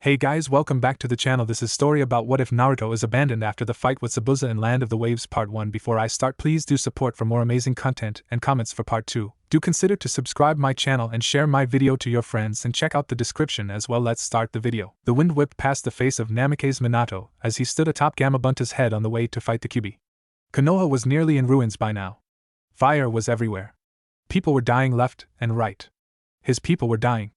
Hey guys, welcome back to the channel. This is story about what if Naruto is abandoned after the fight with Zabuza in Land of the Waves Part 1. Before I start, please do support for more amazing content and comments for Part 2. Do consider to subscribe my channel and share my video to your friends and check out the description as well. Let's start the video. The wind whipped past the face of Namikaze Minato as he stood atop Gamabunta's head on the way to fight the Kyuubi. Konoha was nearly in ruins by now. Fire was everywhere. People were dying left and right. His people were dying.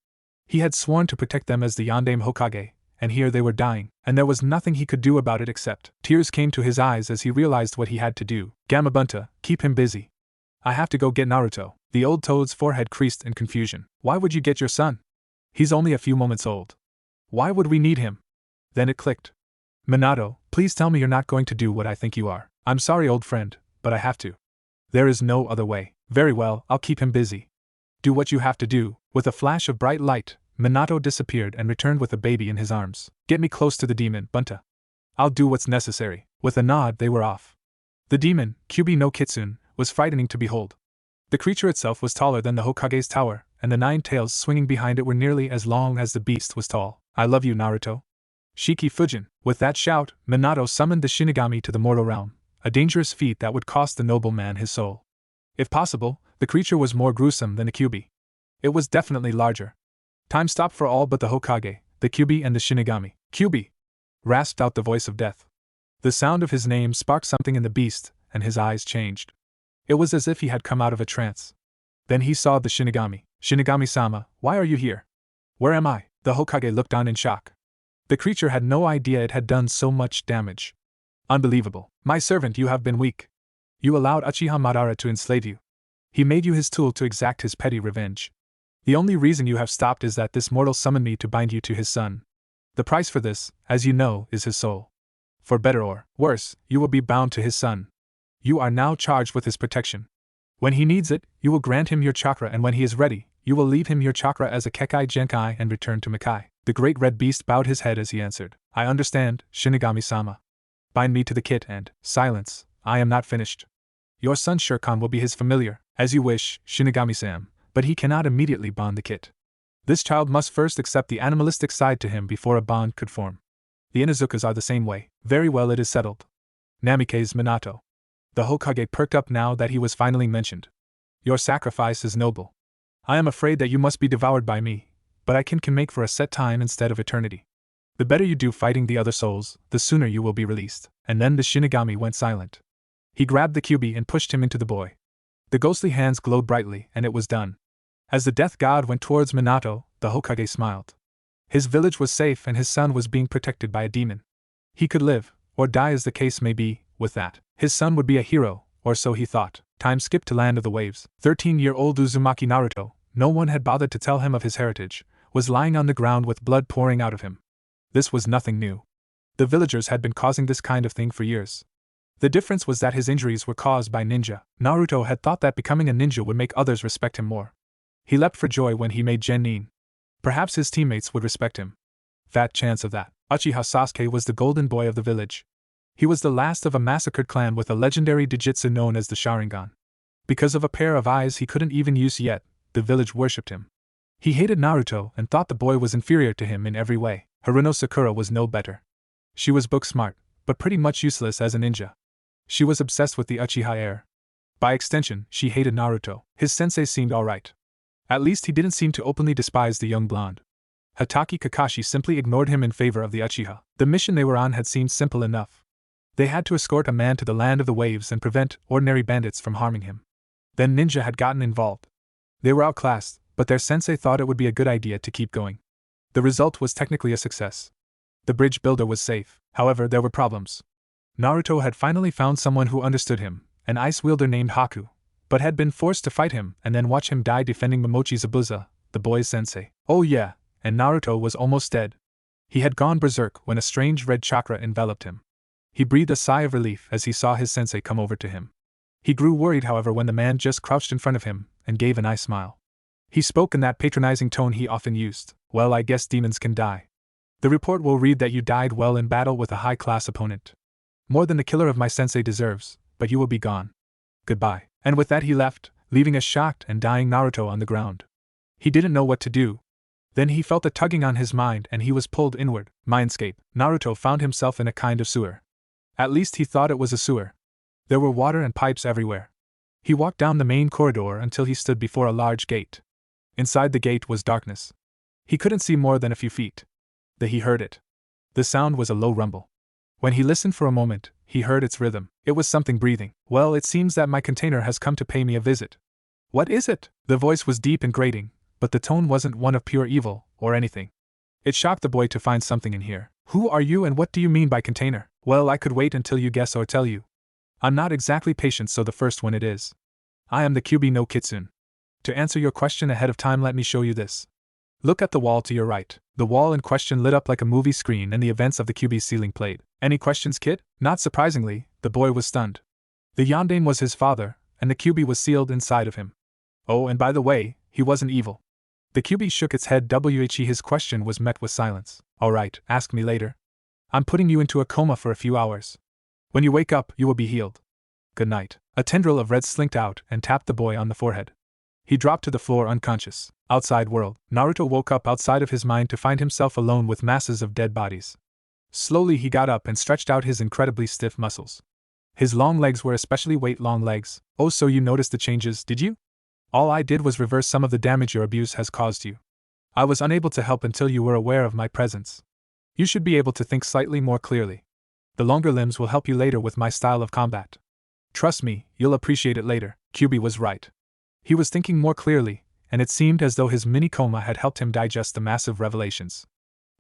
He had sworn to protect them as the Yondaime Hokage, and here they were dying, and there was nothing he could do about it except. Tears came to his eyes as he realized what he had to do. Gamabunta, keep him busy. I have to go get Naruto. The old toad's forehead creased in confusion. Why would you get your son? He's only a few moments old. Why would we need him? Then it clicked. Minato, please tell me you're not going to do what I think you are. I'm sorry, old friend, but I have to. There is no other way. Very well, I'll keep him busy. Do what you have to do. With a flash of bright light, Minato disappeared and returned with a baby in his arms. Get me close to the demon, Bunta. I'll do what's necessary. With a nod, they were off. The demon, Kyuubi no Kitsune, was frightening to behold. The creature itself was taller than the Hokage's tower, and the 9 tails swinging behind it were nearly as long as the beast was tall. I love you, Naruto. Shiki Fujin. With that shout, Minato summoned the Shinigami to the mortal realm, a dangerous feat that would cost the nobleman his soul. If possible, the creature was more gruesome than the Kyuubi. It was definitely larger. Time stopped for all but the Hokage, the Kyuubi and the Shinigami. Kyuubi! Rasped out the voice of death. The sound of his name sparked something in the beast, and his eyes changed. It was as if he had come out of a trance. Then he saw the Shinigami. Shinigami-sama, why are you here? Where am I? The Hokage looked on in shock. The creature had no idea it had done so much damage. Unbelievable. My servant, you have been weak. You allowed Uchiha Madara to enslave you. He made you his tool to exact his petty revenge. The only reason you have stopped is that this mortal summoned me to bind you to his son. The price for this, as you know, is his soul. For better or worse, you will be bound to his son. You are now charged with his protection. When he needs it, you will grant him your chakra, and when he is ready, you will leave him your chakra as a Kekai Genkai and return to Makai. The great red beast bowed his head as he answered. I understand, Shinigami-sama. Bind me to the kit and, silence, I am not finished. Your son Shirkan will be his familiar, as you wish, Shinigami-sam, but he cannot immediately bond the kit. This child must first accept the animalistic side to him before a bond could form. The Inuzukas are the same way. Very well, it is settled. Namikaze Minato. The Hokage perked up now that he was finally mentioned. Your sacrifice is noble. I am afraid that you must be devoured by me, but I can make for a set time instead of eternity. The better you do fighting the other souls, the sooner you will be released. And then the Shinigami went silent. He grabbed the Kyuubi and pushed him into the boy. The ghostly hands glowed brightly, and it was done. As the death god went towards Minato, the Hokage smiled. His village was safe and his son was being protected by a demon. He could live, or die as the case may be, with that. His son would be a hero, or so he thought. Time skipped to Land of the Waves. 13-year-old Uzumaki Naruto, no one had bothered to tell him of his heritage, was lying on the ground with blood pouring out of him. This was nothing new. The villagers had been causing this kind of thing for years. The difference was that his injuries were caused by ninja. Naruto had thought that becoming a ninja would make others respect him more. He leapt for joy when he made genin. Perhaps his teammates would respect him. Fat chance of that. Uchiha Sasuke was the golden boy of the village. He was the last of a massacred clan with a legendary dijutsu known as the Sharingan. Because of a pair of eyes he couldn't even use yet, the village worshipped him. He hated Naruto and thought the boy was inferior to him in every way. Haruno Sakura was no better. She was book smart, but pretty much useless as a ninja. She was obsessed with the Uchiha heir. By extension, she hated Naruto. His sensei seemed alright. At least he didn't seem to openly despise the young blonde. Hatake Kakashi simply ignored him in favor of the Uchiha. The mission they were on had seemed simple enough. They had to escort a man to the Land of the Waves and prevent ordinary bandits from harming him. Then ninja had gotten involved. They were outclassed, but their sensei thought it would be a good idea to keep going. The result was technically a success. The bridge builder was safe, however there were problems. Naruto had finally found someone who understood him, an ice wielder named Haku, but had been forced to fight him and then watch him die defending Momochi Zabuza, the boy's sensei. Oh yeah, and Naruto was almost dead. He had gone berserk when a strange red chakra enveloped him. He breathed a sigh of relief as he saw his sensei come over to him. He grew worried, however, when the man just crouched in front of him and gave a nice smile. He spoke in that patronizing tone he often used. Well, I guess demons can die. The report will read that you died well in battle with a high-class opponent. More than the killer of my sensei deserves, but you will be gone. Goodbye. And with that he left, leaving a shocked and dying Naruto on the ground. He didn't know what to do. Then he felt a tugging on his mind and he was pulled inward. Mindscape. Naruto found himself in a kind of sewer. At least he thought it was a sewer. There were water and pipes everywhere. He walked down the main corridor until he stood before a large gate. Inside the gate was darkness. He couldn't see more than a few feet. Then he heard it. The sound was a low rumble. When he listened for a moment, he heard its rhythm. It was something breathing. Well, it seems that my container has come to pay me a visit. What is it? The voice was deep and grating, but the tone wasn't one of pure evil, or anything. It shocked the boy to find something in here. Who are you and what do you mean by container? Well, I could wait until you guess or tell you. I'm not exactly patient, so the first one it is. I am the Kyuubi no Kitsune. To answer your question ahead of time, let me show you this. Look at the wall to your right. The wall in question lit up like a movie screen and the events of the Kyuubi's ceiling played. Any questions, kid? Not surprisingly, the boy was stunned. The Yondaime was his father, and the Kyuubi was sealed inside of him. Oh, and by the way, he wasn't evil. The Kyuubi shook its head. His question was met with silence. Alright, ask me later. I'm putting you into a coma for a few hours. When you wake up, you will be healed. Good night. A tendril of red slinked out and tapped the boy on the forehead. He dropped to the floor unconscious. Outside world. Naruto woke up outside of his mind to find himself alone with masses of dead bodies. Slowly he got up and stretched out his incredibly stiff muscles. His long legs were especially long legs. Oh, so you noticed the changes, did you? All I did was reverse some of the damage your abuse has caused you. I was unable to help until you were aware of my presence. You should be able to think slightly more clearly. The longer limbs will help you later with my style of combat. Trust me, you'll appreciate it later. Kyuubi was right. He was thinking more clearly, and it seemed as though his mini coma had helped him digest the massive revelations.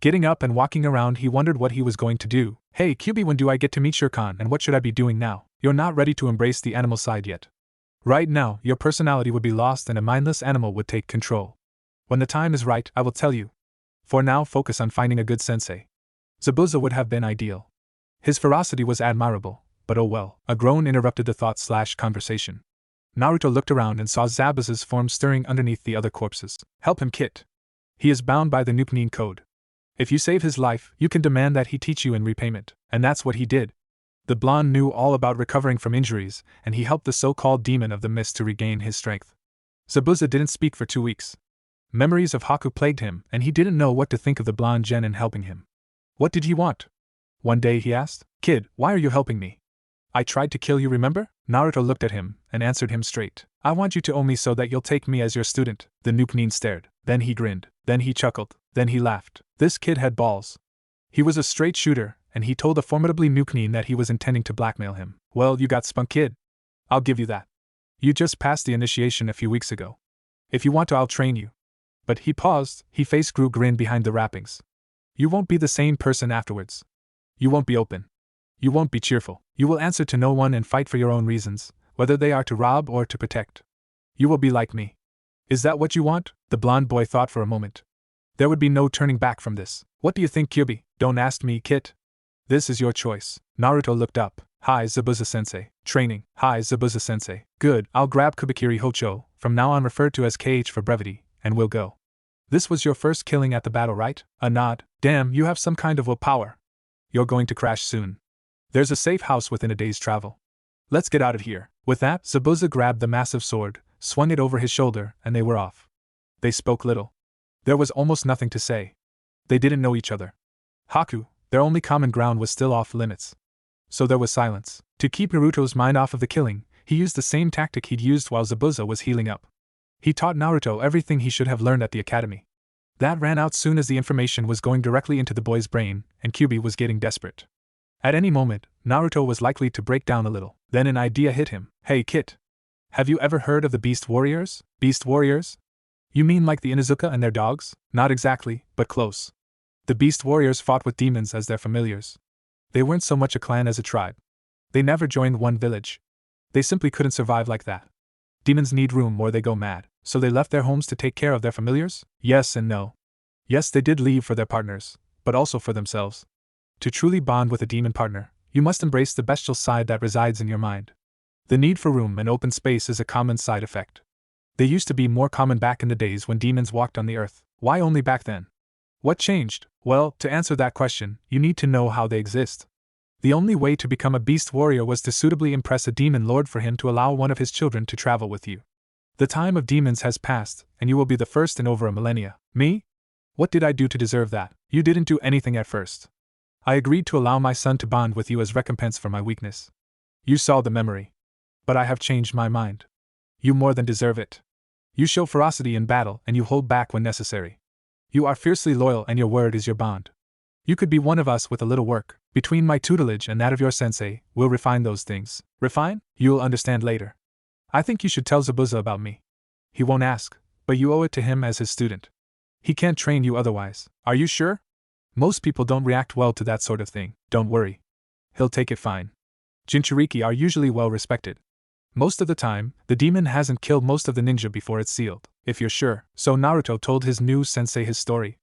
Getting up and walking around, he wondered what he was going to do. Hey Kyuubi, when do I get to meet Shirkan and what should I be doing now? You're not ready to embrace the animal side yet. Right now, your personality would be lost and a mindless animal would take control. When the time is right, I will tell you. For now, focus on finding a good sensei. Zabuza would have been ideal. His ferocity was admirable, but oh well. A groan interrupted the thought/conversation. Naruto looked around and saw Zabuza's form stirring underneath the other corpses. Help him, Kit. He is bound by the Nuppinin code. If you save his life, you can demand that he teach you in repayment, and that's what he did. The blonde knew all about recovering from injuries, and he helped the so-called demon of the mist to regain his strength. Zabuza didn't speak for 2 weeks. Memories of Haku plagued him, and he didn't know what to think of the blonde genin helping him. What did he want? One day he asked, Kid, why are you helping me? I tried to kill you, remember? Naruto looked at him and answered him straight. I want you to owe me so that you'll take me as your student. The Nuppinin stared. Then he grinned. Then he chuckled. Then he laughed. This kid had balls. He was a straight shooter, and he told the formidably Nuppinin that he was intending to blackmail him. Well, you got spunk, kid. I'll give you that. You just passed the initiation a few weeks ago. If you want to, I'll train you. But he paused. His face grew grin behind the wrappings. You won't be the same person afterwards. You won't be open. You won't be cheerful. You will answer to no one and fight for your own reasons, whether they are to rob or to protect. You will be like me. Is that what you want? The blonde boy thought for a moment. There would be no turning back from this. What do you think, Kyuubi? Don't ask me, Kit. This is your choice. Naruto looked up. Hi, Zabuza-sensei. Training. Hi, Zabuza-sensei. Good, I'll grab Kubikiri Hocho, from now on referred to as KH for brevity, and we'll go. This was your first killing at the battle, right? A nod. Damn, you have some kind of willpower. You're going to crash soon. There's a safe house within a day's travel. Let's get out of here. With that, Zabuza grabbed the massive sword, swung it over his shoulder, and they were off. They spoke little. There was almost nothing to say. They didn't know each other. Haku, their only common ground, was still off limits. So there was silence. To keep Naruto's mind off of the killing, he used the same tactic he'd used while Zabuza was healing up. He taught Naruto everything he should have learned at the academy. That ran out soon as the information was going directly into the boy's brain, and Kyuubi was getting desperate. At any moment, Naruto was likely to break down a little. Then an idea hit him. Hey Kit! Have you ever heard of the Beast Warriors? Beast Warriors? You mean like the Inuzuka and their dogs? Not exactly, but close. The Beast Warriors fought with demons as their familiars. They weren't so much a clan as a tribe. They never joined one village. They simply couldn't survive like that. Demons need room or they go mad, so they left their homes to take care of their familiars? Yes and no. Yes, they did leave for their partners, but also for themselves. To truly bond with a demon partner, you must embrace the bestial side that resides in your mind. The need for room and open space is a common side effect. They used to be more common back in the days when demons walked on the earth. Why only back then? What changed? Well, to answer that question, you need to know how they exist. The only way to become a beast warrior was to suitably impress a demon lord for him to allow one of his children to travel with you. The time of demons has passed, and you will be the first in over a millennia. Me? What did I do to deserve that? You didn't do anything at first. I agreed to allow my son to bond with you as recompense for my weakness. You saw the memory. But I have changed my mind. You more than deserve it. You show ferocity in battle and you hold back when necessary. You are fiercely loyal and your word is your bond. You could be one of us with a little work. Between my tutelage and that of your sensei, we'll refine those things. Refine? You'll understand later. I think you should tell Zabuza about me. He won't ask, but you owe it to him as his student. He can't train you otherwise. Are you sure? Most people don't react well to that sort of thing. Don't worry. He'll take it fine. Jinchuriki are usually well respected. Most of the time, the demon hasn't killed most of the ninja before it's sealed, if you're sure. So Naruto told his new sensei his story.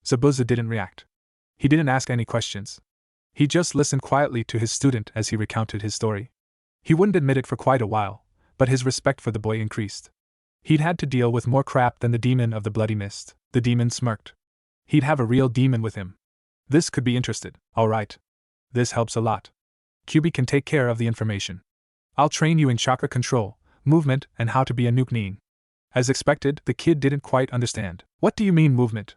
Zabuza didn't react. He didn't ask any questions. He just listened quietly to his student as he recounted his story. He wouldn't admit it for quite a while, but his respect for the boy increased. He'd had to deal with more crap than the demon of the bloody mist. The demon smirked. He'd have a real demon with him. This could be interested. All right. This helps a lot. Kyubi can take care of the information. I'll train you in chakra control, movement, and how to be a nuke-nin. As expected, the kid didn't quite understand. What do you mean movement?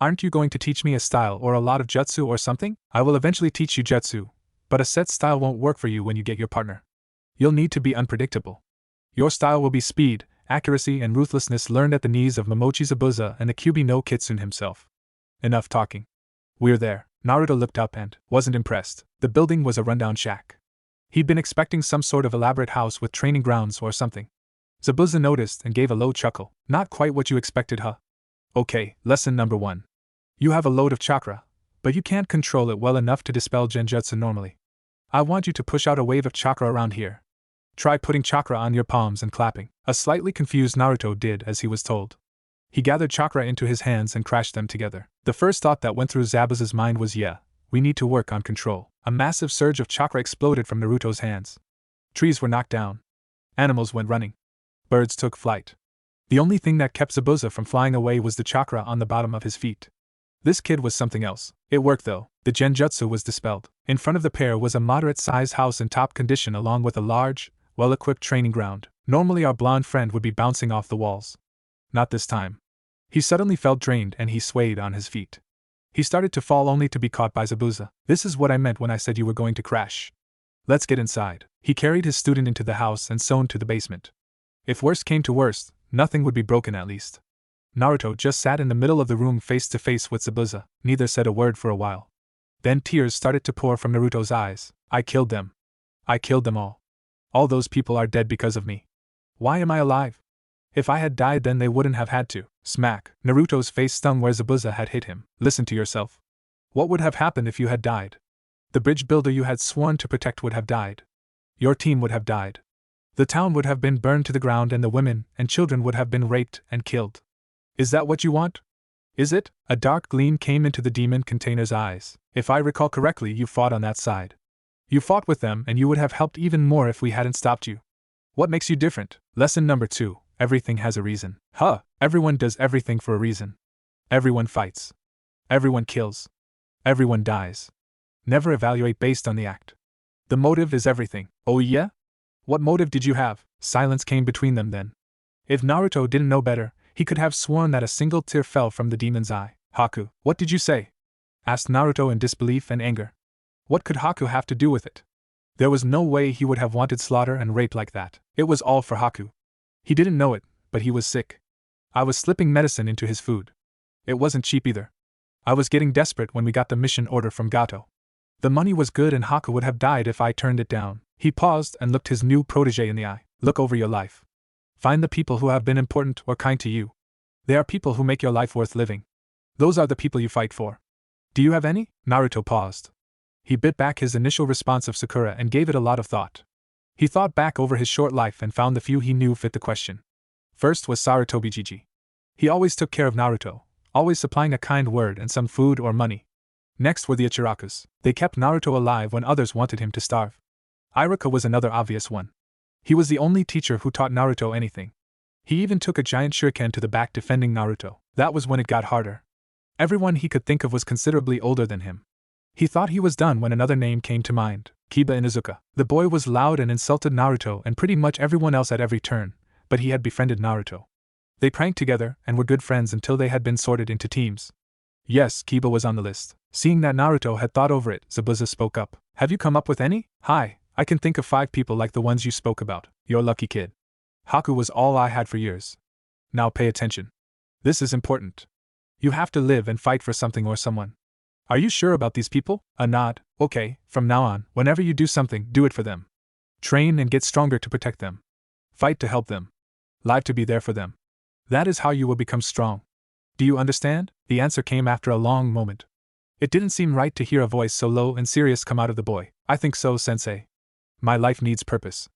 Aren't you going to teach me a style or a lot of jutsu or something? I will eventually teach you jutsu, but a set style won't work for you when you get your partner. You'll need to be unpredictable. Your style will be speed, accuracy, and ruthlessness learned at the knees of Momochi Zabuza and the Kyubi no Kitsune himself. Enough talking. We're there. Naruto looked up and wasn't impressed. The building was a rundown shack. He'd been expecting some sort of elaborate house with training grounds or something. Zabuza noticed and gave a low chuckle. Not quite what you expected, huh? Okay, lesson number 1. You have a load of chakra, but you can't control it well enough to dispel genjutsu normally. I want you to push out a wave of chakra around here. Try putting chakra on your palms and clapping. A slightly confused Naruto did as he was told. He gathered chakra into his hands and crashed them together. The first thought that went through Zabuza's mind was, yeah, we need to work on control. A massive surge of chakra exploded from Naruto's hands. Trees were knocked down. Animals went running. Birds took flight. The only thing that kept Zabuza from flying away was the chakra on the bottom of his feet. This kid was something else. It worked though. The genjutsu was dispelled. In front of the pair was a moderate-sized house in top condition along with a large, well-equipped training ground. Normally our blonde friend would be bouncing off the walls. Not this time. He suddenly felt drained and he swayed on his feet. He started to fall only to be caught by Zabuza. This is what I meant when I said you were going to crash. Let's get inside. He carried his student into the house and sewn to the basement. If worst came to worst, nothing would be broken at least. Naruto just sat in the middle of the room face to face with Zabuza. Neither said a word for a while. Then tears started to pour from Naruto's eyes. I killed them. I killed them all. All those people are dead because of me. Why am I alive? If I had died then they wouldn't have had to. Smack. Naruto's face stung where Zabuza had hit him. Listen to yourself. What would have happened if you had died? The bridge builder you had sworn to protect would have died. Your team would have died. The town would have been burned to the ground and the women and children would have been raped and killed. Is that what you want? Is it? A dark gleam came into the demon container's eyes. If I recall correctly, you fought on that side. You fought with them and you would have helped even more if we hadn't stopped you. What makes you different? Lesson number 2. Everything has a reason. Huh, everyone does everything for a reason. Everyone fights. Everyone kills. Everyone dies. Never evaluate based on the act. The motive is everything. Oh yeah? What motive did you have? Silence came between them then. If Naruto didn't know better, he could have sworn that a single tear fell from the demon's eye. Haku, what did you say? Asked Naruto in disbelief and anger. What could Haku have to do with it? There was no way he would have wanted slaughter and rape like that. It was all for Haku. He didn't know it, but he was sick. I was slipping medicine into his food. It wasn't cheap either. I was getting desperate when we got the mission order from Gato. The money was good and Haku would have died if I turned it down. He paused and looked his new protege in the eye. Look over your life. Find the people who have been important or kind to you. They are people who make your life worth living. Those are the people you fight for. Do you have any? Naruto paused. He bit back his initial response of Sakura and gave it a lot of thought. He thought back over his short life and found the few he knew fit the question. First was Sarutobi Jiji. He always took care of Naruto, always supplying a kind word and some food or money. Next were the Ichirakus. They kept Naruto alive when others wanted him to starve. Iruka was another obvious one. He was the only teacher who taught Naruto anything. He even took a giant shuriken to the back defending Naruto. That was when it got harder. Everyone he could think of was considerably older than him. He thought he was done when another name came to mind. Kiba Inuzuka. The boy was loud and insulted Naruto and pretty much everyone else at every turn, but he had befriended Naruto. They pranked together and were good friends until they had been sorted into teams. Yes, Kiba was on the list. Seeing that Naruto had thought over it, Zabuza spoke up. Have you come up with any? Hi, I can think of 5 people like the ones you spoke about. You're lucky, kid. Haku was all I had for years. Now pay attention. This is important. You have to live and fight for something or someone. Are you sure about these people? A nod. Okay, from now on, whenever you do something, do it for them. Train and get stronger to protect them. Fight to help them. Live to be there for them. That is how you will become strong. Do you understand? The answer came after a long moment. It didn't seem right to hear a voice so low and serious come out of the boy. I think so, sensei. My life needs purpose.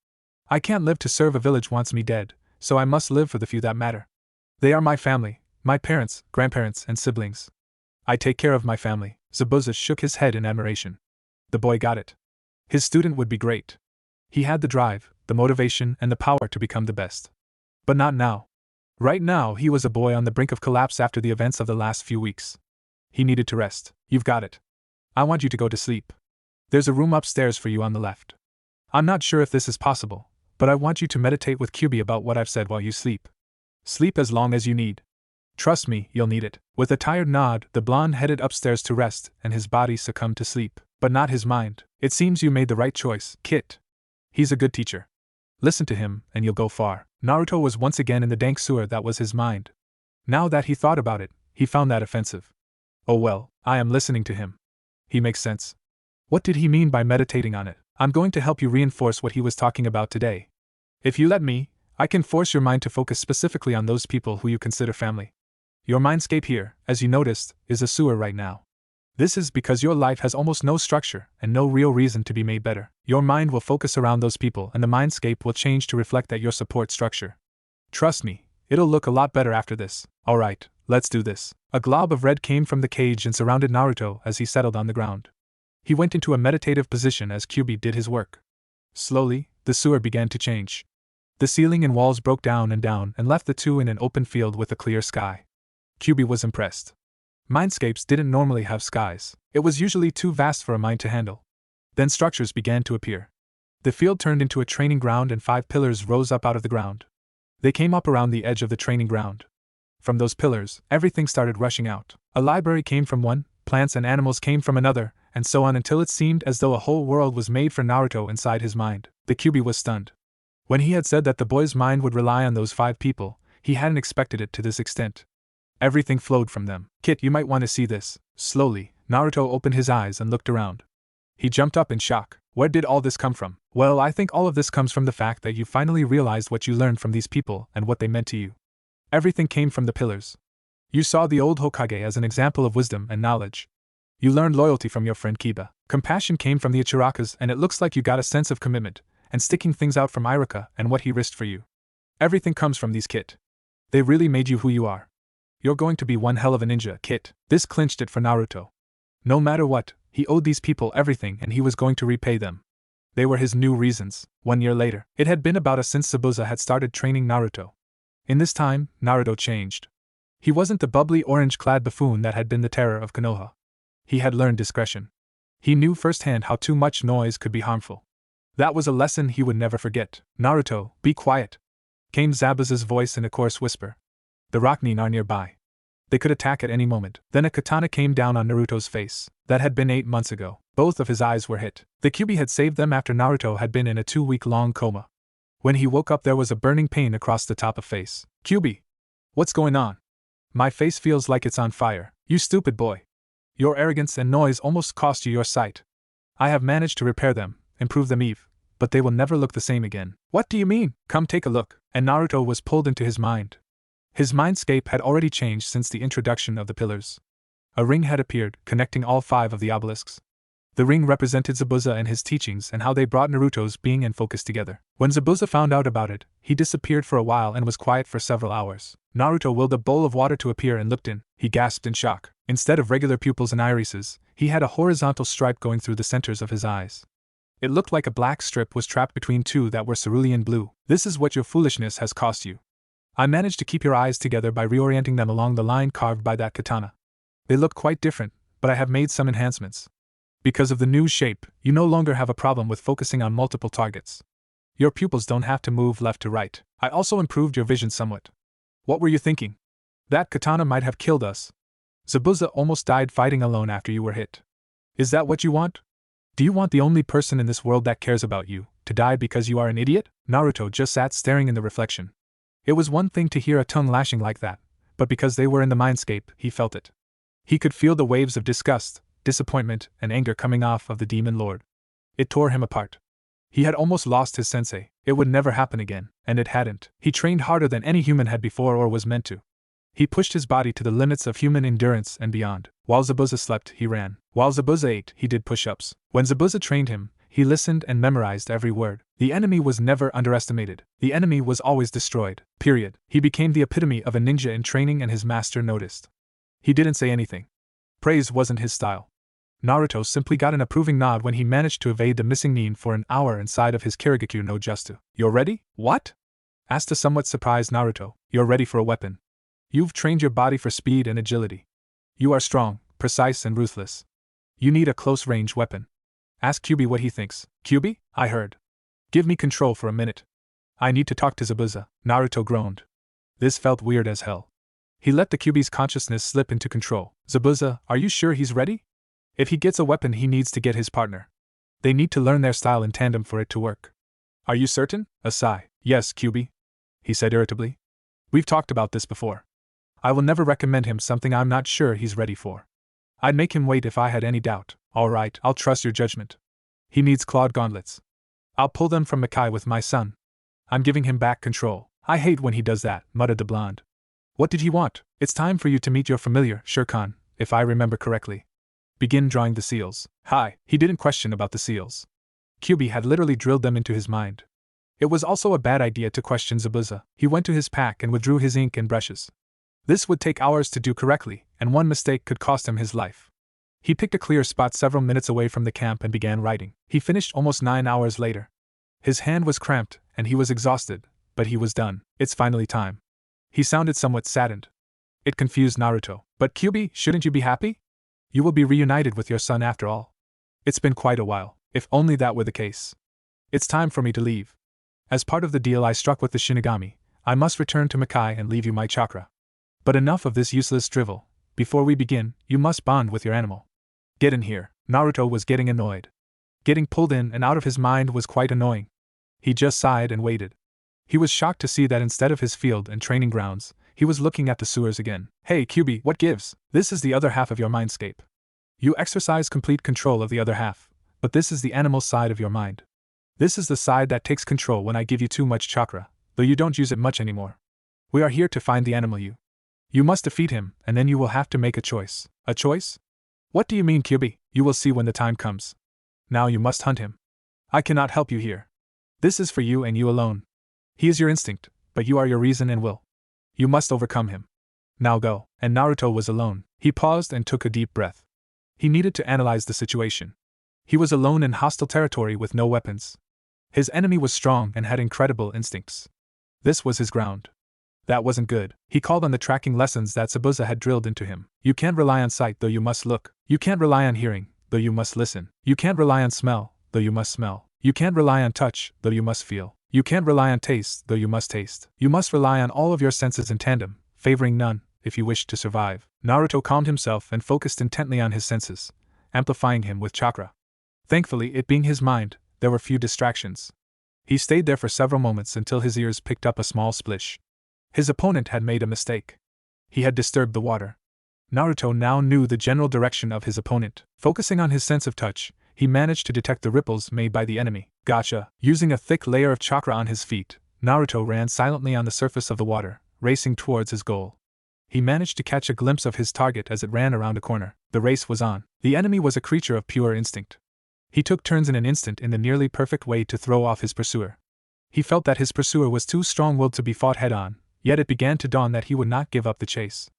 I can't live to serve a village wants me dead, so I must live for the few that matter. They are my family, my parents, grandparents, and siblings. I take care of my family. Zabuza shook his head in admiration. The boy got it. His student would be great. He had the drive, the motivation, and the power to become the best. But not now. Right now, he was a boy on the brink of collapse after the events of the last few weeks. He needed to rest. You've got it. I want you to go to sleep. There's a room upstairs for you on the left. I'm not sure if this is possible, but I want you to meditate with Kyubi about what I've said while you sleep. Sleep as long as you need. Trust me, you'll need it. With a tired nod, the blonde headed upstairs to rest, and his body succumbed to sleep. But not his mind. It seems you made the right choice, Kit. He's a good teacher. Listen to him, and you'll go far. Naruto was once again in the dank sewer that was his mind. Now that he thought about it, he found that offensive. Oh well, I am listening to him. He makes sense. What did he mean by meditating on it? I'm going to help you reinforce what he was talking about today. If you let me, I can force your mind to focus specifically on those people who you consider family. Your mindscape here, as you noticed, is a sewer right now. This is because your life has almost no structure and no real reason to be made better. Your mind will focus around those people and the mindscape will change to reflect that your support structure. Trust me, it'll look a lot better after this. Alright, let's do this. A glob of red came from the cage and surrounded Naruto as he settled on the ground. He went into a meditative position as Kyubi did his work. Slowly, the sewer began to change. The ceiling and walls broke down and left the two in an open field with a clear sky. Kyubi was impressed. Mindscapes didn't normally have skies. It was usually too vast for a mind to handle. Then structures began to appear. The field turned into a training ground and 5 pillars rose up out of the ground. They came up around the edge of the training ground. From those pillars, everything started rushing out. A library came from one, plants and animals came from another, and so on until it seemed as though a whole world was made for Naruto inside his mind. The Kyubi was stunned. When he had said that the boy's mind would rely on those 5 people, he hadn't expected it to this extent. Everything flowed from them. Kit, you might want to see this. Slowly, Naruto opened his eyes and looked around. He jumped up in shock. Where did all this come from? Well, I think all of this comes from the fact that you finally realized what you learned from these people and what they meant to you. Everything came from the pillars. You saw the old Hokage as an example of wisdom and knowledge. You learned loyalty from your friend Kiba. Compassion came from the Ichirakas, and it looks like you got a sense of commitment and sticking things out from Iruka and what he risked for you. Everything comes from these, Kit. They really made you who you are. You're going to be one hell of a ninja, Kit. This clinched it for Naruto. No matter what, he owed these people everything and he was going to repay them. They were his new reasons. 1 year later, it had been about since Zabuza had started training Naruto. In this time, Naruto changed. He wasn't the bubbly orange-clad buffoon that had been the terror of Konoha. He had learned discretion. He knew firsthand how too much noise could be harmful. That was a lesson he would never forget. Naruto, be quiet, came Zabuza's voice in a coarse whisper. The Rocknin are nearby. They could attack at any moment. Then a katana came down on Naruto's face. That had been 8 months ago. Both of his eyes were hit. The Kyubi had saved them after Naruto had been in a 2-week-long coma. When he woke up there was a burning pain across the top of face. Kyubi! What's going on? My face feels like it's on fire. You stupid boy. Your arrogance and noise almost cost you your sight. I have managed to repair them, improve them but they will never look the same again. What do you mean? Come take a look. And Naruto was pulled into his mind. His mindscape had already changed since the introduction of the pillars. A ring had appeared, connecting all 5 of the obelisks. The ring represented Zabuza and his teachings and how they brought Naruto's being and focus together. When Zabuza found out about it, he disappeared for a while and was quiet for several hours. Naruto willed a bowl of water to appear and looked in. He gasped in shock. Instead of regular pupils and irises, he had a horizontal stripe going through the centers of his eyes. It looked like a black strip was trapped between 2 that were cerulean blue. This is what your foolishness has cost you. I managed to keep your eyes together by reorienting them along the line carved by that katana. They look quite different, but I have made some enhancements. Because of the new shape, you no longer have a problem with focusing on multiple targets. Your pupils don't have to move left to right. I also improved your vision somewhat. What were you thinking? That katana might have killed us. Zabuza almost died fighting alone after you were hit. Is that what you want? Do you want the only person in this world that cares about you to die because you are an idiot? Naruto just sat staring in the reflection. It was one thing to hear a tongue lashing like that, but because they were in the mindscape, he felt it. He could feel the waves of disgust, disappointment, and anger coming off of the demon lord. It tore him apart. He had almost lost his sensei. It would never happen again, and it hadn't. He trained harder than any human had before or was meant to. He pushed his body to the limits of human endurance and beyond. While Zabuza slept, he ran. While Zabuza ate, he did push-ups. When Zabuza trained him, he listened and memorized every word. The enemy was never underestimated. The enemy was always destroyed. Period. He became the epitome of a ninja in training, and his master noticed. He didn't say anything. Praise wasn't his style. Naruto simply got an approving nod when he managed to evade the missing nin for an hour inside of his Kirigakyu no Jutsu. You're ready? What? Asked a somewhat surprised Naruto. You're ready for a weapon. You've trained your body for speed and agility. You are strong, precise, and ruthless. You need a close-range weapon. Ask Kyubi what he thinks. Kyubi? I heard. Give me control for a minute. I need to talk to Zabuza. Naruto groaned. This felt weird as hell. He let the Kyubi's consciousness slip into control. Zabuza, are you sure he's ready? If he gets a weapon, he needs to get his partner. They need to learn their style in tandem for it to work. Are you certain? A sigh. Yes, Kyubi, he said irritably. We've talked about this before. I will never recommend him something I'm not sure he's ready for. I'd make him wait if I had any doubt. All right, I'll trust your judgment. He needs clawed gauntlets. I'll pull them from Makai with my son. I'm giving him back control. I hate when he does that, muttered the blonde. What did he want? It's time for you to meet your familiar, Shirkan, if I remember correctly. Begin drawing the seals. Hi, he didn't question about the seals. Kyubi had literally drilled them into his mind. It was also a bad idea to question Zabuza. He went to his pack and withdrew his ink and brushes. This would take hours to do correctly, and one mistake could cost him his life. He picked a clear spot several minutes away from the camp and began writing. He finished almost 9 hours later. His hand was cramped, and he was exhausted, but he was done. It's finally time. He sounded somewhat saddened. It confused Naruto. But Kyubi, shouldn't you be happy? You will be reunited with your son after all. It's been quite a while. If only that were the case. It's time for me to leave. As part of the deal I struck with the Shinigami, I must return to Makai and leave you my chakra. But enough of this useless drivel. Before we begin, you must bond with your animal. Get in here. Naruto was getting annoyed. Getting pulled in and out of his mind was quite annoying. He just sighed and waited. He was shocked to see that instead of his field and training grounds, he was looking at the sewers again. Hey Kyubi, what gives? This is the other half of your mindscape. You exercise complete control of the other half, but this is the animal side of your mind. This is the side that takes control when I give you too much chakra, though you don't use it much anymore. We are here to find the animal you. You must defeat him, and then you will have to make a choice. A choice? What do you mean, Kyubi? You will see when the time comes. Now you must hunt him. I cannot help you here. This is for you and you alone. He is your instinct, but you are your reason and will. You must overcome him. Now go. And Naruto was alone. He paused and took a deep breath. He needed to analyze the situation. He was alone in hostile territory with no weapons. His enemy was strong and had incredible instincts. This was his ground. That wasn't good. He called on the tracking lessons that Zabuza had drilled into him. You can't rely on sight, though you must look. You can't rely on hearing, though you must listen. You can't rely on smell, though you must smell. You can't rely on touch, though you must feel. You can't rely on taste, though you must taste. You must rely on all of your senses in tandem, favoring none, if you wish to survive. Naruto calmed himself and focused intently on his senses, amplifying him with chakra. Thankfully, it being his mind, there were few distractions. He stayed there for several moments until his ears picked up a small splish. His opponent had made a mistake. He had disturbed the water. Naruto now knew the general direction of his opponent. Focusing on his sense of touch, he managed to detect the ripples made by the enemy. Gotcha! Using a thick layer of chakra on his feet, Naruto ran silently on the surface of the water, racing towards his goal. He managed to catch a glimpse of his target as it ran around a corner. The race was on. The enemy was a creature of pure instinct. He took turns in an instant in the nearly perfect way to throw off his pursuer. He felt that his pursuer was too strong-willed to be fought head-on, yet it began to dawn that he would not give up the chase.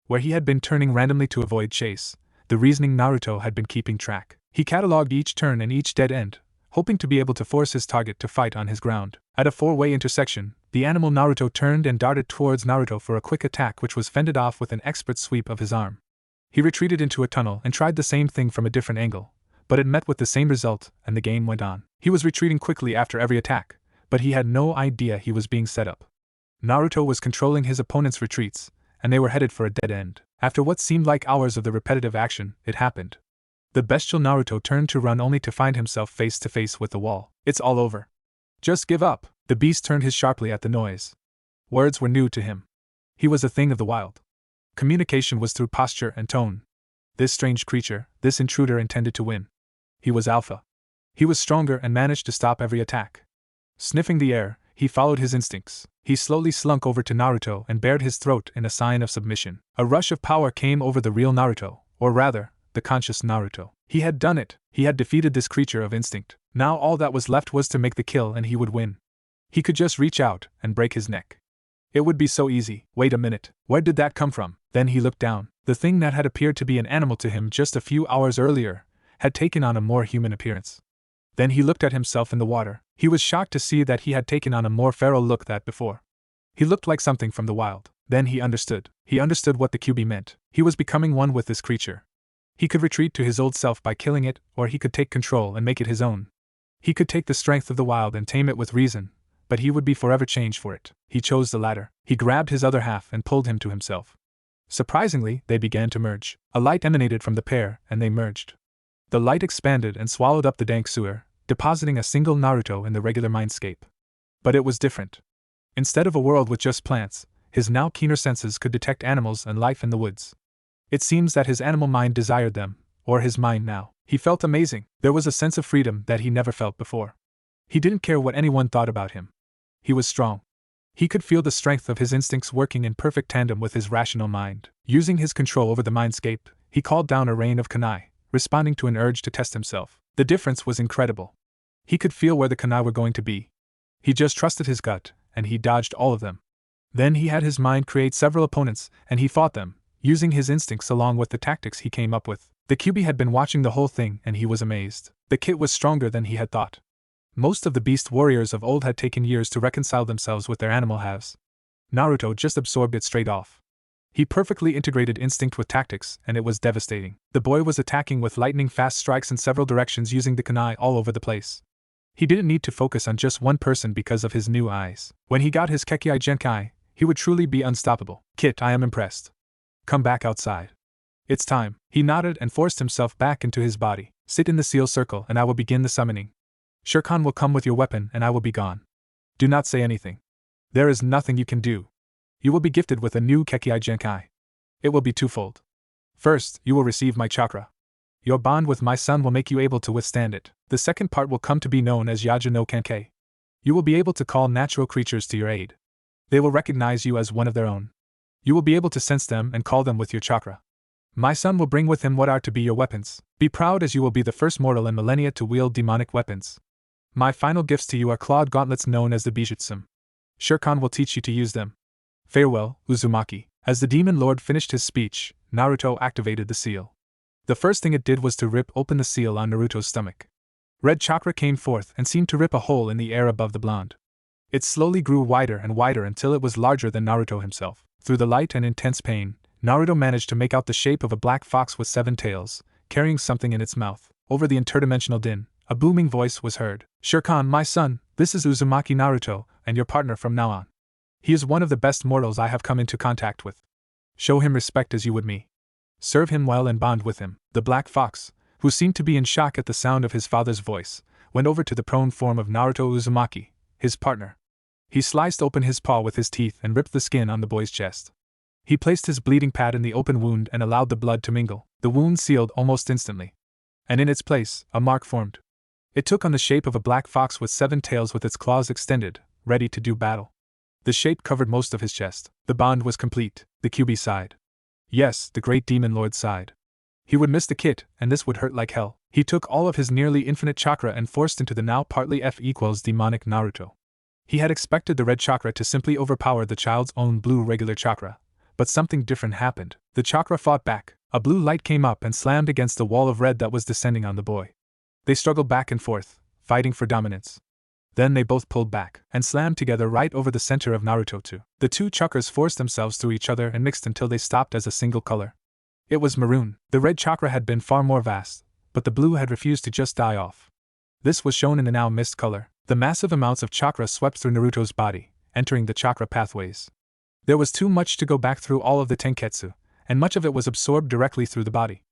Where he had been turning randomly to avoid chase, the reasoning Naruto had been keeping track. He catalogued each turn and each dead end, hoping to be able to force his target to fight on his ground. At a four-way intersection, the animal Naruto turned and darted towards Naruto for a quick attack which was fended off with an expert sweep of his arm. He retreated into a tunnel and tried the same thing from a different angle, but it met with the same result, and the game went on. He was retreating quickly after every attack, but he had no idea he was being set up. Naruto was controlling his opponent's retreats, and they were headed for a dead end. After what seemed like hours of the repetitive action, it happened. The bestial Naruto turned to run only to find himself face to face with the wall. It's all over. Just give up. The beast turned his sharply at the noise. Words were new to him. He was a thing of the wild. Communication was through posture and tone. This strange creature, this intruder intended to win. He was alpha. He was stronger and managed to stop every attack. Sniffing the air, he followed his instincts. He slowly slunk over to Naruto and bared his throat in a sign of submission. A rush of power came over the real Naruto, or rather, the conscious Naruto. He had done it. He had defeated this creature of instinct. Now all that was left was to make the kill and he would win. He could just reach out and break his neck. It would be so easy. Wait a minute. Where did that come from? Then he looked down. The thing that had appeared to be an animal to him just a few hours earlier had taken on a more human appearance. Then he looked at himself in the water. He was shocked to see that he had taken on a more feral look than before. He looked like something from the wild. Then he understood. He understood what the QB meant. He was becoming one with this creature. He could retreat to his old self by killing it, or he could take control and make it his own. He could take the strength of the wild and tame it with reason, but he would be forever changed for it. He chose the latter. He grabbed his other half and pulled him to himself. Surprisingly, they began to merge. A light emanated from the pair, and they merged. The light expanded and swallowed up the dank sewer, depositing a single Naruto in the regular mindscape. But it was different. Instead of a world with just plants, his now keener senses could detect animals and life in the woods. It seems that his animal mind desired them, or his mind now. He felt amazing. There was a sense of freedom that he never felt before. He didn't care what anyone thought about him. He was strong. He could feel the strength of his instincts working in perfect tandem with his rational mind. Using his control over the mindscape, he called down a rain of kunai, responding to an urge to test himself. The difference was incredible. He could feel where the kunai were going to be. He just trusted his gut, and he dodged all of them. Then he had his mind create several opponents, and he fought them, using his instincts along with the tactics he came up with. The QB had been watching the whole thing, and he was amazed. The kit was stronger than he had thought. Most of the beast warriors of old had taken years to reconcile themselves with their animal halves. Naruto just absorbed it straight off. He perfectly integrated instinct with tactics, and it was devastating. The boy was attacking with lightning-fast strikes in several directions using the kunai all over the place. He didn't need to focus on just one person because of his new eyes. When he got his Kekkei Genkai, he would truly be unstoppable. Kit, I am impressed. Come back outside. It's time. He nodded and forced himself back into his body. Sit in the seal circle and I will begin the summoning. Shirkan will come with your weapon and I will be gone. Do not say anything. There is nothing you can do. You will be gifted with a new Kekkei Genkai. It will be twofold. First, you will receive my chakra. Your bond with my son will make you able to withstand it. The second part will come to be known as Yaja no Kenkei. You will be able to call natural creatures to your aid. They will recognize you as one of their own. You will be able to sense them and call them with your chakra. My son will bring with him what are to be your weapons. Be proud as you will be the first mortal in millennia to wield demonic weapons. My final gifts to you are clawed gauntlets known as the Bijutsu. Shirkan will teach you to use them. Farewell, Uzumaki. As the demon lord finished his speech, Naruto activated the seal. The first thing it did was to rip open the seal on Naruto's stomach. Red chakra came forth and seemed to rip a hole in the air above the blonde. It slowly grew wider and wider until it was larger than Naruto himself. Through the light and intense pain, Naruto managed to make out the shape of a black fox with 7 tails, carrying something in its mouth. Over the interdimensional din, a booming voice was heard. Shirkan, my son, this is Uzumaki Naruto, and your partner from now on. He is one of the best mortals I have come into contact with. Show him respect as you would me. Serve him well and bond with him. The black fox, who seemed to be in shock at the sound of his father's voice, went over to the prone form of Naruto Uzumaki, his partner. He sliced open his paw with his teeth and ripped the skin on the boy's chest. He placed his bleeding pad in the open wound and allowed the blood to mingle. The wound sealed almost instantly. And in its place, a mark formed. It took on the shape of a black fox with 7 tails with its claws extended, ready to do battle. The shape covered most of his chest. The bond was complete. The QB sighed. Yes, the great demon lord sighed. He would miss the kit, and this would hurt like hell. He took all of his nearly infinite chakra and forced into the now partly F equals demonic Naruto. He had expected the red chakra to simply overpower the child's own blue regular chakra, but something different happened. The chakra fought back. A blue light came up and slammed against the wall of red that was descending on the boy. They struggled back and forth, fighting for dominance. Then they both pulled back and slammed together right over the center of Naruto too. The two chakras forced themselves through each other and mixed until they stopped as a single color. It was maroon. The red chakra had been far more vast, but the blue had refused to just die off. This was shown in the now mist color. The massive amounts of chakra swept through Naruto's body, entering the chakra pathways. There was too much to go back through all of the tenketsu, and much of it was absorbed directly through the body.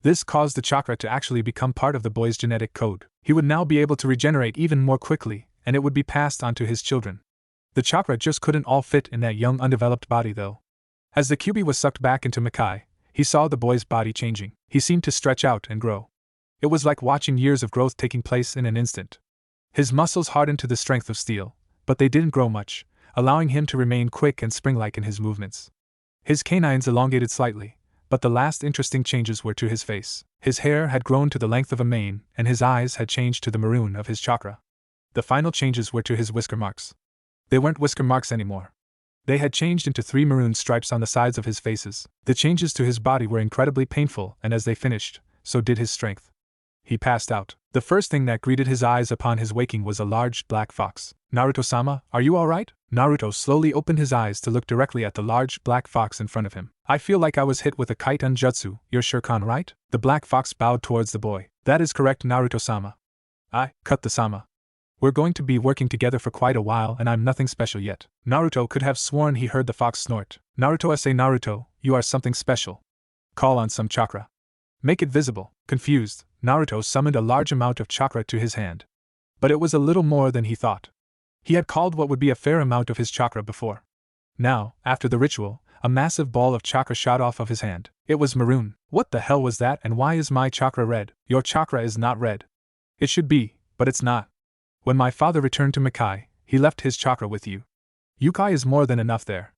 This caused the chakra to actually become part of the boy's genetic code. He would now be able to regenerate even more quickly, and it would be passed on to his children. The chakra just couldn't all fit in that young undeveloped body though. As the Kyuubi was sucked back into Makai, he saw the boy's body changing. He seemed to stretch out and grow. It was like watching years of growth taking place in an instant. His muscles hardened to the strength of steel, but they didn't grow much, allowing him to remain quick and spring-like in his movements. His canines elongated slightly, but the last interesting changes were to his face. His hair had grown to the length of a mane, and his eyes had changed to the maroon of his chakra. The final changes were to his whisker marks. They weren't whisker marks anymore. They had changed into 3 maroon stripes on the sides of his faces. The changes to his body were incredibly painful, and as they finished, so did his strength. He passed out. The first thing that greeted his eyes upon his waking was a large black fox. "Naruto-sama, are you alright?" Naruto slowly opened his eyes to look directly at the large black fox in front of him. "I feel like I was hit with a kite jutsu. You're Shirkan, right?" The black fox bowed towards the boy. "That is correct, Naruto-sama." "I cut the sama. We're going to be working together for quite a while and I'm nothing special yet." Naruto could have sworn he heard the fox snort. "Naruto-sa Naruto, you are something special. Call on some chakra. Make it visible." Confused, Naruto summoned a large amount of chakra to his hand. But it was a little more than he thought. He had called what would be a fair amount of his chakra before. Now, after the ritual, a massive ball of chakra shot off of his hand. It was maroon. "What the hell was that and why is my chakra red?" "Your chakra is not red. It should be, but it's not. When my father returned to Makai, he left his chakra with you. Yukai is more than enough there.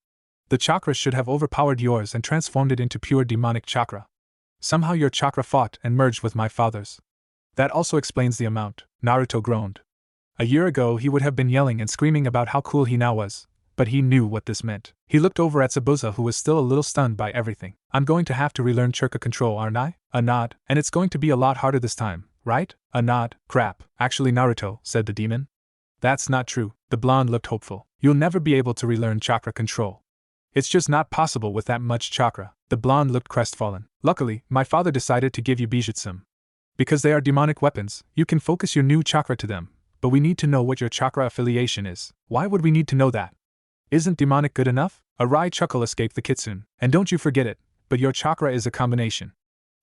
The chakra should have overpowered yours and transformed it into pure demonic chakra. Somehow your chakra fought and merged with my father's. That also explains the amount." Naruto groaned. A year ago he would have been yelling and screaming about how cool he now was, but he knew what this meant. He looked over at Zabuza, who was still a little stunned by everything. "I'm going to have to relearn chakra control, aren't I?" A nod. "And it's going to be a lot harder this time, right?" A nod. "Crap. Actually, Naruto," said the demon. "That's not true." The blonde looked hopeful. "You'll never be able to relearn chakra control. It's just not possible with that much chakra." The blonde looked crestfallen. "Luckily, my father decided to give you bijutsu. Because they are demonic weapons, you can focus your new chakra to them, but we need to know what your chakra affiliation is." "Why would we need to know that? Isn't demonic good enough?" A wry chuckle escaped the kitsune. "And don't you forget it, but your chakra is a combination.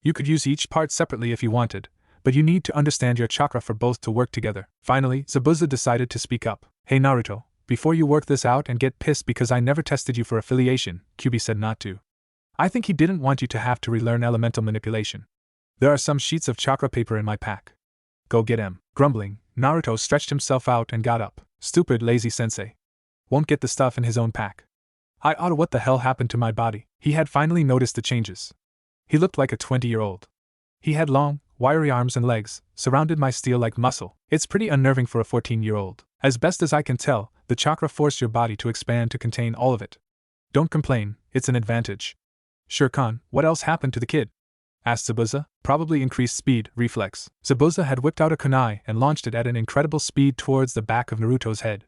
You could use each part separately if you wanted, but you need to understand your chakra for both to work together." Finally, Zabuza decided to speak up. "Hey Naruto, before you work this out and get pissed because I never tested you for affiliation," Kyuubi said not to. "I think he didn't want you to have to relearn elemental manipulation. There are some sheets of chakra paper in my pack. Go get 'em." Grumbling, Naruto stretched himself out and got up. "Stupid lazy sensei. Won't get the stuff in his own pack. I oughta what the hell happened to my body?" He had finally noticed the changes. He looked like a 20-year-old. He had long, wiry arms and legs, surrounded by steel-like muscle. "It's pretty unnerving for a 14-year-old. As best as I can tell, the chakra forced your body to expand to contain all of it. Don't complain, it's an advantage." "Shirkan, what else happened to the kid?" asked Zabuza. "Probably increased speed, reflex." Zabuza had whipped out a kunai and launched it at an incredible speed towards the back of Naruto's head.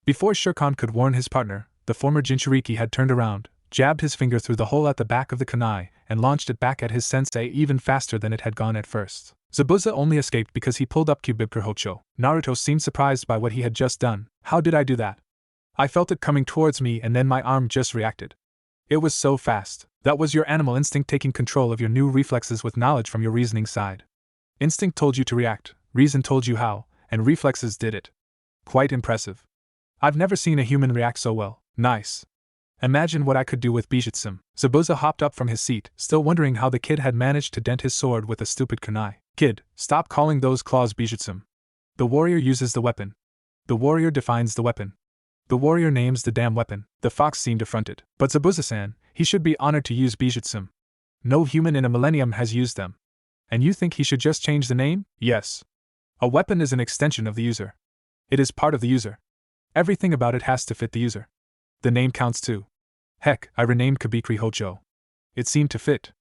Before Shirkan could warn his partner, the former Jinchuriki had turned around, jabbed his finger through the hole at the back of the kunai, and launched it back at his sensei even faster than it had gone at first. Zabuza only escaped because he pulled up Kyubibker Hocho. Naruto seemed surprised by what he had just done. "How did I do that? I felt it coming towards me and then my arm just reacted. It was so fast." "That was your animal instinct taking control of your new reflexes with knowledge from your reasoning side. Instinct told you to react, reason told you how, and reflexes did it. Quite impressive. I've never seen a human react so well." "Nice. Imagine what I could do with bijutsu." Zabuza hopped up from his seat, still wondering how the kid had managed to dent his sword with a stupid kunai. "Kid, stop calling those claws bijutsu. The warrior uses the weapon. The warrior defines the weapon. The warrior names the damn weapon." The fox seemed affronted. "But Zabuza-san, he should be honored to use bijutsu. No human in a millennium has used them. And you think he should just change the name?" "Yes. A weapon is an extension of the user. It is part of the user. Everything about it has to fit the user. The name counts too. Heck, I renamed Kabikri Hojo. It seemed to fit."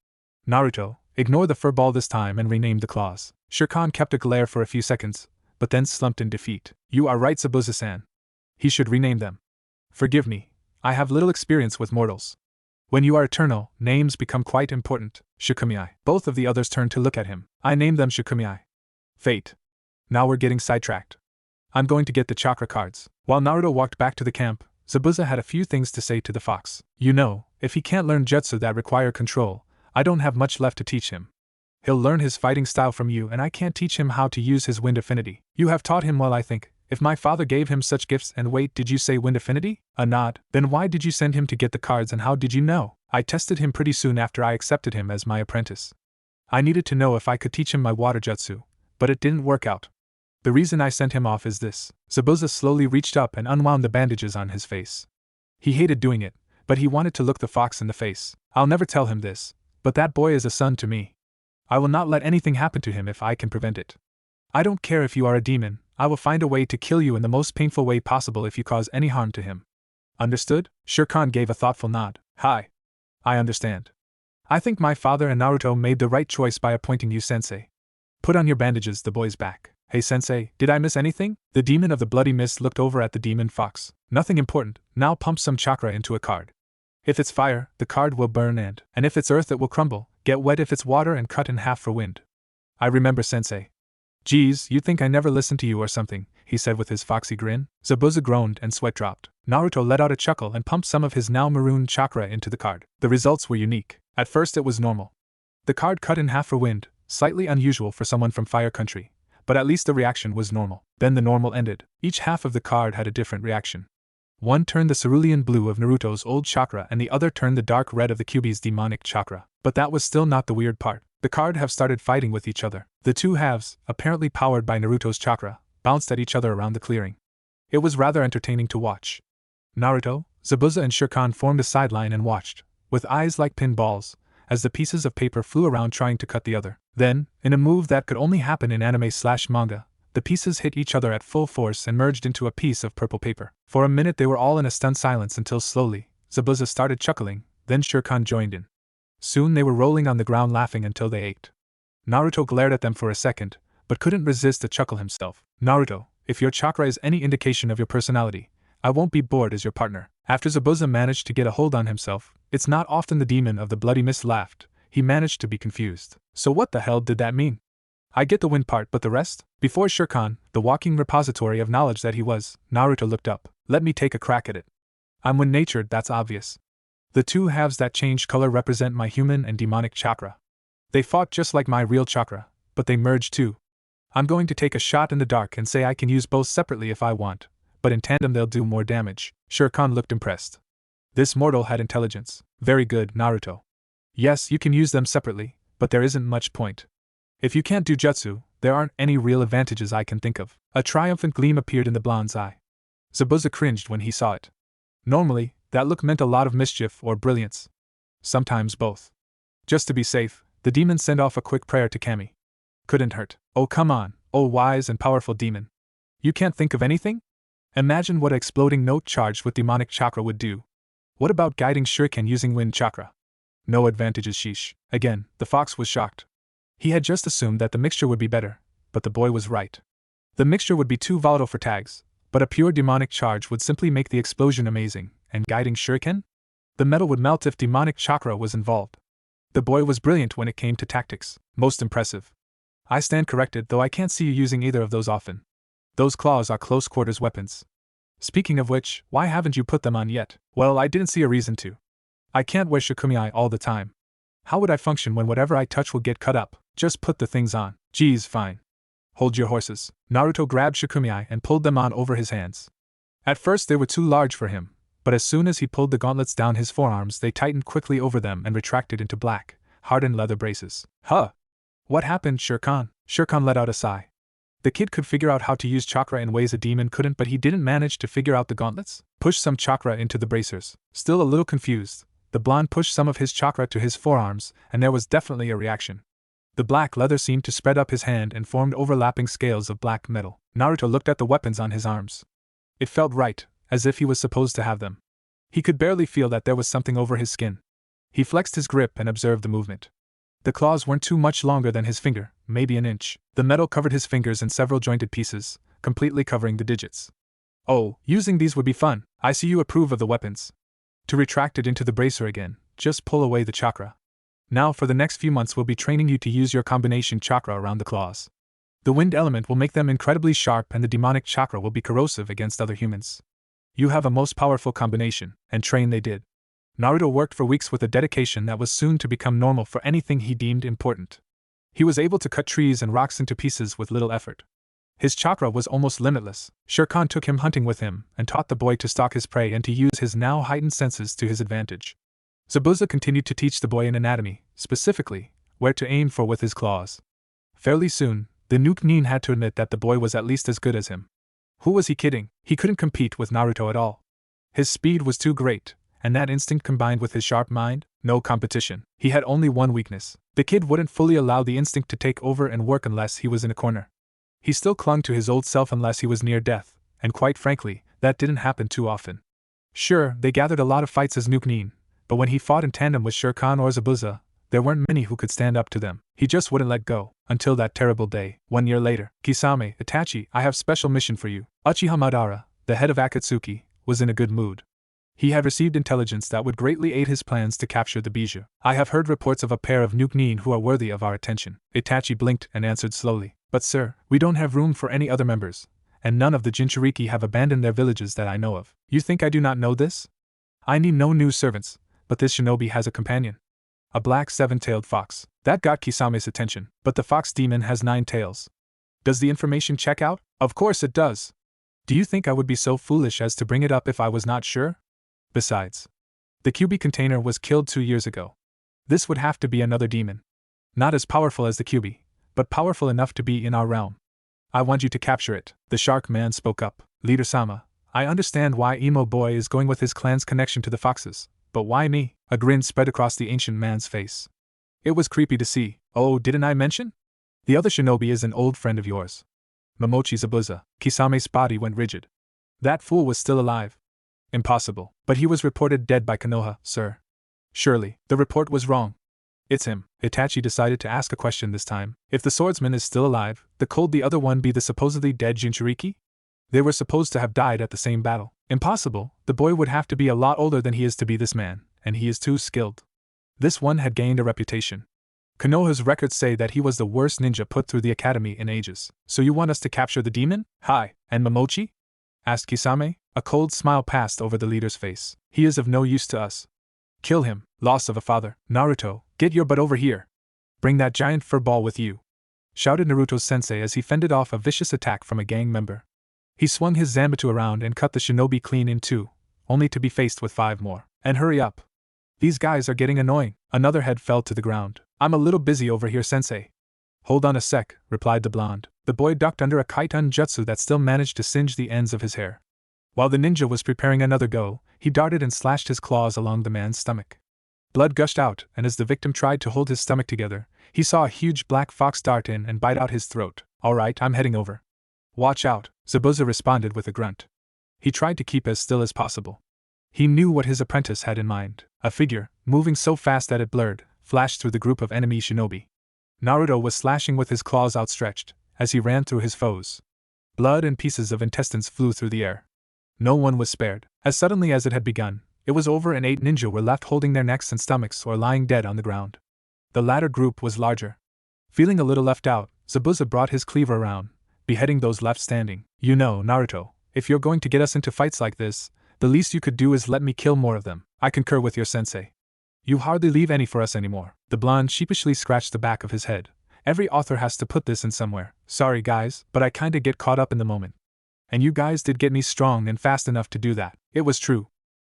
"Naruto, ignore the furball this time and rename the claws." Shirkan kept a glare for a few seconds, but then slumped in defeat. "You are right, Zabuza-san. He should rename them. Forgive me, I have little experience with mortals. When you are eternal, names become quite important." "Shikumiai." Both of the others turned to look at him. "I named them Shikumiai." "Fate. Now we're getting sidetracked. I'm going to get the chakra cards." While Naruto walked back to the camp, Zabuza had a few things to say to the fox. You know, if he can't learn jutsu that require control, I don't have much left to teach him. He'll learn his fighting style from you, and I can't teach him how to use his wind affinity. You have taught him well, I think. If my father gave him such gifts, and wait, did you say wind affinity? A nod. Then why did you send him to get the cards, and how did you know? I tested him pretty soon after I accepted him as my apprentice. I needed to know if I could teach him my water jutsu, but it didn't work out. The reason I sent him off is this. Zabuza slowly reached up and unwound the bandages on his face. He hated doing it, but he wanted to look the fox in the face. I'll never tell him this, but that boy is a son to me. I will not let anything happen to him if I can prevent it. I don't care if you are a demon, I will find a way to kill you in the most painful way possible if you cause any harm to him. Understood? Shere Khan gave a thoughtful nod. Hi. I understand. I think my father and Naruto made the right choice by appointing you sensei. Put on your bandages, the boy's back. Hey sensei, did I miss anything? The demon of the bloody mist looked over at the demon fox. Nothing important, now pump some chakra into a card. If it's fire, the card will burn and if it's earth it will crumble, get wet if it's water and cut in half for wind. I remember sensei. Geez, you think I never listened to you or something, he said with his foxy grin. Zabuza groaned and sweat dropped. Naruto let out a chuckle and pumped some of his now maroon chakra into the card. The results were unique. At first it was normal. The card cut in half for wind, slightly unusual for someone from Fire Country, but at least the reaction was normal. Then the normal ended. Each half of the card had a different reaction. One turned the cerulean blue of Naruto's old chakra and the other turned the dark red of the Kyuubi's demonic chakra. But that was still not the weird part. The card have started fighting with each other. The two halves, apparently powered by Naruto's chakra, bounced at each other around the clearing. It was rather entertaining to watch. Naruto, Zabuza and Shere Khan formed a sideline and watched, with eyes like pinballs, as the pieces of paper flew around trying to cut the other. Then, in a move that could only happen in anime/manga, the pieces hit each other at full force and merged into a piece of purple paper. For a minute they were all in a stunned silence until slowly, Zabuza started chuckling, then Shere Khan joined in. Soon they were rolling on the ground laughing until they ached. Naruto glared at them for a second, but couldn't resist a chuckle himself. Naruto, if your chakra is any indication of your personality, I won't be bored as your partner. After Zabuza managed to get a hold on himself, it's not often the demon of the bloody mist laughed, he managed to be confused. So what the hell did that mean? I get the wind part, but the rest? Before Shere Khan, the walking repository of knowledge that he was, Naruto looked up. Let me take a crack at it. I'm wind-natured, that's obvious. The two halves that change color represent my human and demonic chakra. They fought just like my real chakra, but they merged too. I'm going to take a shot in the dark and say I can use both separately if I want, but in tandem they'll do more damage. Shere Khan looked impressed. This mortal had intelligence. Very good, Naruto. Yes, you can use them separately, but there isn't much point. If you can't do jutsu, there aren't any real advantages I can think of. A triumphant gleam appeared in the blonde's eye. Zabuza cringed when he saw it. Normally, that look meant a lot of mischief or brilliance. Sometimes both. Just to be safe, the demon sent off a quick prayer to Kami. Couldn't hurt. Oh come on, oh wise and powerful demon. You can't think of anything? Imagine what an exploding note charged with demonic chakra would do. What about guiding shuriken using wind chakra? No advantages, sheesh. Again, the fox was shocked. He had just assumed that the mixture would be better, but the boy was right. The mixture would be too volatile for tags, but a pure demonic charge would simply make the explosion amazing, and guiding shuriken? The metal would melt if demonic chakra was involved. The boy was brilliant when it came to tactics. Most impressive. I stand corrected, though I can't see you using either of those often. Those claws are close-quarters weapons. Speaking of which, why haven't you put them on yet? Well, I didn't see a reason to. I can't wear shikumi all the time. How would I function when whatever I touch will get cut up? Just put the things on. Geez, fine. Hold your horses. Naruto grabbed shikumi and pulled them on over his hands. At first they were too large for him, but as soon as he pulled the gauntlets down his forearms they tightened quickly over them and retracted into black, hardened leather braces. Huh! What happened, Shere Khan? Shere Khan let out a sigh. The kid could figure out how to use chakra in ways a demon couldn't, but he didn't manage to figure out the gauntlets. Push some chakra into the bracers. Still a little confused, the blonde pushed some of his chakra to his forearms, and there was definitely a reaction. The black leather seemed to spread up his hand and formed overlapping scales of black metal. Naruto looked at the weapons on his arms. It felt right, as if he was supposed to have them. He could barely feel that there was something over his skin. He flexed his grip and observed the movement. The claws weren't too much longer than his finger, maybe an inch. The metal covered his fingers in several jointed pieces, completely covering the digits. Oh, using these would be fun. I see you approve of the weapons. To retract it into the bracer again, just pull away the chakra. Now for the next few months we'll be training you to use your combination chakra around the claws. The wind element will make them incredibly sharp and the demonic chakra will be corrosive against other humans. You have a most powerful combination, and train they did. Naruto worked for weeks with a dedication that was soon to become normal for anything he deemed important. He was able to cut trees and rocks into pieces with little effort. His chakra was almost limitless. Shere Khan took him hunting with him and taught the boy to stalk his prey and to use his now heightened senses to his advantage. Zabuza continued to teach the boy in anatomy, specifically, where to aim for with his claws. Fairly soon, the Nuke-Nin had to admit that the boy was at least as good as him. Who was he kidding? He couldn't compete with Naruto at all. His speed was too great, and that instinct combined with his sharp mind, no competition. He had only one weakness. The kid wouldn't fully allow the instinct to take over and work unless he was in a corner. He still clung to his old self unless he was near death, and quite frankly, that didn't happen too often. Sure, they gathered a lot of fights as Nuke-Nin, but when he fought in tandem with Shere Khan or Zabuza, there weren't many who could stand up to them. He just wouldn't let go, until that terrible day. 1 year later, Kisame, Itachi, I have special mission for you. Uchiha Madara, the head of Akatsuki, was in a good mood. He had received intelligence that would greatly aid his plans to capture the bijou. I have heard reports of a pair of Nuke-Nin who are worthy of our attention. Itachi blinked and answered slowly. But sir, we don't have room for any other members, and none of the Jinchuriki have abandoned their villages that I know of. You think I do not know this? I need no new servants, but this shinobi has a companion. A black seven-tailed fox. That got Kisame's attention, but the fox demon has 9 tails. Does the information check out? Of course it does. Do you think I would be so foolish as to bring it up if I was not sure? Besides, the QB container was killed 2 years ago. This would have to be another demon. Not as powerful as the QB, but powerful enough to be in our realm. I want you to capture it. The shark man spoke up. Leader-sama, I understand why Emo Boy is going with his clan's connection to the foxes, but why me? A grin spread across the ancient man's face. It was creepy to see. Oh, didn't I mention? The other shinobi is an old friend of yours. Momochi Zabuza. Kisame's body went rigid. That fool was still alive. Impossible. But he was reported dead by Konoha, sir. Surely, the report was wrong. It's him. Itachi decided to ask a question this time. If the swordsman is still alive, could the other one be the supposedly dead Jinchuriki? They were supposed to have died at the same battle. Impossible. The boy would have to be a lot older than he is to be this man, and he is too skilled. This one had gained a reputation. Konoha's records say that he was the worst ninja put through the academy in ages. So you want us to capture the demon? Hi, and Momochi? Asked Kisame. A cold smile passed over the leader's face. He is of no use to us. Kill him. Loss of a father. Naruto, get your butt over here. Bring that giant fur ball with you. Shouted Naruto's sensei as he fended off a vicious attack from a gang member. He swung his Zanbatsu around and cut the shinobi clean in 2, only to be faced with 5 more. And hurry up. These guys are getting annoying. Another head fell to the ground. I'm a little busy over here, sensei. Hold on a sec, replied the blonde. The boy ducked under a kaitan jutsu that still managed to singe the ends of his hair. While the ninja was preparing another go, he darted and slashed his claws along the man's stomach. Blood gushed out, and as the victim tried to hold his stomach together, he saw a huge black fox dart in and bite out his throat. All right, I'm heading over. Watch out, Zabuza responded with a grunt. He tried to keep as still as possible. He knew what his apprentice had in mind. A figure, moving so fast that it blurred, flashed through the group of enemy shinobi. Naruto was slashing with his claws outstretched, as he ran through his foes. Blood and pieces of intestines flew through the air. No one was spared. As suddenly as it had begun, it was over and 8 ninja were left holding their necks and stomachs or lying dead on the ground. The latter group was larger. Feeling a little left out, Zabuza brought his cleaver around, beheading those left standing. You know, Naruto, if you're going to get us into fights like this, the least you could do is let me kill more of them. I concur with your sensei. You hardly leave any for us anymore. The blonde sheepishly scratched the back of his head. Every author has to put this in somewhere. Sorry guys, but I kinda get caught up in the moment. And you guys did get me strong and fast enough to do that. It was true.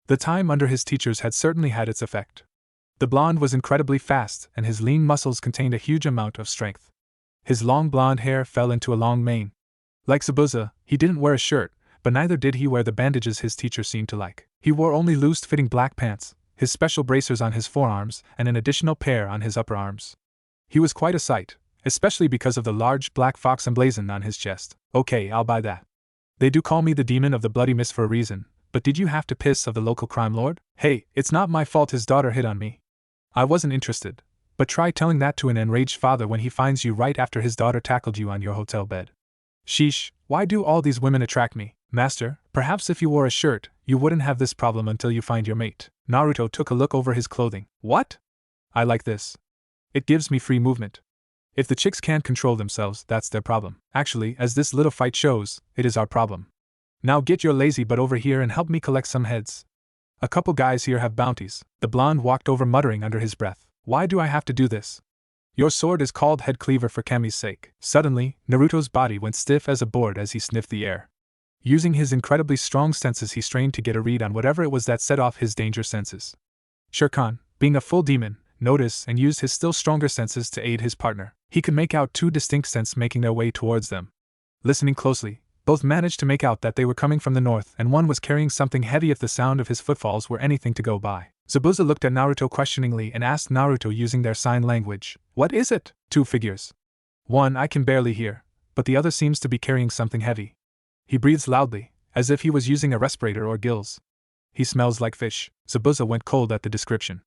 The time under his teachers had certainly had its effect. The blonde was incredibly fast, and his lean muscles contained a huge amount of strength. His long blonde hair fell into a long mane. Like Zabuza, he didn't wear a shirt, but neither did he wear the bandages his teacher seemed to like. He wore only loose-fitting black pants, his special bracers on his forearms, and an additional pair on his upper arms. He was quite a sight, especially because of the large black fox emblazoned on his chest. Okay, I'll buy that. They do call me the demon of the bloody mist for a reason, but did you have to piss of the local crime lord? Hey, it's not my fault his daughter hit on me. I wasn't interested, but try telling that to an enraged father when he finds you right after his daughter tackled you on your hotel bed. Sheesh, why do all these women attract me? Master, perhaps if you wore a shirt, you wouldn't have this problem until you find your mate. Naruto took a look over his clothing. What? I like this. It gives me free movement. If the chicks can't control themselves, that's their problem. Actually, as this little fight shows, it is our problem. Now get your lazy butt over here and help me collect some heads. A couple guys here have bounties. The blonde walked over muttering under his breath. Why do I have to do this? Your sword is called Head Cleaver for Kami's sake. Suddenly, Naruto's body went stiff as a board as he sniffed the air. Using his incredibly strong senses, he strained to get a read on whatever it was that set off his danger senses. Shere-Khan, being a full demon, noticed and used his still stronger senses to aid his partner. He could make out two distinct scents making their way towards them. Listening closely, both managed to make out that they were coming from the north, and one was carrying something heavy if the sound of his footfalls were anything to go by. Zabuza looked at Naruto questioningly and asked Naruto using their sign language, "What is it?" Two figures. One I can barely hear, but the other seems to be carrying something heavy. He breathes loudly, as if he was using a respirator or gills. He smells like fish. Zabuza went cold at the description.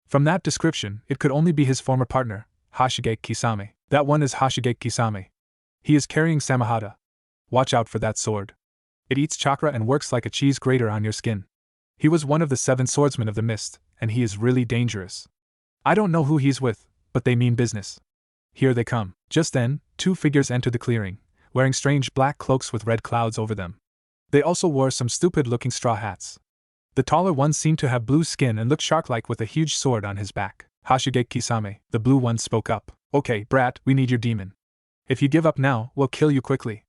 From that description, it could only be his former partner, Hashige Kisame. That one is Hashige Kisame. He is carrying Samahada. Watch out for that sword. It eats chakra and works like a cheese grater on your skin. He was one of the 7 swordsmen of the mist, and he is really dangerous. I don't know who he's with, but they mean business. Here they come. Just then, 2 figures entered the clearing, wearing strange black cloaks with red clouds over them. They also wore some stupid-looking straw hats. The taller one seemed to have blue skin and looked shark-like with a huge sword on his back. Hashige Kisame, the blue one, spoke up. Okay, brat, we need your demon. If you give up now, we'll kill you quickly.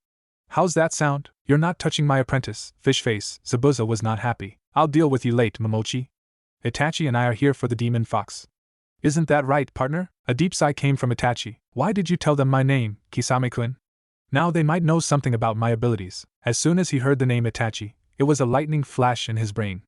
How's that sound? You're not touching my apprentice, fish face. Zabuza was not happy. I'll deal with you late, Momochi. Itachi and I are here for the demon fox. Isn't that right, partner? A deep sigh came from Itachi. Why did you tell them my name, Kisame-kun? Now they might know something about my abilities. As soon as he heard the name Itachi, it was a lightning flash in his brain.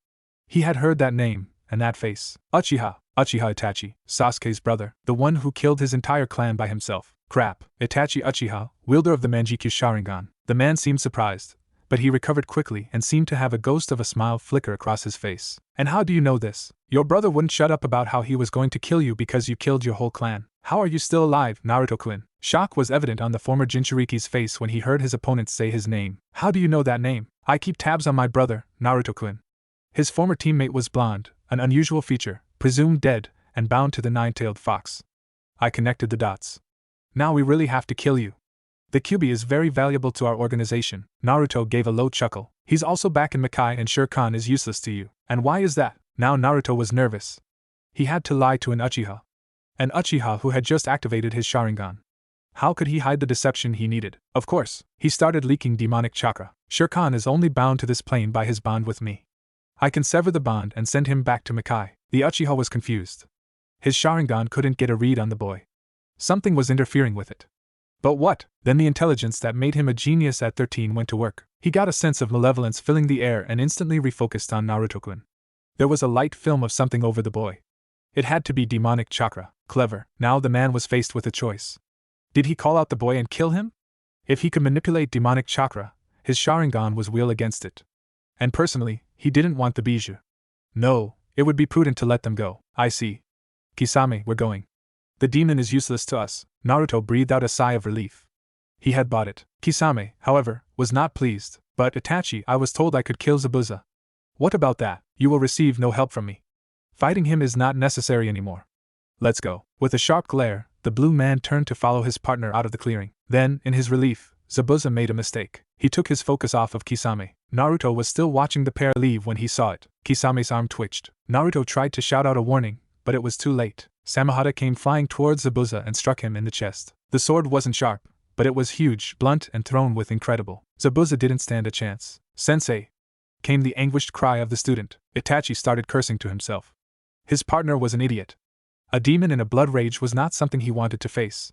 He had heard that name, and that face. Uchiha Itachi, Sasuke's brother, the one who killed his entire clan by himself. Crap. Itachi Uchiha, wielder of the Manjikyu Sharingan. The man seemed surprised, but he recovered quickly and seemed to have a ghost of a smile flicker across his face. And how do you know this? Your brother wouldn't shut up about how he was going to kill you because you killed your whole clan. How are you still alive, Naruto-kun? Shock was evident on the former Jinchuriki's face when he heard his opponent say his name. How do you know that name? I keep tabs on my brother, Naruto-kun. His former teammate was blonde, an unusual feature, presumed dead, and bound to the 9-tailed fox. I connected the dots. Now we really have to kill you. The Kyuubi is very valuable to our organization. Naruto gave a low chuckle. He's also back in Makai, and Shere-Khan is useless to you. And why is that? Now Naruto was nervous. He had to lie to an Uchiha. An Uchiha who had just activated his Sharingan. How could he hide the deception he needed? Of course, he started leaking demonic chakra. Shere-Khan is only bound to this plane by his bond with me. I can sever the bond and send him back to Makai. The Uchiha was confused. His Sharingan couldn't get a read on the boy. Something was interfering with it. But what? Then the intelligence that made him a genius at 13 went to work. He got a sense of malevolence filling the air and instantly refocused on Naruto-kun. There was a light film of something over the boy. It had to be demonic chakra. Clever. Now the man was faced with a choice. Did he call out the boy and kill him? If he could manipulate demonic chakra, his Sharingan was wheel against it. And personally, he didn't want the bijou. No, it would be prudent to let them go. I see. Kisame, we're going. The demon is useless to us. Naruto breathed out a sigh of relief. He had bought it. Kisame, however, was not pleased. But Itachi, I was told I could kill Zabuza. What about that? You will receive no help from me. Fighting him is not necessary anymore. Let's go. With a sharp glare, the blue man turned to follow his partner out of the clearing. Then, in his relief, Zabuza made a mistake. He took his focus off of Kisame. Naruto was still watching the pair leave when he saw it. Kisame's arm twitched. Naruto tried to shout out a warning, but it was too late. Samahada came flying towards Zabuza and struck him in the chest. The sword wasn't sharp, but it was huge, blunt, and thrown with incredible. Zabuza didn't stand a chance. Sensei! Came the anguished cry of the student. Itachi started cursing to himself. His partner was an idiot. A demon in a blood rage was not something he wanted to face.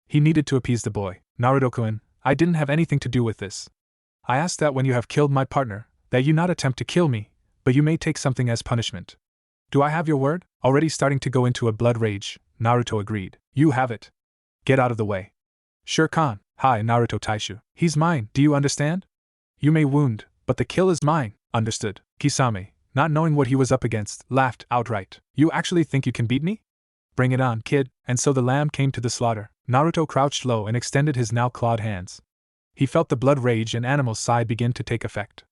He needed to appease the boy. Naruto-kun, I didn't have anything to do with this. I ask that when you have killed my partner, that you not attempt to kill me, but you may take something as punishment. Do I have your word? Already starting to go into a blood rage, Naruto agreed. You have it. Get out of the way. Shere-Khan, hi Naruto Taishu. He's mine, do you understand? You may wound, but the kill is mine. Understood. Kisame, not knowing what he was up against, laughed outright. You actually think you can beat me? Bring it on, kid. And so the lamb came to the slaughter. Naruto crouched low and extended his now clawed hands. He felt the blood rage and animal sigh begin to take effect.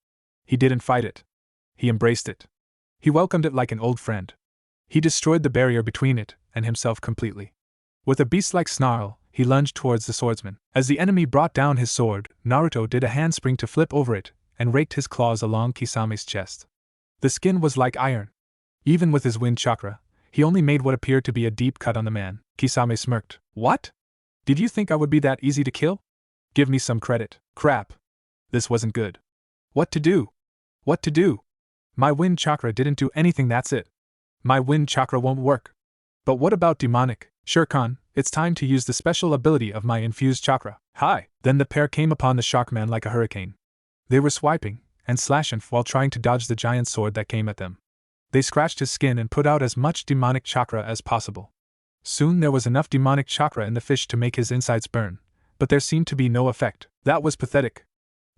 He didn't fight it. He embraced it. He welcomed it like an old friend. He destroyed the barrier between it and himself completely. With a beast-like snarl, he lunged towards the swordsman. As the enemy brought down his sword, Naruto did a handspring to flip over it and raked his claws along Kisame's chest. The skin was like iron. Even with his wind chakra, he only made what appeared to be a deep cut on the man. Kisame smirked. What? Did you think I would be that easy to kill? Give me some credit. Crap. This wasn't good. What to do? What to do? My wind chakra didn't do anything, that's it. My wind chakra won't work. But what about demonic? Sure-Khan, it's time to use the special ability of my infused chakra. Hi! Then the pair came upon the Sharkman like a hurricane. They were swiping and slashing while trying to dodge the giant sword that came at them. They scratched his skin and put out as much demonic chakra as possible. Soon there was enough demonic chakra in the fish to make his insides burn, but there seemed to be no effect. That was pathetic.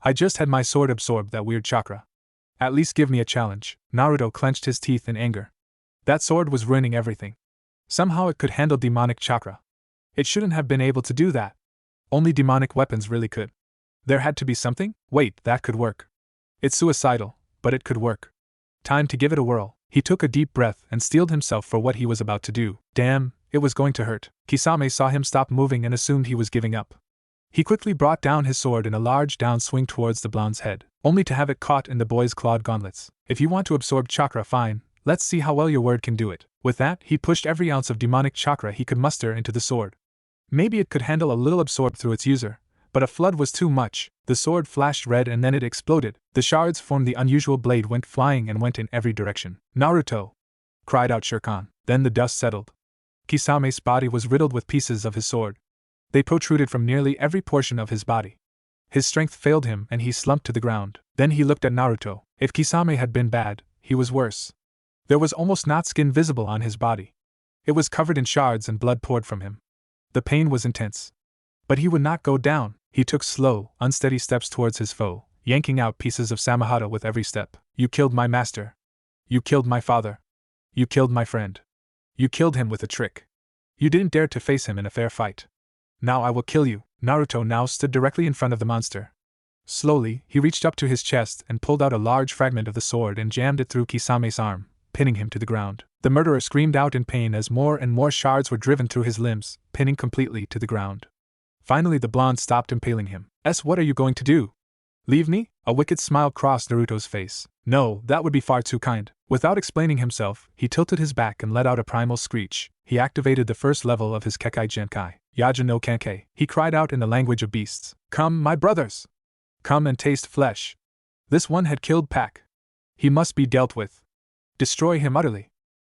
I just had my sword absorb that weird chakra. At least give me a challenge. Naruto clenched his teeth in anger. That sword was ruining everything. Somehow it could handle demonic chakra. It shouldn't have been able to do that. Only demonic weapons really could. There had to be something? Wait, that could work. It's suicidal, but it could work. Time to give it a whirl. He took a deep breath and steeled himself for what he was about to do. Damn, it was going to hurt. Kisame saw him stop moving and assumed he was giving up. He quickly brought down his sword in a large downswing towards the blonde's head, only to have it caught in the boy's clawed gauntlets. If you want to absorb chakra, fine, let's see how well your word can do it. With that, he pushed every ounce of demonic chakra he could muster into the sword. Maybe it could handle a little absorbed through its user, but a flood was too much. The sword flashed red and then it exploded. The shards formed the unusual blade went flying and went in every direction. Naruto! Cried out Shere-Khan. Then the dust settled. Kisame's body was riddled with pieces of his sword. They protruded from nearly every portion of his body. His strength failed him and he slumped to the ground. Then he looked at Naruto. If Kisame had been bad, he was worse. There was almost not skin visible on his body. It was covered in shards and blood poured from him. The pain was intense. But he would not go down. He took slow, unsteady steps towards his foe, yanking out pieces of Samahata with every step. You killed my master. You killed my father. You killed my friend. You killed him with a trick. You didn't dare to face him in a fair fight. Now I will kill you. Naruto now stood directly in front of the monster. Slowly, he reached up to his chest and pulled out a large fragment of the sword and jammed it through Kisame's arm, pinning him to the ground. The murderer screamed out in pain as more and more shards were driven through his limbs, pinning completely to the ground. Finally the blonde stopped impaling him. What are you going to do? Leave me? A wicked smile crossed Naruto's face. No, that would be far too kind. Without explaining himself, he tilted his back and let out a primal screech. He activated the first level of his Kekai Genkai, Yaja no Kankei. He cried out in the language of beasts. Come, my brothers! Come and taste flesh. This one had killed Pack. He must be dealt with. Destroy him utterly.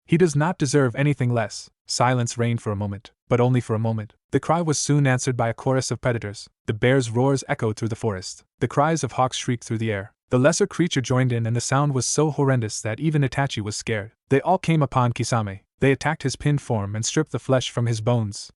He does not deserve anything less. Silence reigned for a moment, but only for a moment. The cry was soon answered by a chorus of predators. The bears' roars echoed through the forest. The cries of hawks shrieked through the air. The lesser creature joined in and the sound was so horrendous that even Itachi was scared. They all came upon Kisame. They attacked his pinned form and stripped the flesh from his bones.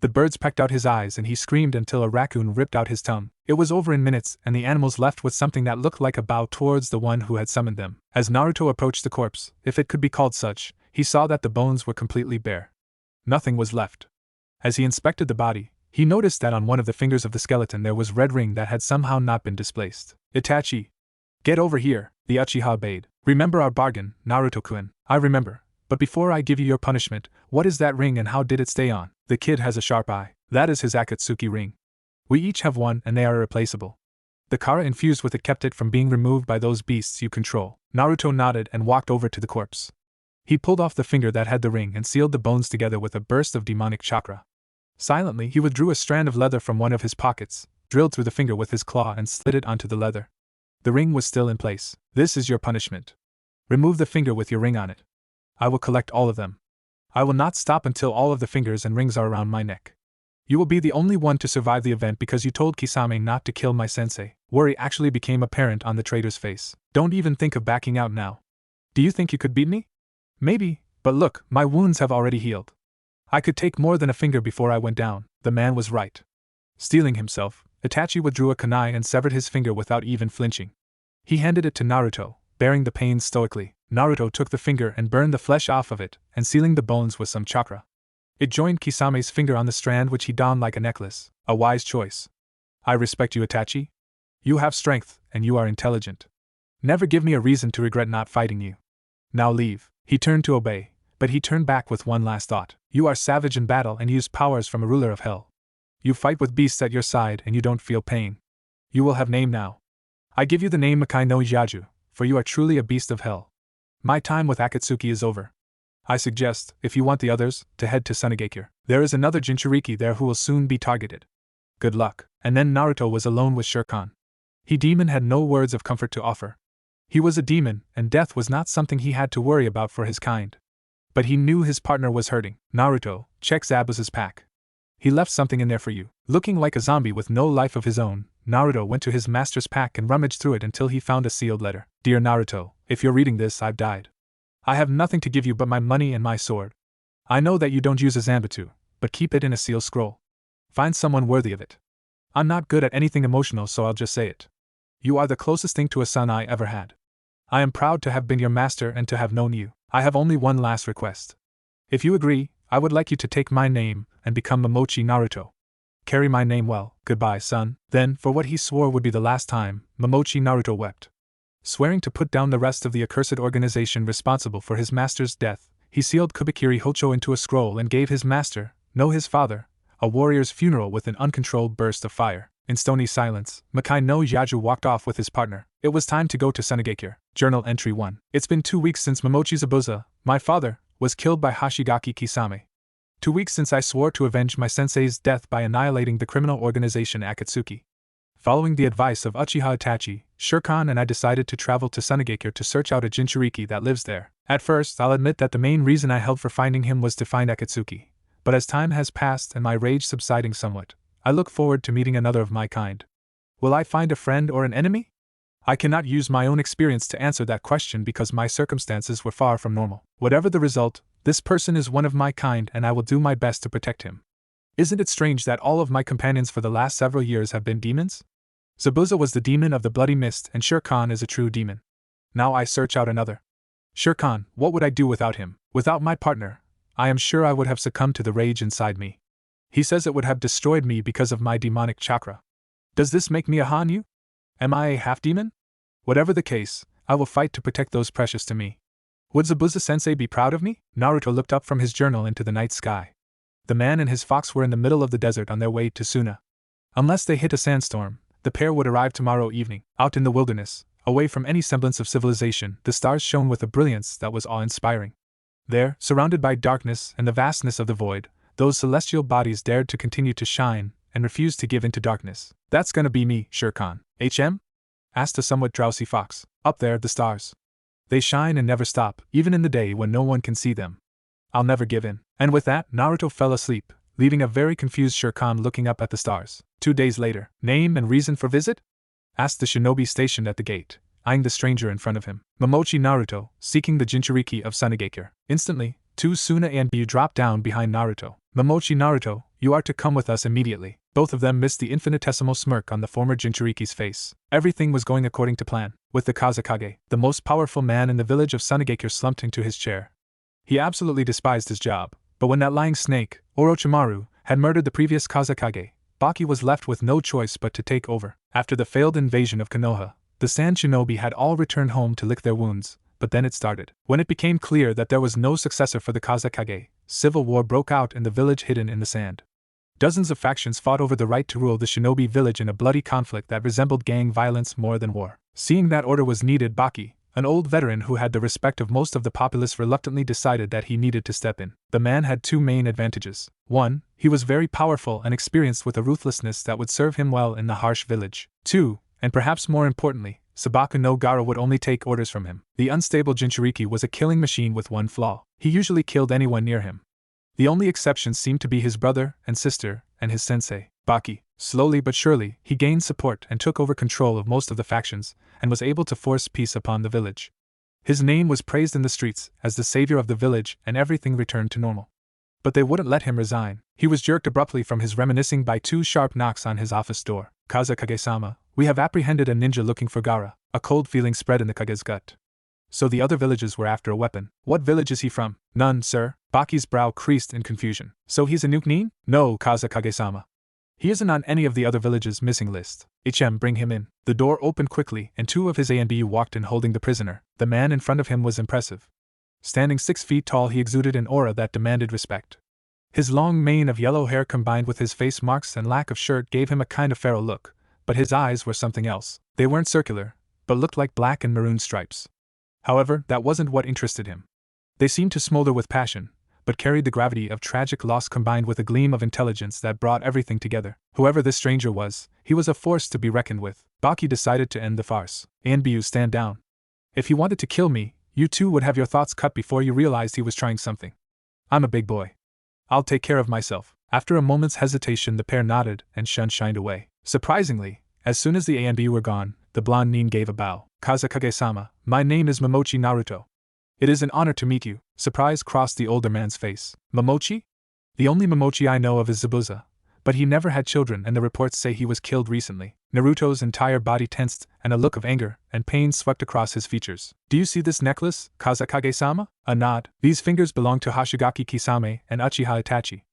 The birds pecked out his eyes and he screamed until a raccoon ripped out his tongue. It was over in minutes and the animals left with something that looked like a bow towards the one who had summoned them. As Naruto approached the corpse, if it could be called such, he saw that the bones were completely bare. Nothing was left. As he inspected the body, he noticed that on one of the fingers of the skeleton there was red ring that had somehow not been displaced. Itachi! Get over here, the Uchiha bade. Remember our bargain, Naruto-kun. I remember. But before I give you your punishment, what is that ring and how did it stay on? The kid has a sharp eye. That is his Akatsuki ring. We each have one and they are irreplaceable. The Kara infused with it kept it from being removed by those beasts you control. Naruto nodded and walked over to the corpse. He pulled off the finger that had the ring and sealed the bones together with a burst of demonic chakra. Silently, he withdrew a strand of leather from one of his pockets, drilled through the finger with his claw and slid it onto the leather. The ring was still in place. This is your punishment. Remove the finger with your ring on it. I will collect all of them. I will not stop until all of the fingers and rings are around my neck. You will be the only one to survive the event because you told Kisame not to kill my sensei. Worry actually became apparent on the traitor's face. Don't even think of backing out now. Do you think you could beat me? Maybe, but look, my wounds have already healed. I could take more than a finger before I went down. The man was right. Steeling himself, Itachi withdrew a kunai and severed his finger without even flinching. He handed it to Naruto, bearing the pain stoically. Naruto took the finger and burned the flesh off of it, and sealing the bones with some chakra. It joined Kisame's finger on the strand which he donned like a necklace. A wise choice. I respect you, Itachi. You have strength, and you are intelligent. Never give me a reason to regret not fighting you. Now leave. He turned to obey, but he turned back with one last thought. You are savage in battle and use powers from a ruler of hell. You fight with beasts at your side and you don't feel pain. You will have name now. I give you the name Makai no Yaju, for you are truly a beast of hell. My time with Akatsuki is over. I suggest, if you want the others, to head to Sunagakure. There is another Jinchuriki there who will soon be targeted. Good luck. And then Naruto was alone with Shere Khan. He demon had no words of comfort to offer. He was a demon, and death was not something he had to worry about for his kind. But he knew his partner was hurting. Naruto, check Zabuza's pack. He left something in there for you. Looking like a zombie with no life of his own, Naruto went to his master's pack and rummaged through it until he found a sealed letter. Dear Naruto, if you're reading this, I've died. I have nothing to give you but my money and my sword. I know that you don't use a Zanbatsu, but keep it in a sealed scroll. Find someone worthy of it. I'm not good at anything emotional, so I'll just say it. You are the closest thing to a son I ever had. I am proud to have been your master and to have known you. I have only one last request. If you agree, I would like you to take my name and become Momochi Naruto. Carry my name well. Goodbye, son. Then, for what he swore would be the last time, Momochi Naruto wept. Swearing to put down the rest of the accursed organization responsible for his master's death, he sealed Kubikiri Hocho into a scroll and gave his master, no his father, a warrior's funeral with an uncontrolled burst of fire. In stony silence, Makai no Yaju walked off with his partner. It was time to go to Sunagakure. Journal Entry 1. It's been 2 weeks since Momochi Zabuza, my father, was killed by Hashigaki Kisame. 2 weeks since I swore to avenge my sensei's death by annihilating the criminal organization Akatsuki. Following the advice of Uchiha Itachi, Shere Khan and I decided to travel to Sunagakure to search out a Jinchuriki that lives there. At first, I'll admit that the main reason I held for finding him was to find Akatsuki. But as time has passed and my rage subsiding somewhat, I look forward to meeting another of my kind. Will I find a friend or an enemy? I cannot use my own experience to answer that question because my circumstances were far from normal. Whatever the result, this person is one of my kind and I will do my best to protect him. Isn't it strange that all of my companions for the last several years have been demons? Zabuza was the demon of the bloody mist and Shere Khan is a true demon. Now I search out another. Shere Khan, what would I do without him? Without my partner, I am sure I would have succumbed to the rage inside me. He says it would have destroyed me because of my demonic chakra. Does this make me a Hanyu? Am I a half-demon? Whatever the case, I will fight to protect those precious to me. Would Zabuza-sensei be proud of me? Naruto looked up from his journal into the night sky. The man and his fox were in the middle of the desert on their way to Suna. Unless they hit a sandstorm, the pair would arrive tomorrow evening. Out in the wilderness, away from any semblance of civilization, the stars shone with a brilliance that was awe-inspiring. There, surrounded by darkness and the vastness of the void, those celestial bodies dared to continue to shine and refused to give in to darkness. That's gonna be me, Shere Khan. HM? Asked a somewhat drowsy fox. Up there, the stars. They shine and never stop, even in the day when no one can see them. I'll never give in. And with that, Naruto fell asleep, leaving a very confused Shere Khan looking up at the stars. 2 days later. Name and reason for visit? Asked the shinobi stationed at the gate, eyeing the stranger in front of him. Momochi Naruto, seeking the Jinchuriki of Sunagakure. Instantly, 2 Suna and Buu dropped down behind Naruto. Momochi Naruto, you are to come with us immediately. Both of them missed the infinitesimal smirk on the former Jinchuriki's face. Everything was going according to plan. With the Kazekage, the most powerful man in the village of Sunagakure slumped into his chair. He absolutely despised his job, but when that lying snake, Orochimaru, had murdered the previous Kazekage, Baki was left with no choice but to take over. After the failed invasion of Konoha, the Sand Shinobi had all returned home to lick their wounds, but then it started. When it became clear that there was no successor for the Kazekage, civil war broke out in the village hidden in the sand. Dozens of factions fought over the right to rule the shinobi village in a bloody conflict that resembled gang violence more than war. Seeing that order was needed, Baki, an old veteran who had the respect of most of the populace, reluctantly decided that he needed to step in. The man had 2 main advantages. 1, he was very powerful and experienced with a ruthlessness that would serve him well in the harsh village. 2, and perhaps more importantly, Sabaku no Gaara would only take orders from him. The unstable Jinchuriki was a killing machine with one flaw. He usually killed anyone near him. The only exceptions seemed to be his brother and sister and his sensei, Baki. Slowly but surely, he gained support and took over control of most of the factions, and was able to force peace upon the village. His name was praised in the streets as the savior of the village, and everything returned to normal. But they wouldn't let him resign. He was jerked abruptly from his reminiscing by 2 sharp knocks on his office door. Kazekage-sama, we have apprehended a ninja looking for Gaara. A cold feeling spread in the Kage's gut. So the other villages were after a weapon. What village is he from? None, sir. Baki's brow creased in confusion. So he's a Nuke-nin? No, Kazekage-sama. He isn't on any of the other villages' missing list. Bring him in. The door opened quickly, and 2 of his A and B walked in holding the prisoner. The man in front of him was impressive. Standing 6 feet tall, he exuded an aura that demanded respect. His long mane of yellow hair combined with his face marks and lack of shirt gave him a kind of feral look, but his eyes were something else. They weren't circular, but looked like black and maroon stripes. However, that wasn't what interested him. They seemed to smolder with passion, but carried the gravity of tragic loss combined with a gleam of intelligence that brought everything together. Whoever this stranger was, he was a force to be reckoned with. Baki decided to end the farce. Anbu, stand down. If he wanted to kill me, you too would have your thoughts cut before you realized he was trying something. I'm a big boy. I'll take care of myself. After a moment's hesitation, the pair nodded and shined away. Surprisingly, as soon as the Anbu were gone, the blonde nin gave a bow. Kazekage-sama, my name is Momochi Naruto. It is an honor to meet you. Surprise crossed the older man's face. Momochi? The only Momochi I know of is Zabuza, but he never had children and the reports say he was killed recently. Naruto's entire body tensed and a look of anger and pain swept across his features. Do you see this necklace, Kazekage-sama? A nod. These fingers belong to Hoshigaki Kisame and Uchiha Itachi.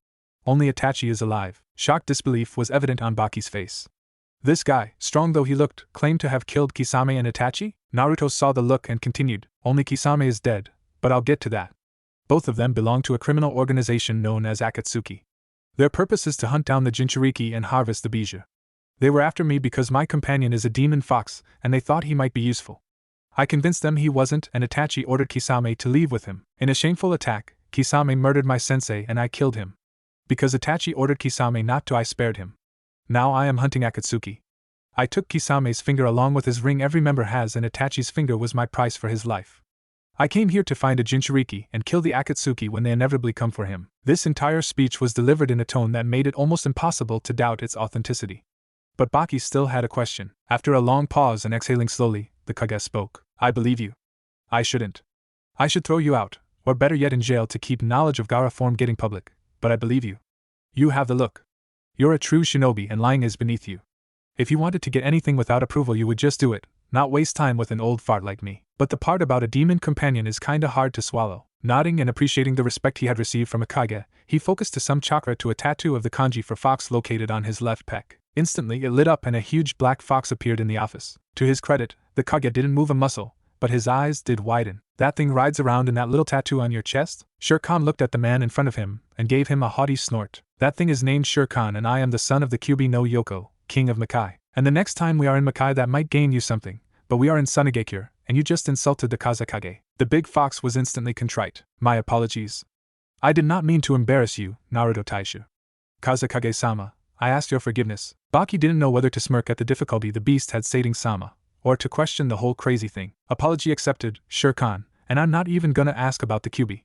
Only Itachi is alive. Shocked disbelief was evident on Baki's face. This guy, strong though he looked, claimed to have killed Kisame and Itachi? Naruto saw the look and continued, only Kisame is dead, but I'll get to that. Both of them belong to a criminal organization known as Akatsuki. Their purpose is to hunt down the Jinchuriki and harvest the bijou. They were after me because my companion is a demon fox and they thought he might be useful. I convinced them he wasn't and Itachi ordered Kisame to leave with him. In a shameful attack, Kisame murdered my sensei and I killed him. Because Itachi ordered Kisame not to, I spared him. Now I am hunting Akatsuki. I took Kisame's finger along with his ring every member has and Itachi's finger was my price for his life. I came here to find a Jinchuriki and kill the Akatsuki when they inevitably come for him. This entire speech was delivered in a tone that made it almost impossible to doubt its authenticity. But Baki still had a question. After a long pause and exhaling slowly, the Kage spoke. I believe you. I shouldn't. I should throw you out, or better yet in jail to keep knowledge of Gaara form getting public, but I believe you. You have the look. You're a true shinobi and lying is beneath you. If you wanted to get anything without approval you would just do it, not waste time with an old fart like me. But the part about a demon companion is kinda hard to swallow. Nodding and appreciating the respect he had received from a Kage, he focused to some chakra to a tattoo of the kanji for fox located on his left pec. Instantly it lit up and a huge black fox appeared in the office. To his credit, the Kage didn't move a muscle, but his eyes did widen. That thing rides around in that little tattoo on your chest? Shere Khan looked at the man in front of him and gave him a haughty snort. That thing is named Shere Khan and I am the son of the Kyubi no Yoko, king of Makai. And the next time we are in Makai that might gain you something, but we are in Sunagakure, and you just insulted the Kazekage. The big fox was instantly contrite. My apologies. I did not mean to embarrass you, Naruto Taishu. Kazekage-sama, I asked your forgiveness. Baki didn't know whether to smirk at the difficulty the beast had sating Sama, or to question the whole crazy thing. Apology accepted, Shere Khan, and I'm not even gonna ask about the Kyubi.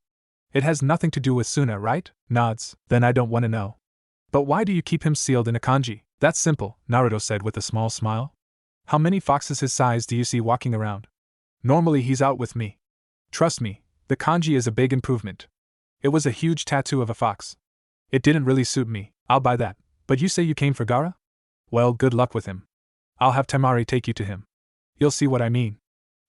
It has nothing to do with Suna, right? Nods. Then I don't want to know. But why do you keep him sealed in a kanji? That's simple, Naruto said with a small smile. How many foxes his size do you see walking around? Normally he's out with me. Trust me, the kanji is a big improvement. It was a huge tattoo of a fox. It didn't really suit me, I'll buy that. But you say you came for Gaara? Well, good luck with him. I'll have Temari take you to him. You'll see what I mean.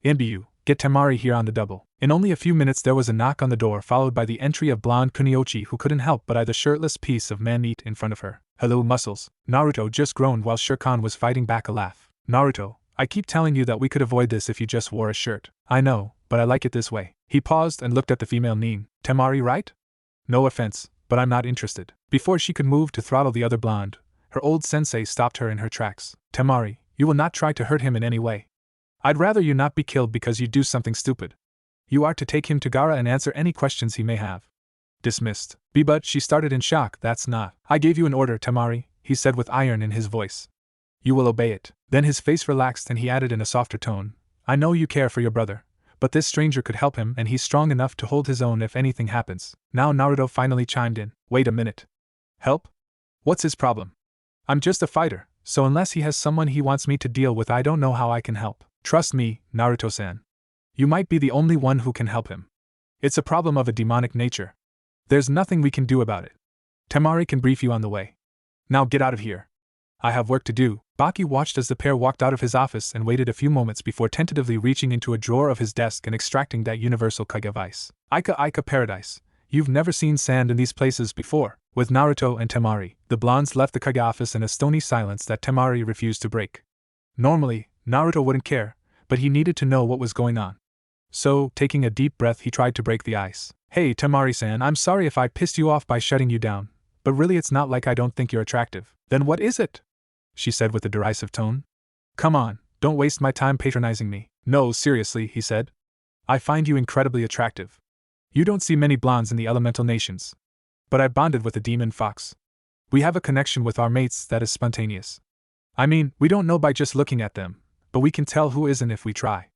Inbyu, get Temari here on the double. In only a few minutes there was a knock on the door followed by the entry of blonde Kuniochi who couldn't help but eye the shirtless piece of man-meat in front of her. Hello muscles. Naruto just groaned while Shere Khan was fighting back a laugh. Naruto, I keep telling you that we could avoid this if you just wore a shirt. I know, but I like it this way. He paused and looked at the female nin. Temari, right? No offense, but I'm not interested. Before she could move to throttle the other blonde, her old sensei stopped her in her tracks. Temari, you will not try to hurt him in any way. I'd rather you not be killed because you do something stupid. You are to take him to Gaara and answer any questions he may have. Dismissed. But she started in shock. That's not. I gave you an order, Temari, he said with iron in his voice. You will obey it. Then his face relaxed and he added in a softer tone, I know you care for your brother, but this stranger could help him and he's strong enough to hold his own if anything happens. Now Naruto finally chimed in. Wait a minute. Help? What's his problem? I'm just a fighter, so unless he has someone he wants me to deal with I don't know how I can help. Trust me, Naruto-san. You might be the only one who can help him. It's a problem of a demonic nature. There's nothing we can do about it. Temari can brief you on the way. Now get out of here. I have work to do. Baki watched as the pair walked out of his office and waited a few moments before tentatively reaching into a drawer of his desk and extracting that universal Kage vice. Ika paradise. You've never seen sand in these places before. With Naruto and Temari, the blondes left the Kage office in a stony silence that Temari refused to break. Normally, Naruto wouldn't care, but he needed to know what was going on. So, taking a deep breath, he tried to break the ice. Hey, Temari-san, I'm sorry if I pissed you off by shutting you down, but really it's not like I don't think you're attractive. Then what is it? She said with a derisive tone. Come on, Don't waste my time patronizing me. No, seriously, he said. I find you incredibly attractive. You don't see many blondes in the elemental nations. But I bonded with the demon fox. We have a connection with our mates that is spontaneous. I mean, we don't know by just looking at them, but we can tell who isn't if we try.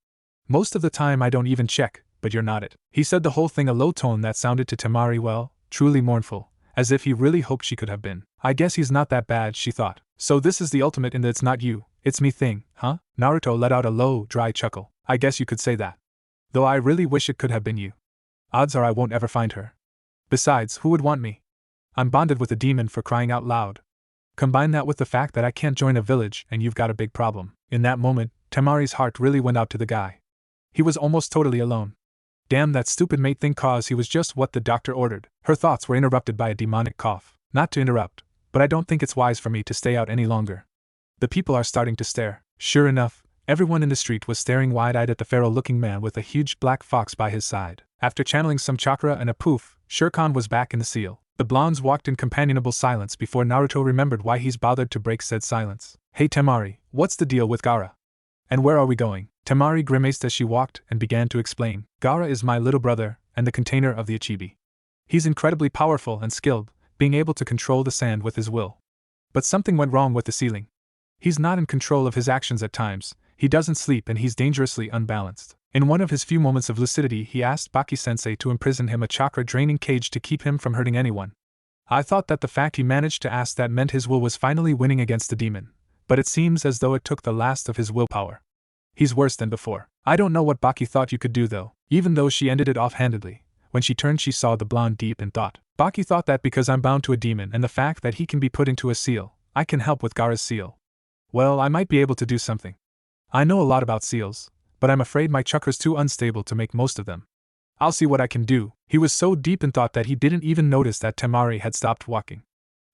Most of the time I don't even check, but you're not it. He said the whole thing a low tone that sounded to Temari truly mournful, as if he really hoped she could have been. I guess he's not that bad, she thought. So this is the ultimate in the it's not you, it's me thing, huh? Naruto let out a low, dry chuckle. I guess you could say that. Though I really wish it could have been you. Odds are I won't ever find her. Besides, who would want me? I'm bonded with a demon, for crying out loud. Combine that with the fact that I can't join a village and you've got a big problem. In that moment, Temari's heart really went out to the guy. He was almost totally alone. Damn that stupid mate thing, cause he was just what the doctor ordered. Her thoughts were interrupted by a demonic cough. Not to interrupt, but I don't think it's wise for me to stay out any longer. The people are starting to stare. Sure enough, everyone in the street was staring wide-eyed at the feral-looking man with a huge black fox by his side. After channeling some chakra and a poof, Shirkan was back in the seal. The blondes walked in companionable silence before Naruto remembered why he's bothered to break said silence. Hey Temari, what's the deal with Gaara? And where are we going? Temari grimaced as she walked and began to explain. Gaara is my little brother, and the container of the Ichibi. He's incredibly powerful and skilled, being able to control the sand with his will. But something went wrong with the ceiling. He's not in control of his actions at times, he doesn't sleep, and he's dangerously unbalanced. In one of his few moments of lucidity, he asked Baki-sensei to imprison him a chakra-draining cage to keep him from hurting anyone. I thought that the fact he managed to ask that meant his will was finally winning against the demon, but it seems as though it took the last of his willpower. He's worse than before. I don't know what Baki thought you could do though. Even though she ended it offhandedly, when she turned she saw the blonde deep in thought. Baki thought that because I'm bound to a demon and the fact that he can be put into a seal, I can help with Gaara's seal. Well, I might be able to do something. I know a lot about seals, but I'm afraid my chakra's too unstable to make most of them. I'll see what I can do. He was so deep in thought that he didn't even notice that Temari had stopped walking.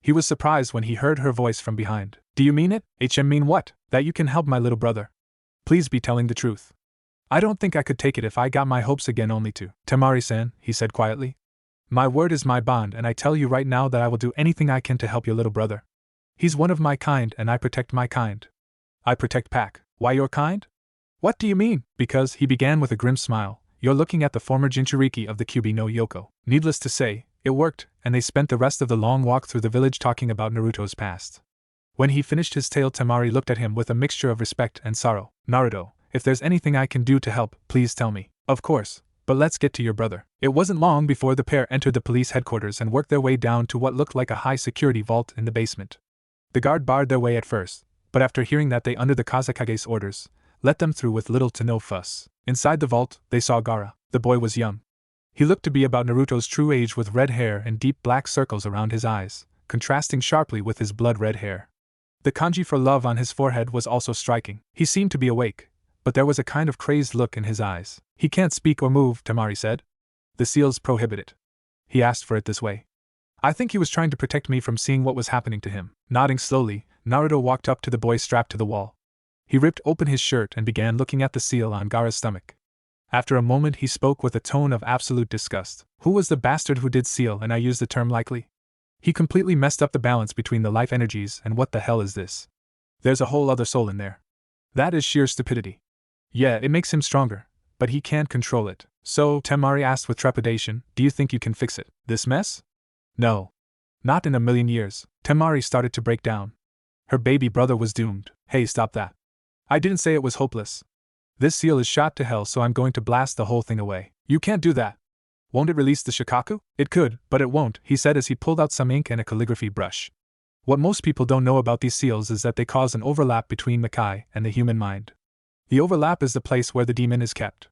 He was surprised when he heard her voice from behind. Do you mean it? Mean what? That you can help my little brother? Please be telling the truth. I don't think I could take it if I got my hopes again only to. Temari-san, he said quietly. My word is my bond, and I tell you right now that I will do anything I can to help your little brother. He's one of my kind and I protect my kind. I protect Pack. Why your kind? What do you mean? Because, he began with a grim smile, you're looking at the former Jinchuriki of the Kyuubi no Yoko. Needless to say, it worked, and they spent the rest of the long walk through the village talking about Naruto's past. When he finished his tale, Temari looked at him with a mixture of respect and sorrow. Naruto, if there's anything I can do to help, please tell me. Of course, but let's get to your brother. It wasn't long before the pair entered the police headquarters and worked their way down to what looked like a high-security vault in the basement. The guard barred their way at first, but after hearing that they, under the Kazekage's orders, let them through with little to no fuss. Inside the vault, they saw Gaara. The boy was young. He looked to be about Naruto's true age, with red hair and deep black circles around his eyes, contrasting sharply with his blood-red hair. The kanji for love on his forehead was also striking. He seemed to be awake, but there was a kind of crazed look in his eyes. He can't speak or move, Temari said. The seals prohibit it. He asked for it this way. I think he was trying to protect me from seeing what was happening to him. Nodding slowly, Naruto walked up to the boy strapped to the wall. He ripped open his shirt and began looking at the seal on Gaara's stomach. After a moment he spoke with a tone of absolute disgust. Who was the bastard who did seal, and I use the term likely? He completely messed up the balance between the life energies, and what the hell is this? There's a whole other soul in there. That is sheer stupidity. Yeah, it makes him stronger, but he can't control it. So, Temari asked with trepidation, do you think you can fix it? This mess? No. Not in a million years. Temari started to break down. Her baby brother was doomed. Hey, stop that. I didn't say it was hopeless. This seal is shot to hell, so I'm going to blast the whole thing away. You can't do that. Won't it release the Shikaku? It could, but it won't, he said as he pulled out some ink and a calligraphy brush. What most people don't know about these seals is that they cause an overlap between Makai and the human mind. The overlap is the place where the demon is kept.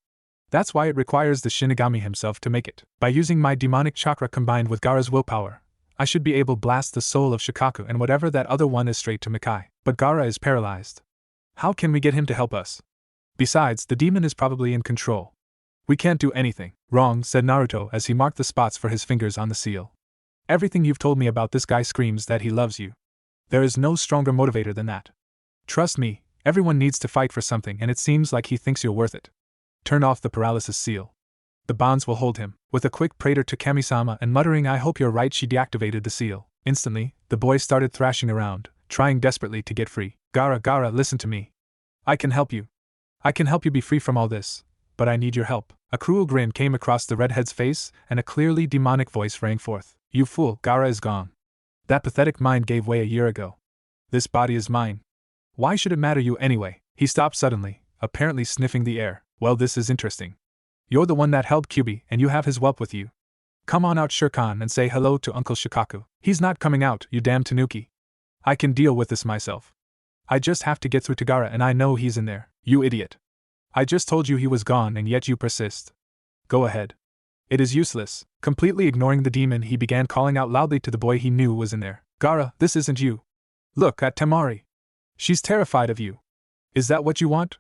That's why it requires the Shinigami himself to make it. By using my demonic chakra combined with Gaara's willpower, I should be able to blast the soul of Shikaku and whatever that other one is straight to Makai. But Gaara is paralyzed. How can we get him to help us? Besides, the demon is probably in control. We can't do anything. Wrong, said Naruto as he marked the spots for his fingers on the seal. Everything you've told me about this guy screams that he loves you. There is no stronger motivator than that. Trust me, everyone needs to fight for something, and it seems like he thinks you're worth it. Turn off the paralysis seal. The bonds will hold him. With a quick prayer to Kami-sama and muttering I hope you're right, she deactivated the seal. Instantly, the boy started thrashing around, trying desperately to get free. Gaara, listen to me. I can help you. I can help you be free from all this, but I need your help. A cruel grin came across the redhead's face, and a clearly demonic voice rang forth. You fool, Gaara is gone. That pathetic mind gave way a year ago. This body is mine. Why should it matter you anyway? He stopped suddenly, apparently sniffing the air. Well, this is interesting. You're the one that held Kyuubi, and you have his whelp with you. Come on out, Shirkan, and say hello to Uncle Shikaku. He's not coming out, you damn tanuki. I can deal with this myself. I just have to get through to Gaara, and I know he's in there. You idiot. I just told you he was gone, and yet you persist. Go ahead. It is useless. Completely ignoring the demon, he began calling out loudly to the boy he knew was in there. Gaara, this isn't you. Look at Temari. She's terrified of you. Is that what you want?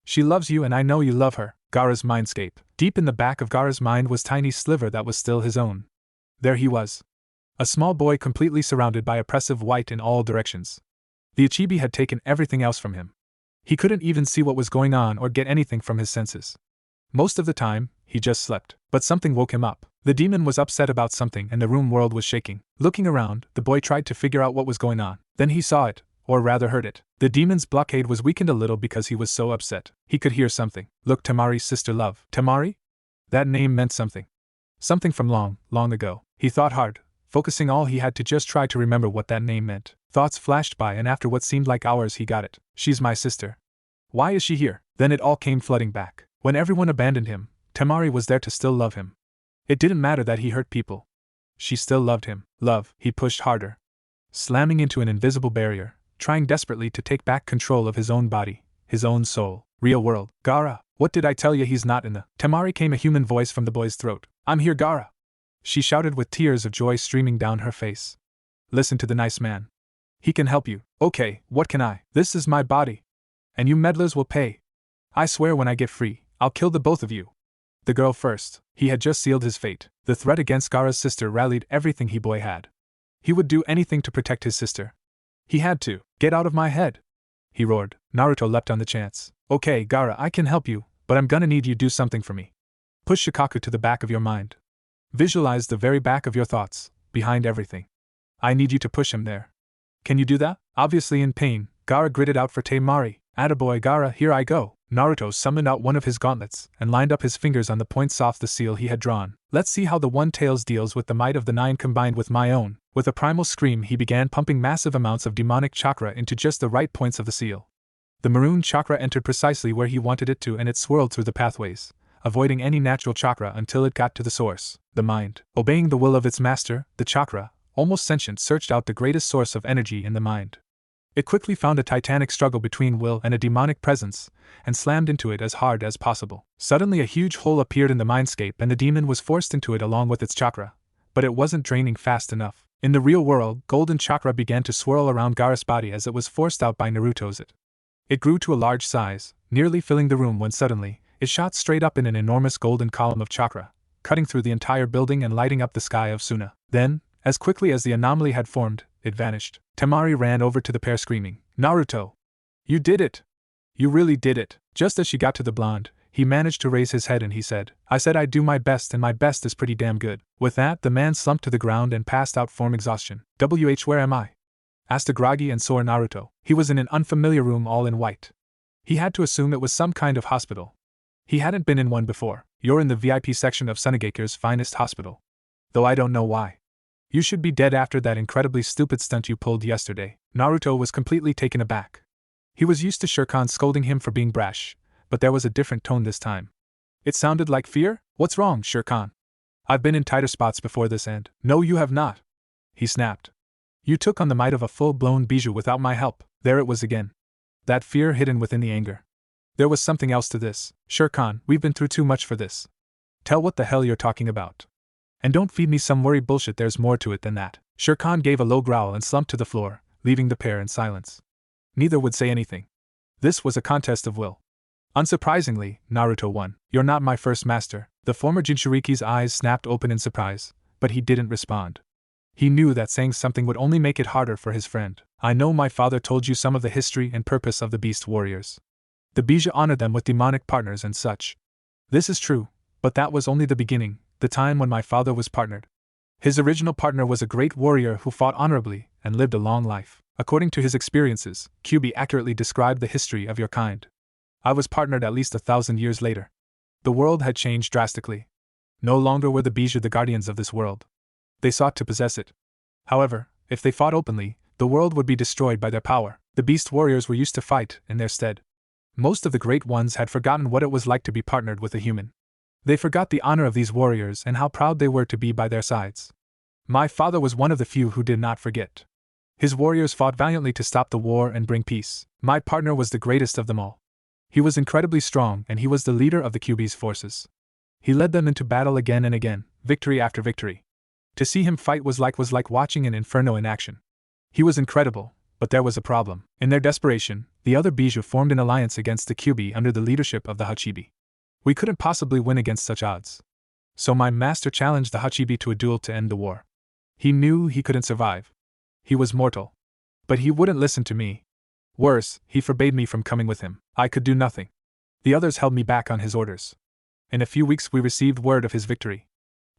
She loves you, and I know you love her. Gaara's mindscape. Deep in the back of Gaara's mind was a tiny sliver that was still his own. There he was. A small boy completely surrounded by oppressive white in all directions. The Ichibi had taken everything else from him. He couldn't even see what was going on or get anything from his senses. Most of the time, he just slept. But something woke him up. The demon was upset about something and the room world was shaking. Looking around, the boy tried to figure out what was going on. Then he saw it, or rather heard it. The demon's blockade was weakened a little because he was so upset. He could hear something. Look, Temari's sister love. Temari? That name meant something. Something from long, long ago. He thought hard, focusing all he had to just try to remember what that name meant. Thoughts flashed by, and after what seemed like hours he got it. She's my sister. Why is she here? Then it all came flooding back. When everyone abandoned him, Temari was there to still love him. It didn't matter that he hurt people. She still loved him. Love. He pushed harder, slamming into an invisible barrier, trying desperately to take back control of his own body, his own soul. Real world. Gaara, what did I tell you? He's not in the... Temari came a human voice from the boy's throat. I'm here, Gaara. She shouted with tears of joy streaming down her face. Listen to the nice man. He can help you. Okay, what can I? This is my body. And you meddlers will pay. I swear when I get free, I'll kill the both of you. The girl first. He had just sealed his fate. The threat against Gaara's sister rallied everything he boy had. He would do anything to protect his sister. He had to. Get out of my head, he roared. Naruto leapt on the chance. Okay, Gaara, I can help you, but I'm gonna need you to do something for me. Push Shikaku to the back of your mind. Visualize the very back of your thoughts, behind everything. I need you to push him there. Can you do that? Obviously in pain, Gaara gritted out for Temari. Attaboy, Gaara, here I go. Naruto summoned out one of his gauntlets and lined up his fingers on the points off the seal he had drawn. Let's see how the One Tails deals with the might of the nine combined with my own. With a primal scream, he began pumping massive amounts of demonic chakra into just the right points of the seal. The maroon chakra entered precisely where he wanted it to, and it swirled through the pathways, avoiding any natural chakra until it got to the source, the mind. Obeying the will of its master, the chakra, almost sentient, searched out the greatest source of energy in the mind. It quickly found a titanic struggle between will and a demonic presence, and slammed into it as hard as possible. Suddenly a huge hole appeared in the mindscape and the demon was forced into it along with its chakra, but it wasn't draining fast enough. In the real world, golden chakra began to swirl around Gaara's body as it was forced out by Naruto's it. It grew to a large size, nearly filling the room when suddenly, it shot straight up in an enormous golden column of chakra, cutting through the entire building and lighting up the sky of Suna. Then, as quickly as the anomaly had formed, it vanished. Temari ran over to the pair screaming, Naruto! You did it! You really did it! Just as she got to the blonde, he managed to raise his head and he said, I said I'd do my best and my best is pretty damn good. With that, the man slumped to the ground and passed out from exhaustion. Where am I? Asked a groggy and sore Naruto. He was in an unfamiliar room all in white. He had to assume it was some kind of hospital. He hadn't been in one before. You're in the VIP section of Sunagakure's finest hospital. Though I don't know why. You should be dead after that incredibly stupid stunt you pulled yesterday. Naruto was completely taken aback. He was used to Shirkan scolding him for being brash, but there was a different tone this time. It sounded like fear? What's wrong, Shirkan? I've been in tighter spots before this and... No, you have not. He snapped. You took on the might of a full-blown bijou without my help. There it was again. That fear hidden within the anger. There was something else to this. Shirkan, we've been through too much for this. Tell what the hell you're talking about. And don't feed me some worry bullshit, there's more to it than that. Shirkan gave a low growl and slumped to the floor, leaving the pair in silence. Neither would say anything. This was a contest of will. Unsurprisingly, Naruto won. You're not my first master. The former Jinchuriki's eyes snapped open in surprise, but he didn't respond. He knew that saying something would only make it harder for his friend. I know my father told you some of the history and purpose of the beast warriors. The Bija honored them with demonic partners and such. This is true, but that was only the beginning, the time when my father was partnered. His original partner was a great warrior who fought honorably and lived a long life. According to his experiences, Kyuubi accurately described the history of your kind. I was partnered at least 1,000 years later. The world had changed drastically. No longer were the Bijou the guardians of this world. They sought to possess it. However, if they fought openly, the world would be destroyed by their power. The beast warriors were used to fight in their stead. Most of the great ones had forgotten what it was like to be partnered with a human. They forgot the honor of these warriors and how proud they were to be by their sides. My father was one of the few who did not forget. His warriors fought valiantly to stop the war and bring peace. My partner was the greatest of them all. He was incredibly strong and he was the leader of the Kyuubi's forces. He led them into battle again and again, victory after victory. To see him fight was like watching an inferno in action. He was incredible, but there was a problem. In their desperation, the other Bijou formed an alliance against the Kyuubi under the leadership of the Hachibi. We couldn't possibly win against such odds. So my master challenged the Hachibi to a duel to end the war. He knew he couldn't survive. He was mortal. But he wouldn't listen to me. Worse, he forbade me from coming with him. I could do nothing. The others held me back on his orders. In a few weeks we received word of his victory.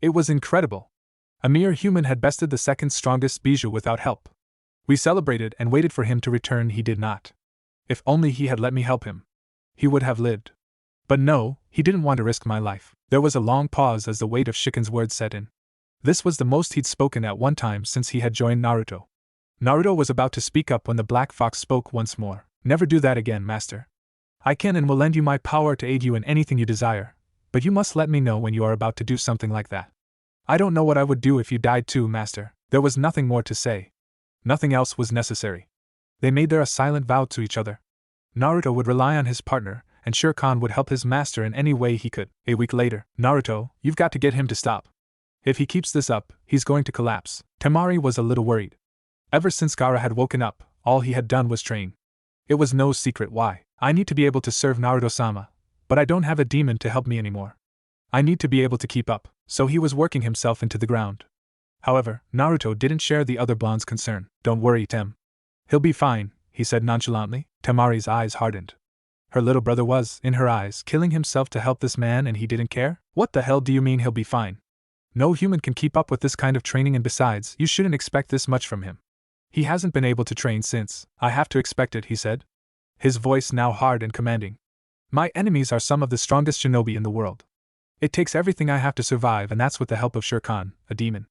It was incredible. A mere human had bested the second strongest Bijou without help. We celebrated and waited for him to return. He did not. If only he had let me help him. He would have lived. But no, he didn't want to risk my life. There was a long pause as the weight of Shiken's words set in. This was the most he'd spoken at one time since he had joined Naruto. Naruto was about to speak up when the Black Fox spoke once more. Never do that again, master. I can and will lend you my power to aid you in anything you desire, but you must let me know when you are about to do something like that. I don't know what I would do if you died too, master. There was nothing more to say. Nothing else was necessary. They made their silent vow to each other. Naruto would rely on his partner, and Shere Khan would help his master in any way he could. A week later, Naruto, you've got to get him to stop. If he keeps this up, he's going to collapse. Temari was a little worried. Ever since Gaara had woken up, all he had done was train. It was no secret why. I need to be able to serve Naruto-sama, but I don't have a demon to help me anymore. I need to be able to keep up, so he was working himself into the ground. However, Naruto didn't share the other blonde's concern. Don't worry, Tem. He'll be fine, he said nonchalantly. Temari's eyes hardened. Her little brother was, in her eyes, killing himself to help this man and he didn't care? What the hell do you mean he'll be fine? No human can keep up with this kind of training, and besides, you shouldn't expect this much from him. He hasn't been able to train since. I have to expect it, he said. His voice now hard and commanding. My enemies are some of the strongest shinobi in the world. It takes everything I have to survive, and that's with the help of Shere Khan, a demon.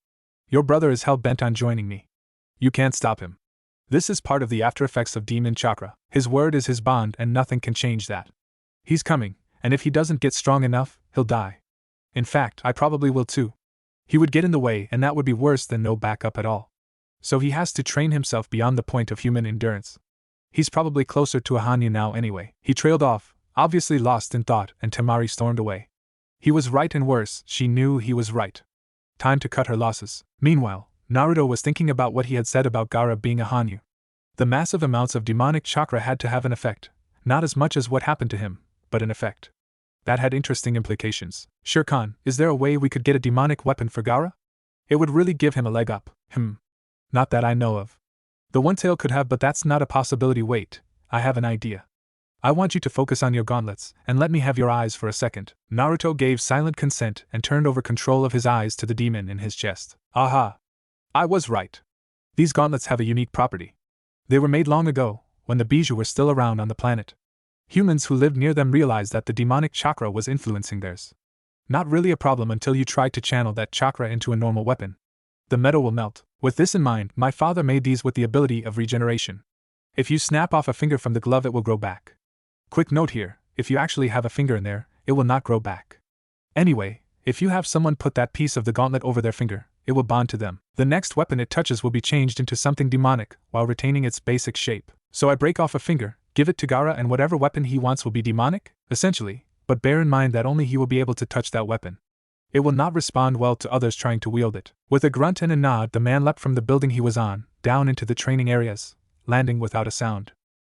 Your brother is hell-bent on joining me. You can't stop him. This is part of the after-effects of demon chakra. His word is his bond and nothing can change that. He's coming, and if he doesn't get strong enough, he'll die. In fact, I probably will too. He would get in the way, and that would be worse than no backup at all. So he has to train himself beyond the point of human endurance. He's probably closer to a Hanyu now anyway. He trailed off, obviously lost in thought, and Temari stormed away. He was right, and worse, she knew he was right. Time to cut her losses. Meanwhile, Naruto was thinking about what he had said about Gaara being a Hanyu. The massive amounts of demonic chakra had to have an effect, not as much as what happened to him, but an effect. That had interesting implications. Shere Khan, is there a way we could get a demonic weapon for Gaara? It would really give him a leg up. Not that I know of. The One Tail could have, but that's not a possibility. Wait, I have an idea. I want you to focus on your gauntlets, and let me have your eyes for a second. Naruto gave silent consent and turned over control of his eyes to the demon in his chest. Aha! I was right. These gauntlets have a unique property. They were made long ago, when the Bijou were still around on the planet. Humans who lived near them realized that the demonic chakra was influencing theirs. Not really a problem until you try to channel that chakra into a normal weapon. The metal will melt. With this in mind, my father made these with the ability of regeneration. If you snap off a finger from the glove, it will grow back. Quick note here, if you actually have a finger in there, it will not grow back. Anyway, if you have someone put that piece of the gauntlet over their finger, it will bond to them. The next weapon it touches will be changed into something demonic, while retaining its basic shape. So I break off a finger, give it to Gaara, and whatever weapon he wants will be demonic, essentially, but bear in mind that only he will be able to touch that weapon. It will not respond well to others trying to wield it. With a grunt and a nod, the man leapt from the building he was on, down into the training areas, landing without a sound.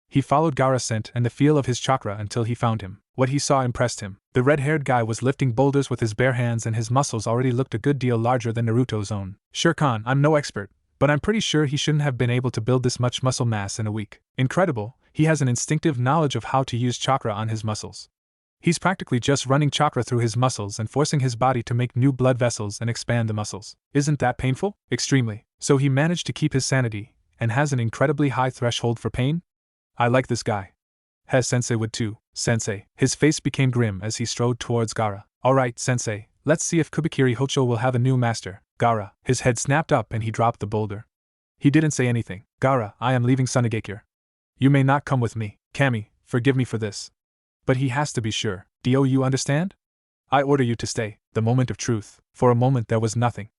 He followed Gaara's scent and the feel of his chakra until he found him. What he saw impressed him. The red-haired guy was lifting boulders with his bare hands, and his muscles already looked a good deal larger than Naruto's own. Shere Khan, I'm no expert, but I'm pretty sure he shouldn't have been able to build this much muscle mass in a week. Incredible, he has an instinctive knowledge of how to use chakra on his muscles. He's practically just running chakra through his muscles and forcing his body to make new blood vessels and expand the muscles. Isn't that painful? Extremely. So he managed to keep his sanity, and has an incredibly high threshold for pain? I like this guy. Sensei would too, Sensei. His face became grim as he strode towards Gaara. Alright, Sensei, let's see if Kubikiri Hocho will have a new master. Gaara. His head snapped up and he dropped the boulder. He didn't say anything. Gaara, I am leaving Sunagakure. You may not come with me. Kami, forgive me for this. But he has to be sure. Do you understand? I order you to stay. The moment of truth. For a moment there was nothing.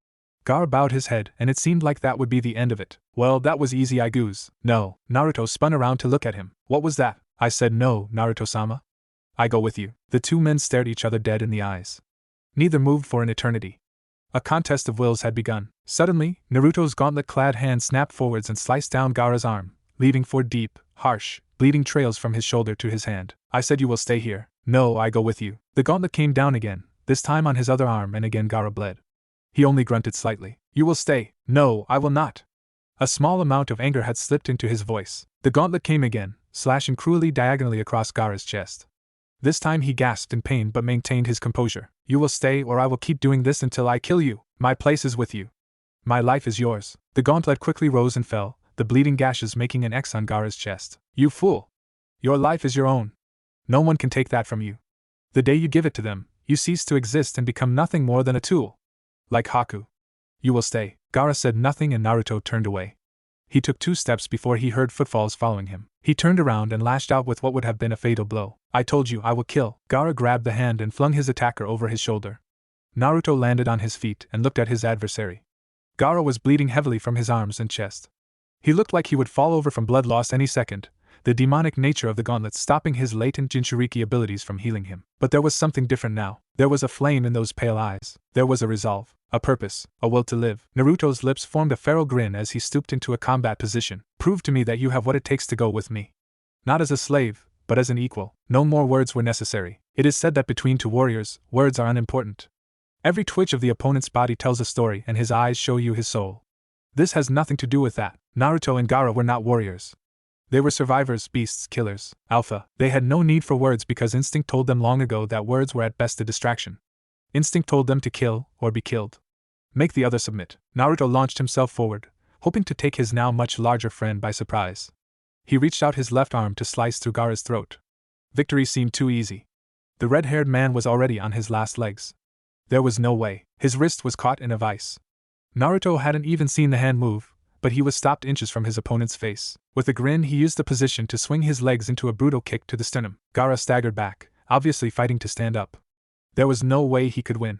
Gaara bowed his head and it seemed like that would be the end of it. Well, that was easy, I goose. No. Naruto spun around to look at him. What was that? I said no, Naruto-sama. I go with you. The two men stared each other dead in the eyes. Neither moved for an eternity. A contest of wills had begun. Suddenly, Naruto's gauntlet-clad hand snapped forwards and sliced down Gaara's arm, leaving 4 deep, harsh, bleeding trails from his shoulder to his hand. I said you will stay here. No, I go with you. The gauntlet came down again, this time on his other arm, and again Gaara bled. He only grunted slightly. You will stay. No, I will not. A small amount of anger had slipped into his voice. The gauntlet came again, slashing cruelly diagonally across Gaara's chest. This time he gasped in pain but maintained his composure. You will stay or I will keep doing this until I kill you. My place is with you. My life is yours. The gauntlet quickly rose and fell, the bleeding gashes making an X on Gaara's chest. You fool! Your life is your own. No one can take that from you. The day you give it to them, you cease to exist and become nothing more than a tool. Like Haku. You will stay. Gaara said nothing and Naruto turned away. He took 2 steps before he heard footfalls following him. He turned around and lashed out with what would have been a fatal blow. I told you I will kill. Gaara grabbed the hand and flung his attacker over his shoulder. Naruto landed on his feet and looked at his adversary. Gaara was bleeding heavily from his arms and chest. He looked like he would fall over from blood loss any second, the demonic nature of the gauntlet stopping his latent Jinchuriki abilities from healing him. But there was something different now. There was a flame in those pale eyes. There was a resolve, a purpose, a will to live. Naruto's lips formed a feral grin as he stooped into a combat position. Prove to me that you have what it takes to go with me. Not as a slave, but as an equal. No more words were necessary. It is said that between 2 warriors, words are unimportant. Every twitch of the opponent's body tells a story and his eyes show you his soul. This has nothing to do with that. Naruto and Gaara were not warriors. They were survivors, beasts, killers, alpha. They had no need for words because instinct told them long ago that words were at best a distraction. Instinct told them to kill or be killed. Make the other submit. Naruto launched himself forward, hoping to take his now much larger friend by surprise. He reached out his left arm to slice through Gaara's throat. Victory seemed too easy. The red-haired man was already on his last legs. There was no way. His wrist was caught in a vice. Naruto hadn't even seen the hand move, but he was stopped inches from his opponent's face. With a grin, he used the position to swing his legs into a brutal kick to the sternum. Gaara staggered back, obviously fighting to stand up. There was no way he could win.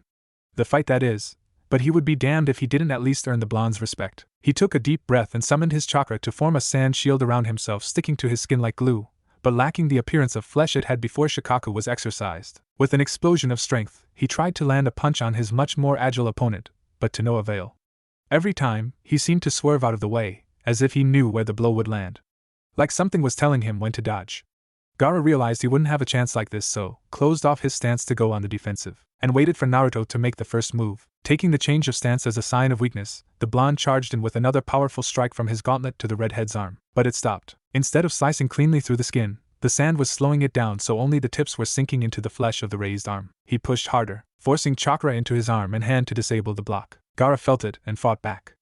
The fight, that is, but he would be damned if he didn't at least earn the blonde's respect. He took a deep breath and summoned his chakra to form a sand shield around himself, sticking to his skin like glue, but lacking the appearance of flesh it had before Shikaku was exercised. With an explosion of strength, he tried to land a punch on his much more agile opponent, but to no avail. Every time, he seemed to swerve out of the way, as if he knew where the blow would land. Like something was telling him when to dodge. Gaara realized he wouldn't have a chance like this, so closed off his stance to go on the defensive, and waited for Naruto to make the first move. Taking the change of stance as a sign of weakness, the blonde charged in with another powerful strike from his gauntlet to the redhead's arm. But it stopped. Instead of slicing cleanly through the skin, the sand was slowing it down so only the tips were sinking into the flesh of the raised arm. He pushed harder, forcing chakra into his arm and hand to disable the block. Gaara felt it and fought back,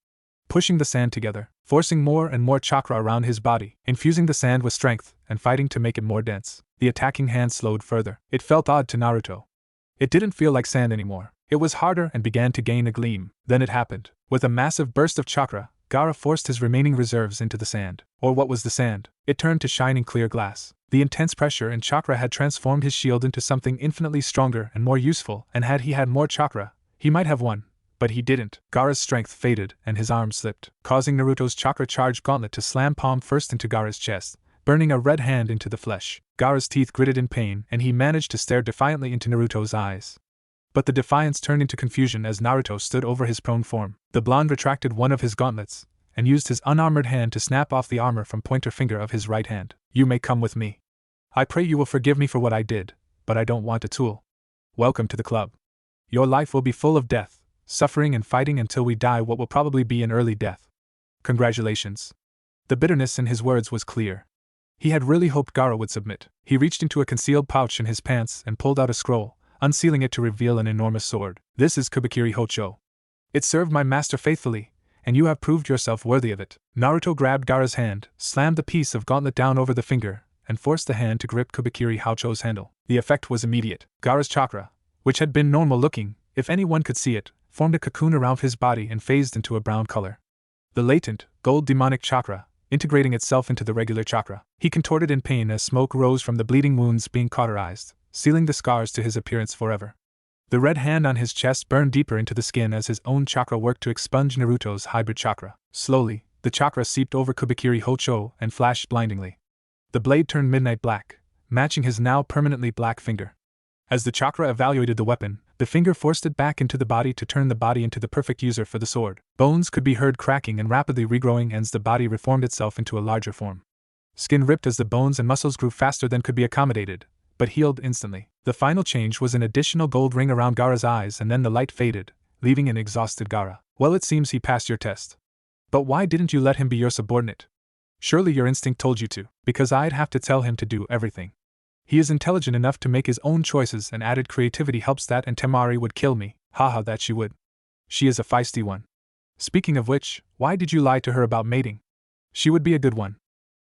pushing the sand together, forcing more and more chakra around his body, infusing the sand with strength, and fighting to make it more dense. The attacking hand slowed further. It felt odd to Naruto. It didn't feel like sand anymore. It was harder and began to gain a gleam. Then it happened. With a massive burst of chakra, Gaara forced his remaining reserves into the sand. Or what was the sand? It turned to shining clear glass. The intense pressure and chakra had transformed his shield into something infinitely stronger and more useful, and had he had more chakra, he might have won. But he didn't. Gaara's strength faded and his arm slipped, causing Naruto's chakra-charged gauntlet to slam palm first into Gaara's chest, burning a red hand into the flesh. Gaara's teeth gritted in pain and he managed to stare defiantly into Naruto's eyes. But the defiance turned into confusion as Naruto stood over his prone form. The blonde retracted one of his gauntlets, and used his unarmored hand to snap off the armor from pointer finger of his right hand. You may come with me. I pray you will forgive me for what I did, but I don't want a tool. Welcome to the club. Your life will be full of death, suffering and fighting until we die what will probably be an early death. Congratulations. The bitterness in his words was clear. He had really hoped Gaara would submit. He reached into a concealed pouch in his pants and pulled out a scroll, unsealing it to reveal an enormous sword. This is Kubikiri Hocho. It served my master faithfully, and you have proved yourself worthy of it. Naruto grabbed Gaara's hand, slammed the piece of gauntlet down over the finger, and forced the hand to grip Kubikiri Hacho's handle. The effect was immediate. Gaara's chakra, which had been normal-looking, if anyone could see it, formed a cocoon around his body and phased into a brown color. The latent, gold demonic chakra, integrating itself into the regular chakra. He contorted in pain as smoke rose from the bleeding wounds being cauterized, sealing the scars to his appearance forever. The red hand on his chest burned deeper into the skin as his own chakra worked to expunge Naruto's hybrid chakra. Slowly, the chakra seeped over Kubikiri Hocho and flashed blindingly. The blade turned midnight black, matching his now permanently black finger. As the chakra evaluated the weapon, the finger forced it back into the body to turn the body into the perfect user for the sword. Bones could be heard cracking and rapidly regrowing as the body reformed itself into a larger form. Skin ripped as the bones and muscles grew faster than could be accommodated, but healed instantly. The final change was an additional gold ring around Gaara's eyes, and then the light faded, leaving an exhausted Gaara. Well, it seems he passed your test. But why didn't you let him be your subordinate? Surely your instinct told you to, because I'd have to tell him to do everything. He is intelligent enough to make his own choices, and added creativity helps that, and Temari would kill me. Haha, that she would. She is a feisty one. Speaking of which, why did you lie to her about mating? She would be a good one.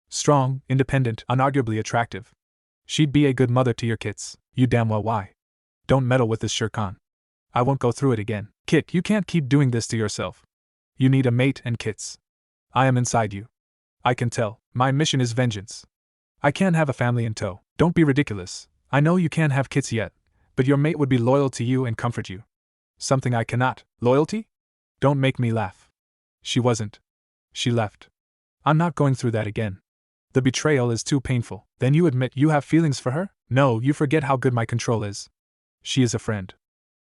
Strong, independent, unarguably attractive. She'd be a good mother to your kids. You damn well why. Don't meddle with this Shirkan. I won't go through it again. Kit, you can't keep doing this to yourself. You need a mate and kits. I am inside you. I can tell. My mission is vengeance. I can't have a family in tow. Don't be ridiculous. I know you can't have kits yet, but your mate would be loyal to you and comfort you. Something I cannot. Loyalty? Don't make me laugh. She wasn't. She left. I'm not going through that again. The betrayal is too painful. Then you admit you have feelings for her? No, you forget how good my control is. She is a friend.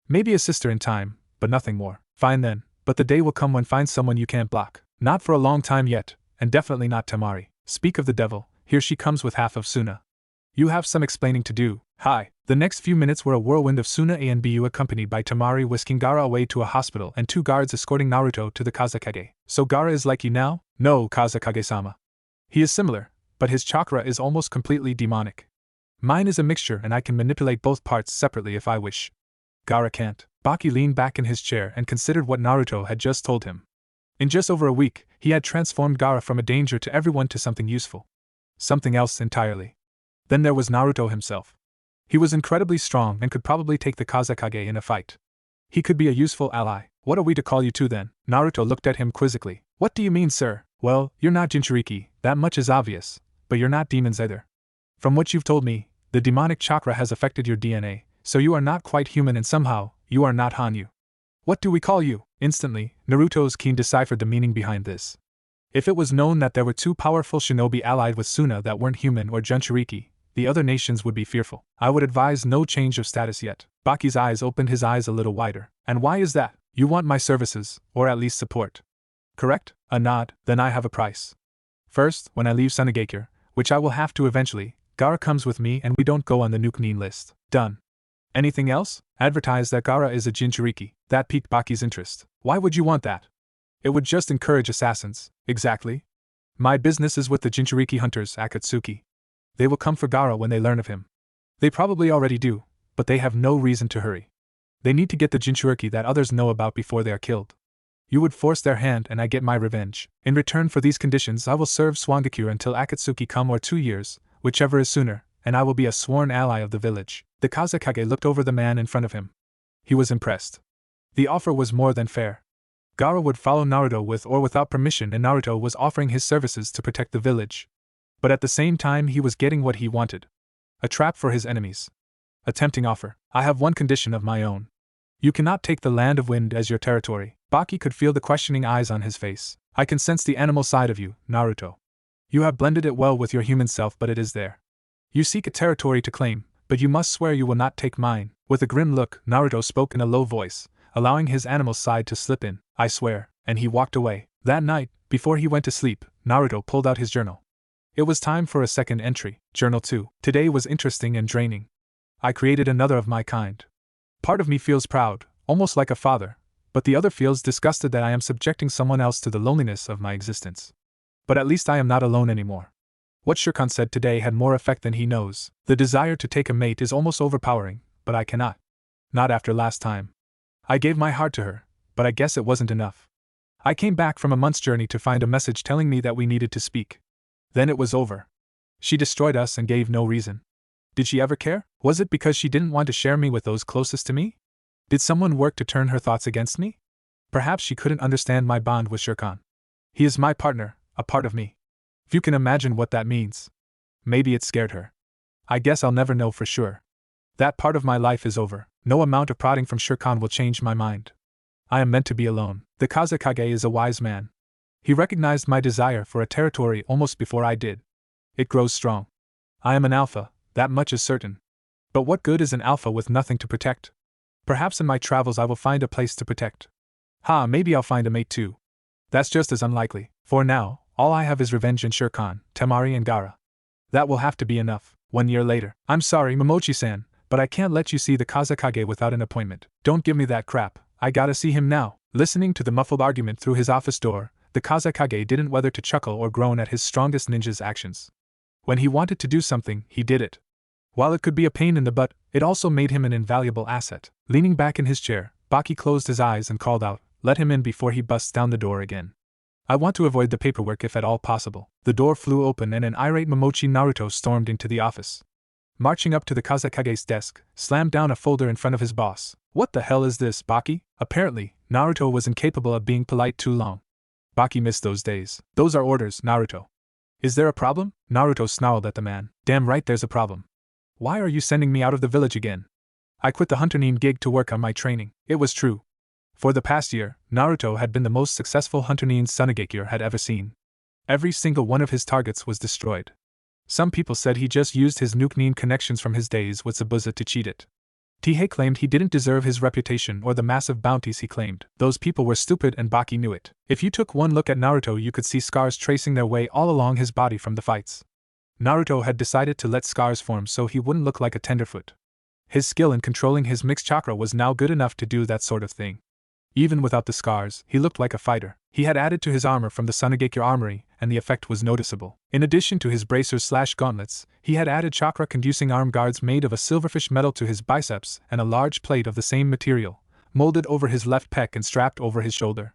Maybe a sister in time, but nothing more. Fine then, but the day will come when find someone you can't block. Not for a long time yet, and definitely not Temari. Speak of the devil, here she comes with half of Suna. You have some explaining to do. Hi. The next few minutes were a whirlwind of Suna and Bu accompanied by Temari whisking Gaara away to a hospital and 2 guards escorting Naruto to the Kazekage. So Gaara is like you now? No, Kazekage-sama. He is similar, but his chakra is almost completely demonic. Mine is a mixture and I can manipulate both parts separately if I wish. Gaara can't. Baki leaned back in his chair and considered what Naruto had just told him. In just over a week, he had transformed Gaara from a danger to everyone to something useful. Something else entirely. Then there was Naruto himself. He was incredibly strong and could probably take the Kazekage in a fight. He could be a useful ally. What are we to call you two then? Naruto looked at him quizzically. What do you mean, sir? Well, you're not Jinchuriki, that much is obvious, but you're not demons either. From what you've told me, the demonic chakra has affected your DNA, so you are not quite human and somehow, you are not Hanyu. What do we call you? Instantly, Naruto's Keen deciphered the meaning behind this. If it was known that there were 2 powerful shinobi allied with Suna that weren't human or Jinchuriki, the other nations would be fearful. I would advise no change of status yet. Baki's eyes opened his eyes a little wider. And why is that? You want my services, or at least support. Correct? A nod, then I have a price. First, when I leave Sunagakure, which I will have to eventually, Gaara comes with me and we don't go on the Nukenin list. Done. Anything else? Advertise that Gaara is a Jinchuriki. That piqued Baki's interest. Why would you want that? It would just encourage assassins. Exactly. My business is with the Jinchuriki hunters, Akatsuki. They will come for Gaara when they learn of him. They probably already do, but they have no reason to hurry. They need to get the Jinchuriki that others know about before they are killed. You would force their hand and I get my revenge. In return for these conditions I will serve Sunagakure until Akatsuki come or 2 years, whichever is sooner, and I will be a sworn ally of the village. The Kazekage looked over the man in front of him. He was impressed. The offer was more than fair. Gaara would follow Naruto with or without permission and Naruto was offering his services to protect the village. But at the same time he was getting what he wanted. A trap for his enemies. A tempting offer. I have one condition of my own. You cannot take the land of wind as your territory. Baki could feel the questioning eyes on his face. I can sense the animal side of you, Naruto. You have blended it well with your human self, but it is there. You seek a territory to claim, but you must swear you will not take mine. With a grim look, Naruto spoke in a low voice, allowing his animal side to slip in. I swear, and he walked away. That night, before he went to sleep, Naruto pulled out his journal. It was time for a second entry. Journal 2. Today was interesting and draining. I created another of my kind. Part of me feels proud, almost like a father, but the other feels disgusted that I am subjecting someone else to the loneliness of my existence. But at least I am not alone anymore. What Shirkan said today had more effect than he knows. The desire to take a mate is almost overpowering, but I cannot. Not after last time. I gave my heart to her, but I guess it wasn't enough. I came back from a month's journey to find a message telling me that we needed to speak. Then it was over. She destroyed us and gave no reason. Did she ever care? Was it because she didn't want to share me with those closest to me? Did someone work to turn her thoughts against me? Perhaps she couldn't understand my bond with Shirkan. He is my partner, a part of me. If you can imagine what that means. Maybe it scared her. I guess I'll never know for sure. That part of my life is over. No amount of prodding from Shirkan will change my mind. I am meant to be alone. The Kazekage is a wise man. He recognized my desire for a territory almost before I did. It grows strong. I am an alpha, that much is certain. But what good is an alpha with nothing to protect? Perhaps in my travels I will find a place to protect. Maybe I'll find a mate too. That's just as unlikely. For now, all I have is revenge and Shirkan, Temari and Gaara. That will have to be enough. 1 year later. I'm sorry, Momochi-san, but I can't let you see the Kazekage without an appointment. Don't give me that crap. I gotta see him now. Listening to the muffled argument through his office door, the Kazekage didn't whether to chuckle or groan at his strongest ninja's actions. When he wanted to do something, he did it. While it could be a pain in the butt, it also made him an invaluable asset. Leaning back in his chair, Baki closed his eyes and called out, "Let him in before he busts down the door again. I want to avoid the paperwork if at all possible." The door flew open and an irate Momochi Naruto stormed into the office. Marching up to the Kazekage's desk, slammed down a folder in front of his boss. "What the hell is this, Baki?" Apparently, Naruto was incapable of being polite too long. Baki missed those days. "Those are orders, Naruto." "Is there a problem?" Naruto snarled at the man. "Damn right there's a problem. Why are you sending me out of the village again?" "I quit the Hunter Nin gig to work on my training." It was true. For the past year, Naruto had been the most successful Hunter Nin Sunagakure had ever seen. Every single one of his targets was destroyed. Some people said he just used his nuke Nin connections from his days with Zabuza to cheat it. Tihei claimed he didn't deserve his reputation or the massive bounties he claimed. Those people were stupid and Baki knew it. If you took one look at Naruto you could see scars tracing their way all along his body from the fights. Naruto had decided to let scars form so he wouldn't look like a tenderfoot. His skill in controlling his mixed chakra was now good enough to do that sort of thing. Even without the scars, he looked like a fighter. He had added to his armor from the Sunagakure armory, and the effect was noticeable. In addition to his bracers/gauntlets, he had added chakra-conducing arm guards made of a silverfish metal to his biceps and a large plate of the same material, molded over his left pec and strapped over his shoulder.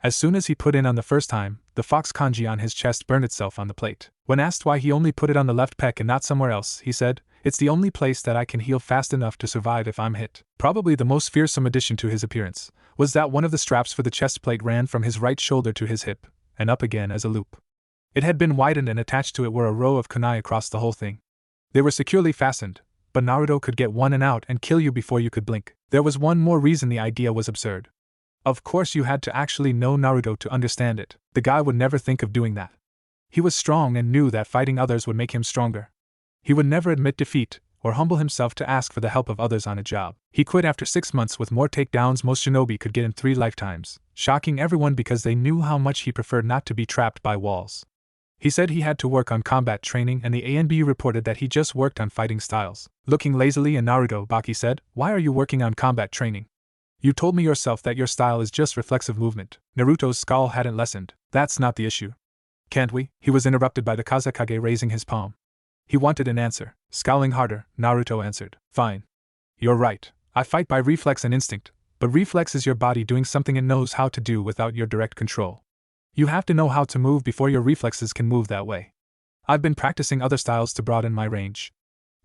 As soon as he put in on the first time, the fox kanji on his chest burned itself on the plate. When asked why he only put it on the left pec and not somewhere else, he said, "It's the only place that I can heal fast enough to survive if I'm hit." Probably the most fearsome addition to his appearance was that one of the straps for the chest plate ran from his right shoulder to his hip, and up again as a loop. It had been widened and attached to it were a row of kunai across the whole thing. They were securely fastened, but Naruto could get one and out and kill you before you could blink. There was one more reason the idea was absurd. Of course you had to actually know Naruto to understand it. The guy would never think of doing that. He was strong and knew that fighting others would make him stronger. He would never admit defeat, or humble himself to ask for the help of others on a job. He quit after 6 months with more takedowns most shinobi could get in 3 lifetimes, shocking everyone because they knew how much he preferred not to be trapped by walls. He said he had to work on combat training and the ANB reported that he just worked on fighting styles. Looking lazily at Naruto, Baki said, "Why are you working on combat training? You told me yourself that your style is just reflexive movement." Naruto's scowl hadn't lessened. "That's not the issue." "Can't we?" He was interrupted by the Kazekage raising his palm. He wanted an answer. Scowling harder, Naruto answered, "Fine. You're right. I fight by reflex and instinct, but reflex is your body doing something it knows how to do without your direct control. You have to know how to move before your reflexes can move that way. I've been practicing other styles to broaden my range."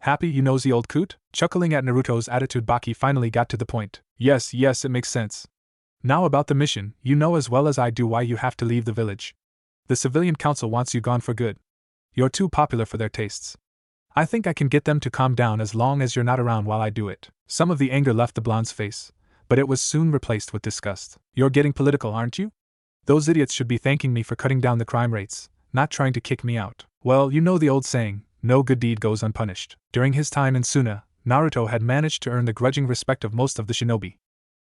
"Happy, you nosy old coot?" Chuckling at Naruto's attitude, Baki finally got to the point. Yes, it makes sense. Now about the mission, you know as well as I do why you have to leave the village. The civilian council wants you gone for good. You're too popular for their tastes. I think I can get them to calm down as long as you're not around while I do it." Some of the anger left the blonde's face, but it was soon replaced with disgust. "You're getting political, aren't you? Those idiots should be thanking me for cutting down the crime rates, not trying to kick me out." Well, you know the old saying, no good deed goes unpunished. During his time in Suna, Naruto had managed to earn the grudging respect of most of the shinobi.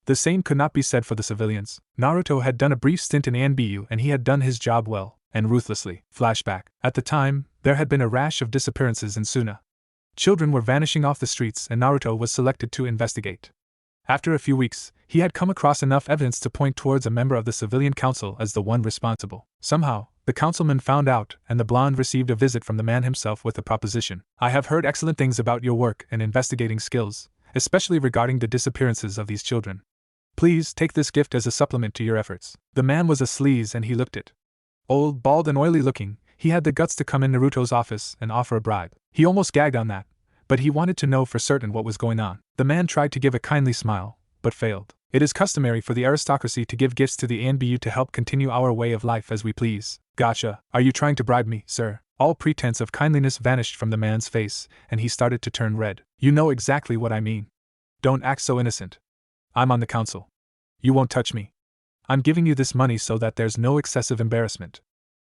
The same could not be said for the civilians. Naruto had done a brief stint in ANBU and he had done his job well, and ruthlessly. Flashback. At the time, there had been a rash of disappearances in Suna. Children were vanishing off the streets and Naruto was selected to investigate. After a few weeks, he had come across enough evidence to point towards a member of the civilian council as the one responsible. Somehow, the councilman found out and the blonde received a visit from the man himself with a proposition. "I have heard excellent things about your work and investigating skills, especially regarding the disappearances of these children. Please take this gift as a supplement to your efforts. The man was a sleaze and he looked it. Old, bald and oily looking, he had the guts to come in Naruto's office and offer a bribe. He almost gagged on that, but he wanted to know for certain what was going on. The man tried to give a kindly smile, but failed. It is customary for the aristocracy to give gifts to the ANBU to help continue our way of life as we please. Gotcha. Are you trying to bribe me, sir? All pretense of kindliness vanished from the man's face, and he started to turn red. You know exactly what I mean. Don't act so innocent. I'm on the council. You won't touch me. I'm giving you this money so that there's no excessive embarrassment.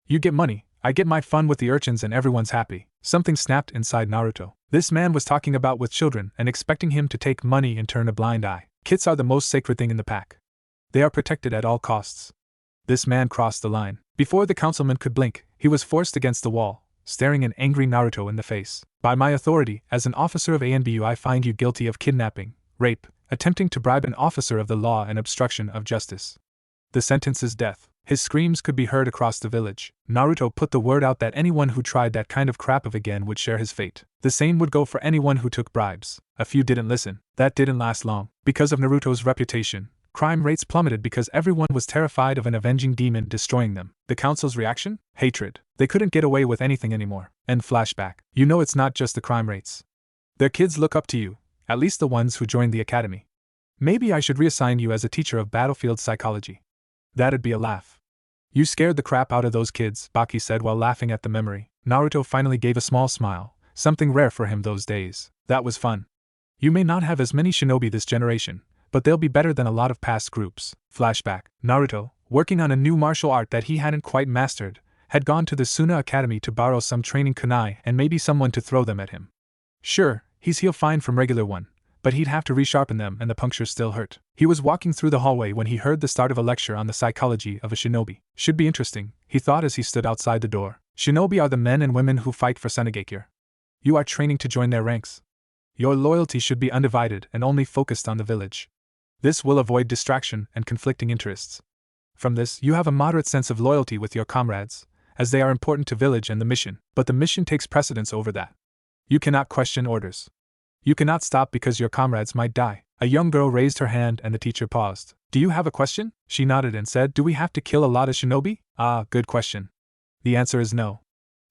You get money, I get my fun with the urchins and everyone's happy. Something snapped inside Naruto. This man was talking about with children and expecting him to take money and turn a blind eye. Kids are the most sacred thing in the pack. They are protected at all costs. This man crossed the line. Before the councilman could blink, he was forced against the wall, staring an angry Naruto in the face. By my authority, as an officer of ANBU, I find you guilty of kidnapping, rape, attempting to bribe an officer of the law and obstruction of justice. The sentence is death. His screams could be heard across the village. Naruto put the word out that anyone who tried that kind of crap again would share his fate. The same would go for anyone who took bribes. A few didn't listen. That didn't last long. Because of Naruto's reputation, crime rates plummeted because everyone was terrified of an avenging demon destroying them. The council's reaction? Hatred. They couldn't get away with anything anymore. And flashback. You know it's not just the crime rates. Their kids look up to you, at least the ones who joined the academy. Maybe I should reassign you as a teacher of battlefield psychology. That'd be a laugh. You scared the crap out of those kids, Baki said while laughing at the memory. Naruto finally gave a small smile, something rare for him those days. That was fun. You may not have as many shinobi this generation, but they'll be better than a lot of past groups. Flashback. Naruto, working on a new martial art that he hadn't quite mastered, had gone to the Suna Academy to borrow some training kunai and maybe someone to throw them at him. Sure, he'll fine from regular one, but he'd have to resharpen them and the punctures still hurt. He was walking through the hallway when he heard the start of a lecture on the psychology of a shinobi. Should be interesting, he thought as he stood outside the door. Shinobi are the men and women who fight for Sunagakure. You are training to join their ranks. Your loyalty should be undivided and only focused on the village. This will avoid distraction and conflicting interests. From this, you have a moderate sense of loyalty with your comrades, as they are important to village and the mission, but the mission takes precedence over that. You cannot question orders. You cannot stop because your comrades might die. A young girl raised her hand and the teacher paused. Do you have a question? She nodded and said, do we have to kill a lot of shinobi? Ah, good question. The answer is no.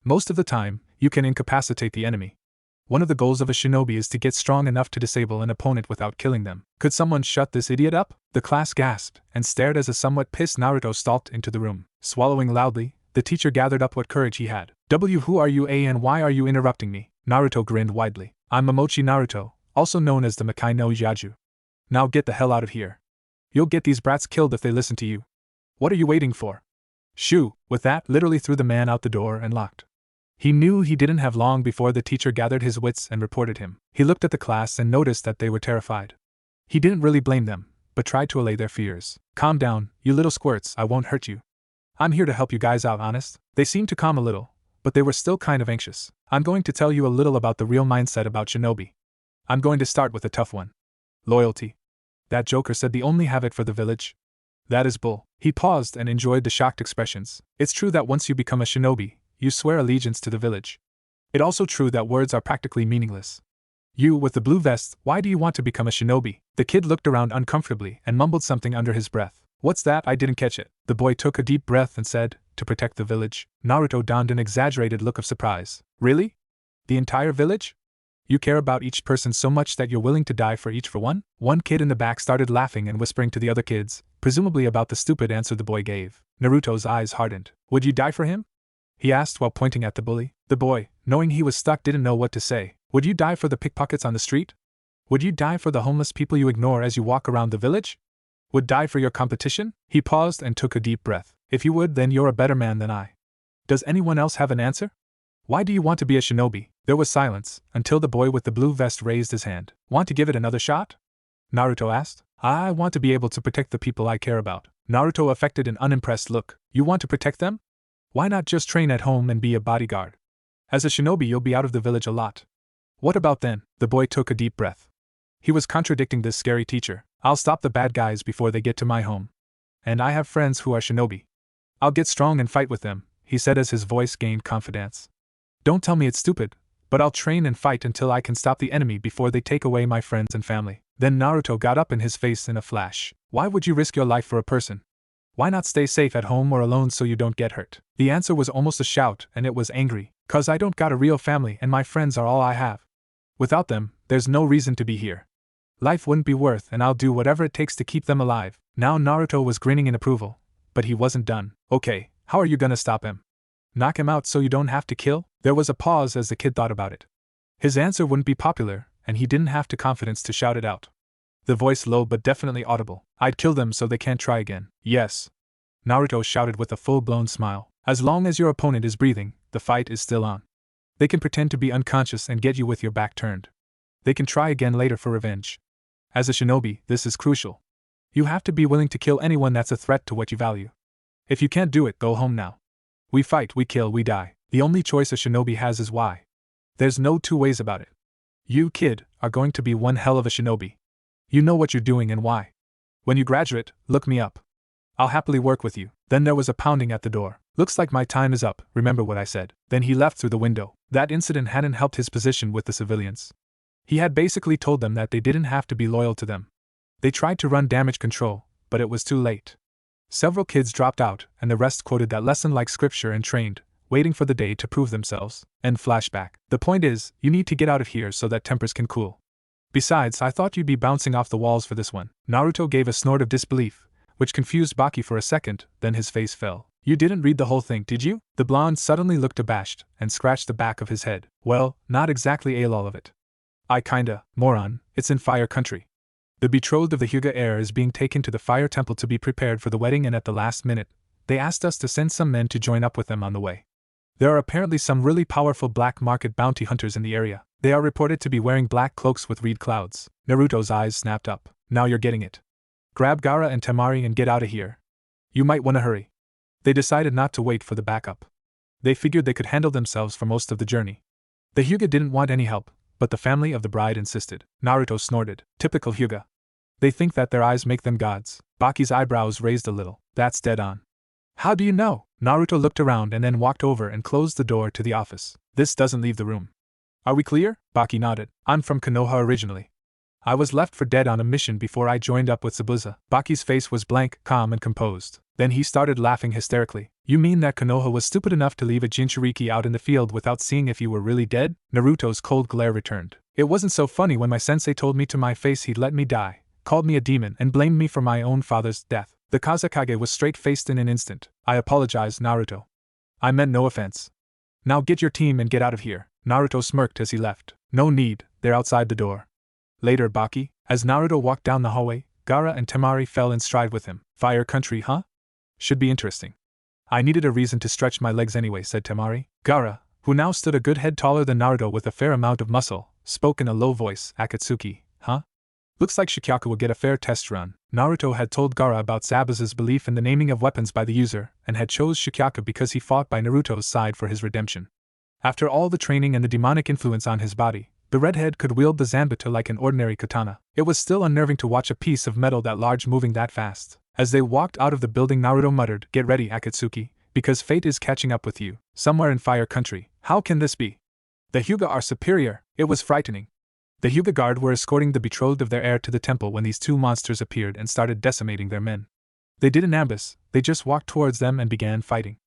Most of the time, you can incapacitate the enemy. One of the goals of a shinobi is to get strong enough to disable an opponent without killing them. Could someone shut this idiot up? The class gasped and stared as a somewhat pissed Naruto stalked into the room. Swallowing loudly, the teacher gathered up what courage he had. Who are you and why are you interrupting me? Naruto grinned widely. I'm Momochi Naruto, also known as the Makai no Yaju. Now get the hell out of here. You'll get these brats killed if they listen to you. What are you waiting for? Shoo! With that, literally threw the man out the door and locked. He knew he didn't have long before the teacher gathered his wits and reported him. He looked at the class and noticed that they were terrified. He didn't really blame them, but tried to allay their fears. Calm down, you little squirts, I won't hurt you. I'm here to help you guys out, honest. They seemed to calm a little, but they were still kind of anxious. I'm going to tell you a little about the real mindset about shinobi. I'm going to start with a tough one. Loyalty. That joker said they only have it for the village. That is bull. He paused and enjoyed the shocked expressions. It's true that once you become a shinobi, you swear allegiance to the village. It's also true that words are practically meaningless. You, with the blue vest, why do you want to become a shinobi? The kid looked around uncomfortably and mumbled something under his breath. What's that? I didn't catch it. The boy took a deep breath and said, to protect the village. Naruto donned an exaggerated look of surprise. Really? The entire village? You care about each person so much that you're willing to die for each for one? One kid in the back started laughing and whispering to the other kids, presumably about the stupid answer the boy gave. Naruto's eyes hardened. Would you die for him? He asked while pointing at the bully. The boy, knowing he was stuck, didn't know what to say. Would you die for the pickpockets on the street? Would you die for the homeless people you ignore as you walk around the village? Would die for your competition? He paused and took a deep breath. If you would, then you're a better man than I. Does anyone else have an answer? Why do you want to be a shinobi? There was silence, until the boy with the blue vest raised his hand. Want to give it another shot? Naruto asked. I want to be able to protect the people I care about. Naruto affected an unimpressed look. You want to protect them? Why not just train at home and be a bodyguard? As a shinobi you'll be out of the village a lot. What about then? The boy took a deep breath. He was contradicting this scary teacher. I'll stop the bad guys before they get to my home. And I have friends who are shinobi. I'll get strong and fight with them, he said as his voice gained confidence. Don't tell me it's stupid, but I'll train and fight until I can stop the enemy before they take away my friends and family. Then Naruto got up in his face in a flash. Why would you risk your life for a person? Why not stay safe at home or alone so you don't get hurt? The answer was almost a shout, and it was angry. 'Cause I don't got a real family and my friends are all I have. Without them, there's no reason to be here. Life wouldn't be worth, and I'll do whatever it takes to keep them alive. Now Naruto was grinning in approval. But he wasn't done. Okay, how are you gonna stop him? Knock him out so you don't have to kill? There was a pause as the kid thought about it. His answer wouldn't be popular, and he didn't have the confidence to shout it out. The voice low but definitely audible. I'd kill them so they can't try again. Yes. Naruto shouted with a full-blown smile. As long as your opponent is breathing, the fight is still on. They can pretend to be unconscious and get you with your back turned. They can try again later for revenge. As a shinobi, this is crucial. You have to be willing to kill anyone that's a threat to what you value. If you can't do it, go home now. We fight, we kill, we die. The only choice a shinobi has is why. There's no two ways about it. You, kid, are going to be one hell of a shinobi. You know what you're doing and why. When you graduate, look me up. I'll happily work with you. Then there was a pounding at the door. Looks like my time is up, remember what I said. Then he left through the window. That incident hadn't helped his position with the civilians. He had basically told them that they didn't have to be loyal to them. They tried to run damage control, but it was too late. Several kids dropped out, and the rest quoted that lesson like scripture and trained, waiting for the day to prove themselves. End flashback. The point is, you need to get out of here so that tempers can cool. Besides, I thought you'd be bouncing off the walls for this one. Naruto gave a snort of disbelief, which confused Baki for a second, then his face fell. You didn't read the whole thing, did you? The blonde suddenly looked abashed, and scratched the back of his head. Well, not exactly all of it. I kinda, moron, it's in Fire Country. The betrothed of the Hyuga heir is being taken to the Fire Temple to be prepared for the wedding, and at the last minute, they asked us to send some men to join up with them on the way. There are apparently some really powerful black market bounty hunters in the area. They are reported to be wearing black cloaks with reed clouds. Naruto's eyes snapped up. Now you're getting it. Grab Gaara and Temari and get out of here. You might want to hurry. They decided not to wait for the backup. They figured they could handle themselves for most of the journey. The Hyuga didn't want any help, but the family of the bride insisted. Naruto snorted. Typical Hyuga. They think that their eyes make them gods. Baki's eyebrows raised a little. That's dead on. How do you know? Naruto looked around and then walked over and closed the door to the office. This doesn't leave the room. Are we clear? Baki nodded. I'm from Konoha originally. I was left for dead on a mission before I joined up with Zabuza. Baki's face was blank, calm and composed. Then he started laughing hysterically. You mean that Konoha was stupid enough to leave a Jinchuriki out in the field without seeing if you were really dead? Naruto's cold glare returned. It wasn't so funny when my sensei told me to my face he'd let me die, called me a demon, and blamed me for my own father's death. The Kazekage was straight-faced in an instant. I apologize, Naruto. I meant no offense. Now get your team and get out of here. Naruto smirked as he left. No need, they're outside the door. Later, Baki, as Naruto walked down the hallway, Gaara and Temari fell in stride with him. Fire Country, huh? Should be interesting. I needed a reason to stretch my legs anyway, said Temari. Gaara, who now stood a good head taller than Naruto with a fair amount of muscle, spoke in a low voice. Akatsuki, huh? Looks like Shikyaku will get a fair test run. Naruto had told Gaara about Zabuza's belief in the naming of weapons by the user, and had chose Shikyaku because he fought by Naruto's side for his redemption. After all the training and the demonic influence on his body, the redhead could wield the Zanbato like an ordinary katana. It was still unnerving to watch a piece of metal that large moving that fast. As they walked out of the building, Naruto muttered, Get ready, Akatsuki, because fate is catching up with you, somewhere in Fire Country. How can this be? The Hyuga are superior. It was frightening. The Hyuga guard were escorting the betrothed of their heir to the temple when these two monsters appeared and started decimating their men. They didn't ambush, they just walked towards them and began fighting.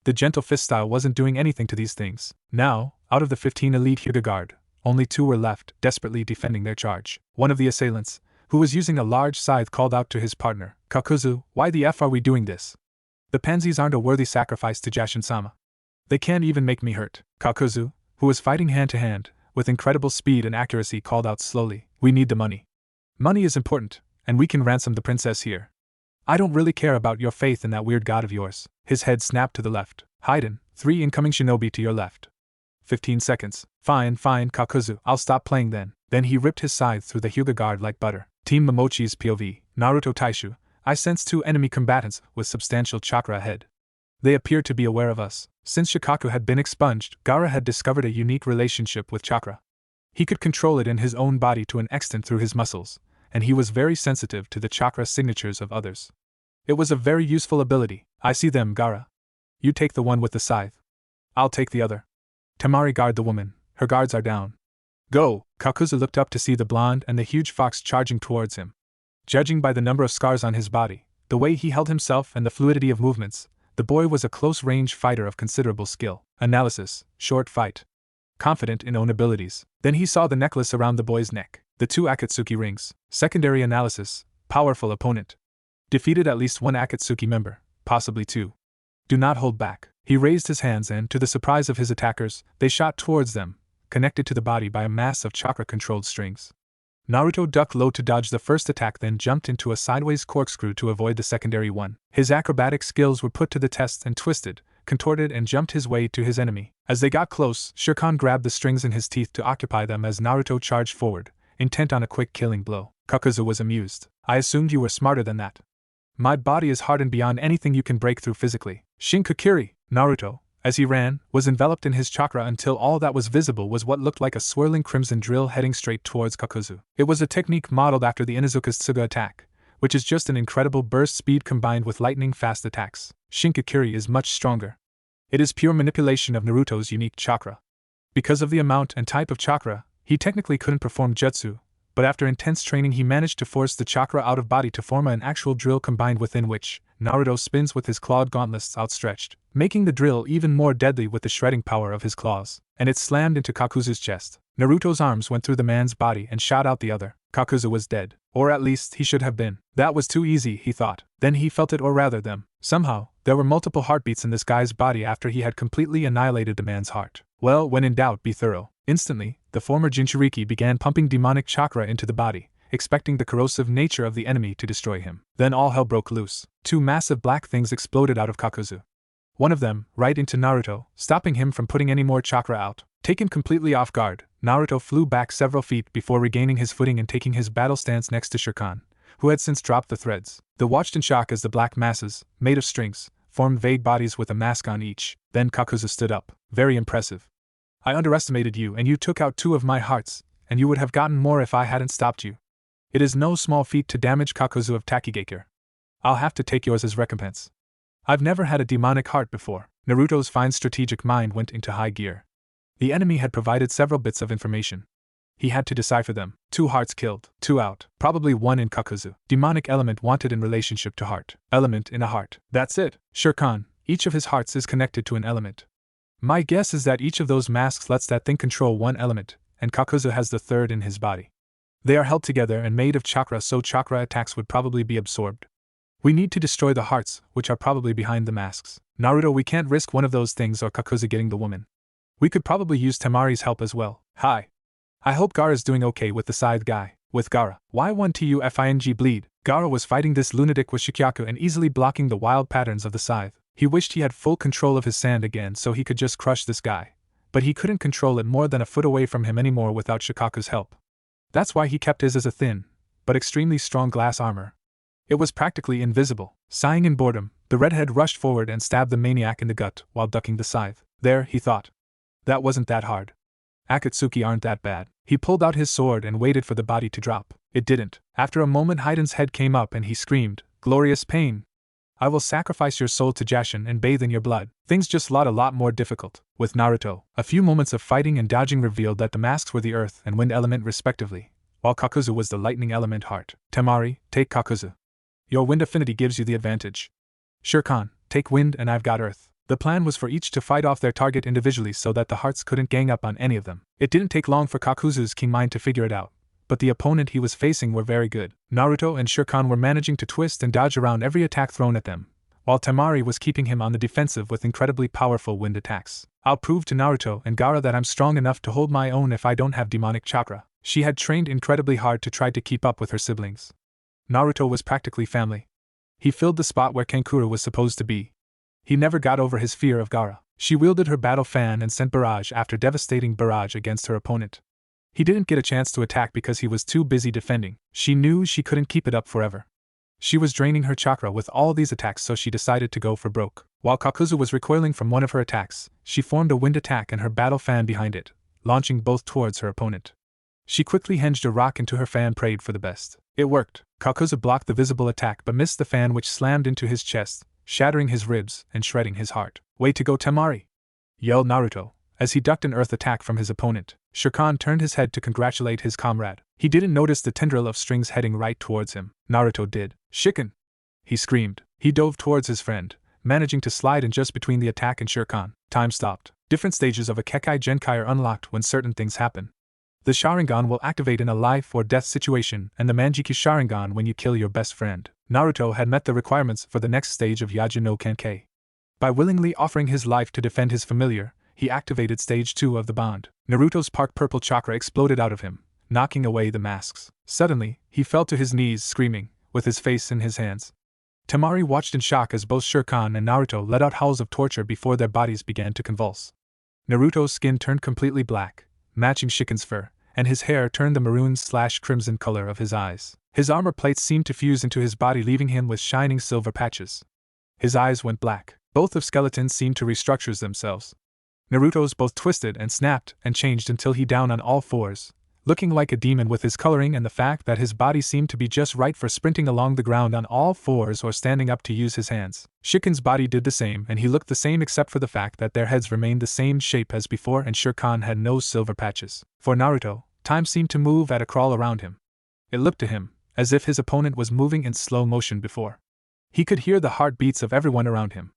The gentle fist style wasn't doing anything to these things. Now, out of the 15 elite Hyuga guard, only 2 were left, desperately defending their charge. One of the assailants, who was using a large scythe, called out to his partner, Kakuzu, why the F are we doing this? The pansies aren't a worthy sacrifice to Jashin-sama. They can't even make me hurt. Kakuzu, who was fighting hand to hand, with incredible speed and accuracy, called out slowly, We need the money. Money is important, and we can ransom the princess here. I don't really care about your faith in that weird god of yours. His head snapped to the left. Hiden, 3 incoming shinobi to your left. 15 seconds. Fine, Kakuzu, I'll stop playing then. Then he ripped his scythe through the Hyuga guard like butter. Team Momochi's POV, Naruto Taishu, I sense 2 enemy combatants with substantial chakra ahead. They appear to be aware of us. Since Shikaku had been expunged, Gaara had discovered a unique relationship with chakra. He could control it in his own body to an extent through his muscles, and he was very sensitive to the chakra signatures of others. It was a very useful ability. I see them, Gaara. You take the one with the scythe. I'll take the other. Temari, guard the woman. Her guards are down. Go! Kakuzu looked up to see the blonde and the huge fox charging towards him. Judging by the number of scars on his body, the way he held himself and the fluidity of movements, the boy was a close-range fighter of considerable skill. Analysis: short fight. Confident in own abilities. Then he saw the necklace around the boy's neck. The 2 Akatsuki rings. Secondary analysis: powerful opponent. Defeated at least 1 Akatsuki member, possibly 2. Do not hold back. He raised his hands and, to the surprise of his attackers, they shot towards them, connected to the body by a mass of chakra-controlled strings. Naruto ducked low to dodge the first attack, then jumped into a sideways corkscrew to avoid the secondary one. His acrobatic skills were put to the test and twisted, contorted and jumped his way to his enemy. As they got close, Shirkan grabbed the strings in his teeth to occupy them as Naruto charged forward, intent on a quick killing blow. Kakuzu was amused. I assumed you were smarter than that. My body is hardened beyond anything you can break through physically. Shinkakiri, Naruto, as he ran, was enveloped in his chakra until all that was visible was what looked like a swirling crimson drill heading straight towards Kakuzu. It was a technique modeled after the Inuzuka's Tsuga attack, which is just an incredible burst speed combined with lightning-fast attacks. Shinkakiri is much stronger. It is pure manipulation of Naruto's unique chakra. Because of the amount and type of chakra, he technically couldn't perform jutsu, but after intense training he managed to force the chakra out of body to form an actual drill combined within which Naruto spins with his clawed gauntlets outstretched, making the drill even more deadly with the shredding power of his claws, and it slammed into Kakuzu's chest. Naruto's arms went through the man's body and shot out the other. Kakuzu was dead. Or at least he should have been. That was too easy, he thought. Then he felt it, or rather them. Somehow, there were multiple heartbeats in this guy's body after he had completely annihilated the man's heart. Well, when in doubt, be thorough. Instantly, the former Jinchuriki began pumping demonic chakra into the body, expecting the corrosive nature of the enemy to destroy him. Then all hell broke loose. 2 massive black things exploded out of Kakuzu. One of them, right into Naruto, stopping him from putting any more chakra out. Taken completely off guard, Naruto flew back several feet before regaining his footing and taking his battle stance next to Shirkan, who had since dropped the threads. They watched in shock as the black masses, made of strings, formed vague bodies with a mask on each. Then Kakuzu stood up. Very impressive. I underestimated you and you took out 2 of my hearts, and you would have gotten more if I hadn't stopped you. It is no small feat to damage Kakuzu of Takigakure. I'll have to take yours as recompense. I've never had a demonic heart before. Naruto's fine strategic mind went into high gear. The enemy had provided several bits of information. He had to decipher them. 2 hearts killed, 2 out, probably 1 in Kakuzu. Demonic element wanted in relationship to heart. Element in a heart. That's it. Shirkan, each of his hearts is connected to an element. My guess is that each of those masks lets that thing control 1 element, and Kakuzu has the 3rd in his body. They are held together and made of chakra, so chakra attacks would probably be absorbed. We need to destroy the hearts, which are probably behind the masks. Naruto, we can't risk one of those things or Kakuzu getting the woman. We could probably use Temari's help as well. Hi. I hope Gaara's doing okay with the scythe guy. With Gaara. Y1TUFING bleed. Gaara was fighting this lunatic with Shikyaku and easily blocking the wild patterns of the scythe. He wished he had full control of his sand again so he could just crush this guy. But he couldn't control it more than a foot away from him anymore without Shikaku's help. That's why he kept his as a thin, but extremely strong glass armor. It was practically invisible. Sighing in boredom, the redhead rushed forward and stabbed the maniac in the gut while ducking the scythe. There, he thought. That wasn't that hard. Akatsuki aren't that bad. He pulled out his sword and waited for the body to drop. It didn't. After a moment, Haiden's head came up and he screamed, "Glorious pain! I will sacrifice your soul to Jashin and bathe in your blood." Things just got a lot more difficult. With Naruto, a few moments of fighting and dodging revealed that the masks were the earth and wind element respectively, while Kakuzu was the lightning element heart. Temari, take Kakuzu. Your wind affinity gives you the advantage. Shirkan, take wind and I've got earth. The plan was for each to fight off their target individually so that the hearts couldn't gang up on any of them. It didn't take long for Kakuzu's keen mind to figure it out, but the opponent he was facing were very good. Naruto and Shirkan were managing to twist and dodge around every attack thrown at them, while Temari was keeping him on the defensive with incredibly powerful wind attacks. I'll prove to Naruto and Gaara that I'm strong enough to hold my own if I don't have demonic chakra. She had trained incredibly hard to try to keep up with her siblings. Naruto was practically family. He filled the spot where Kankuro was supposed to be. He never got over his fear of Gaara. She wielded her battle fan and sent barrage after devastating barrage against her opponent. He didn't get a chance to attack because he was too busy defending. She knew she couldn't keep it up forever. She was draining her chakra with all these attacks, so she decided to go for broke. While Kakuzu was recoiling from one of her attacks, she formed a wind attack and her battle fan behind it, launching both towards her opponent. She quickly hinged a rock into her fan, prayed for the best. It worked. Kakuzu blocked the visible attack but missed the fan, which slammed into his chest, shattering his ribs and shredding his heart. Way to go, Temari! Yelled Naruto, as he ducked an earth attack from his opponent. Shirkan turned his head to congratulate his comrade. He didn't notice the tendril of strings heading right towards him. Naruto did. "Shiken!" he screamed. He dove towards his friend, managing to slide in just between the attack and Shirkan. Time stopped. Different stages of a Kekai Genkai are unlocked when certain things happen. The Sharingan will activate in a life or death situation, and the Manjiki Sharingan when you kill your best friend. Naruto had met the requirements for the next stage of Yaja no Kenkei. By willingly offering his life to defend his familiar, he activated stage 2 of the bond. Naruto's Park Purple Chakra exploded out of him, knocking away the masks. Suddenly, he fell to his knees screaming, with his face in his hands. Temari watched in shock as both Shirkan and Naruto let out howls of torture before their bodies began to convulse. Naruto's skin turned completely black, matching Shiken's fur, and his hair turned the maroon/crimson color of his eyes. His armor plates seemed to fuse into his body, leaving him with shining silver patches. His eyes went black. Both of skeletons seemed to restructure themselves. Naruto's both twisted and snapped and changed until he down on all fours, looking like a demon with his coloring and the fact that his body seemed to be just right for sprinting along the ground on all fours or standing up to use his hands. Shiken's body did the same, and he looked the same except for the fact that their heads remained the same shape as before and Shirkan had no silver patches. For Naruto, time seemed to move at a crawl around him. It looked to him as if his opponent was moving in slow motion before. He could hear the heartbeats of everyone around him.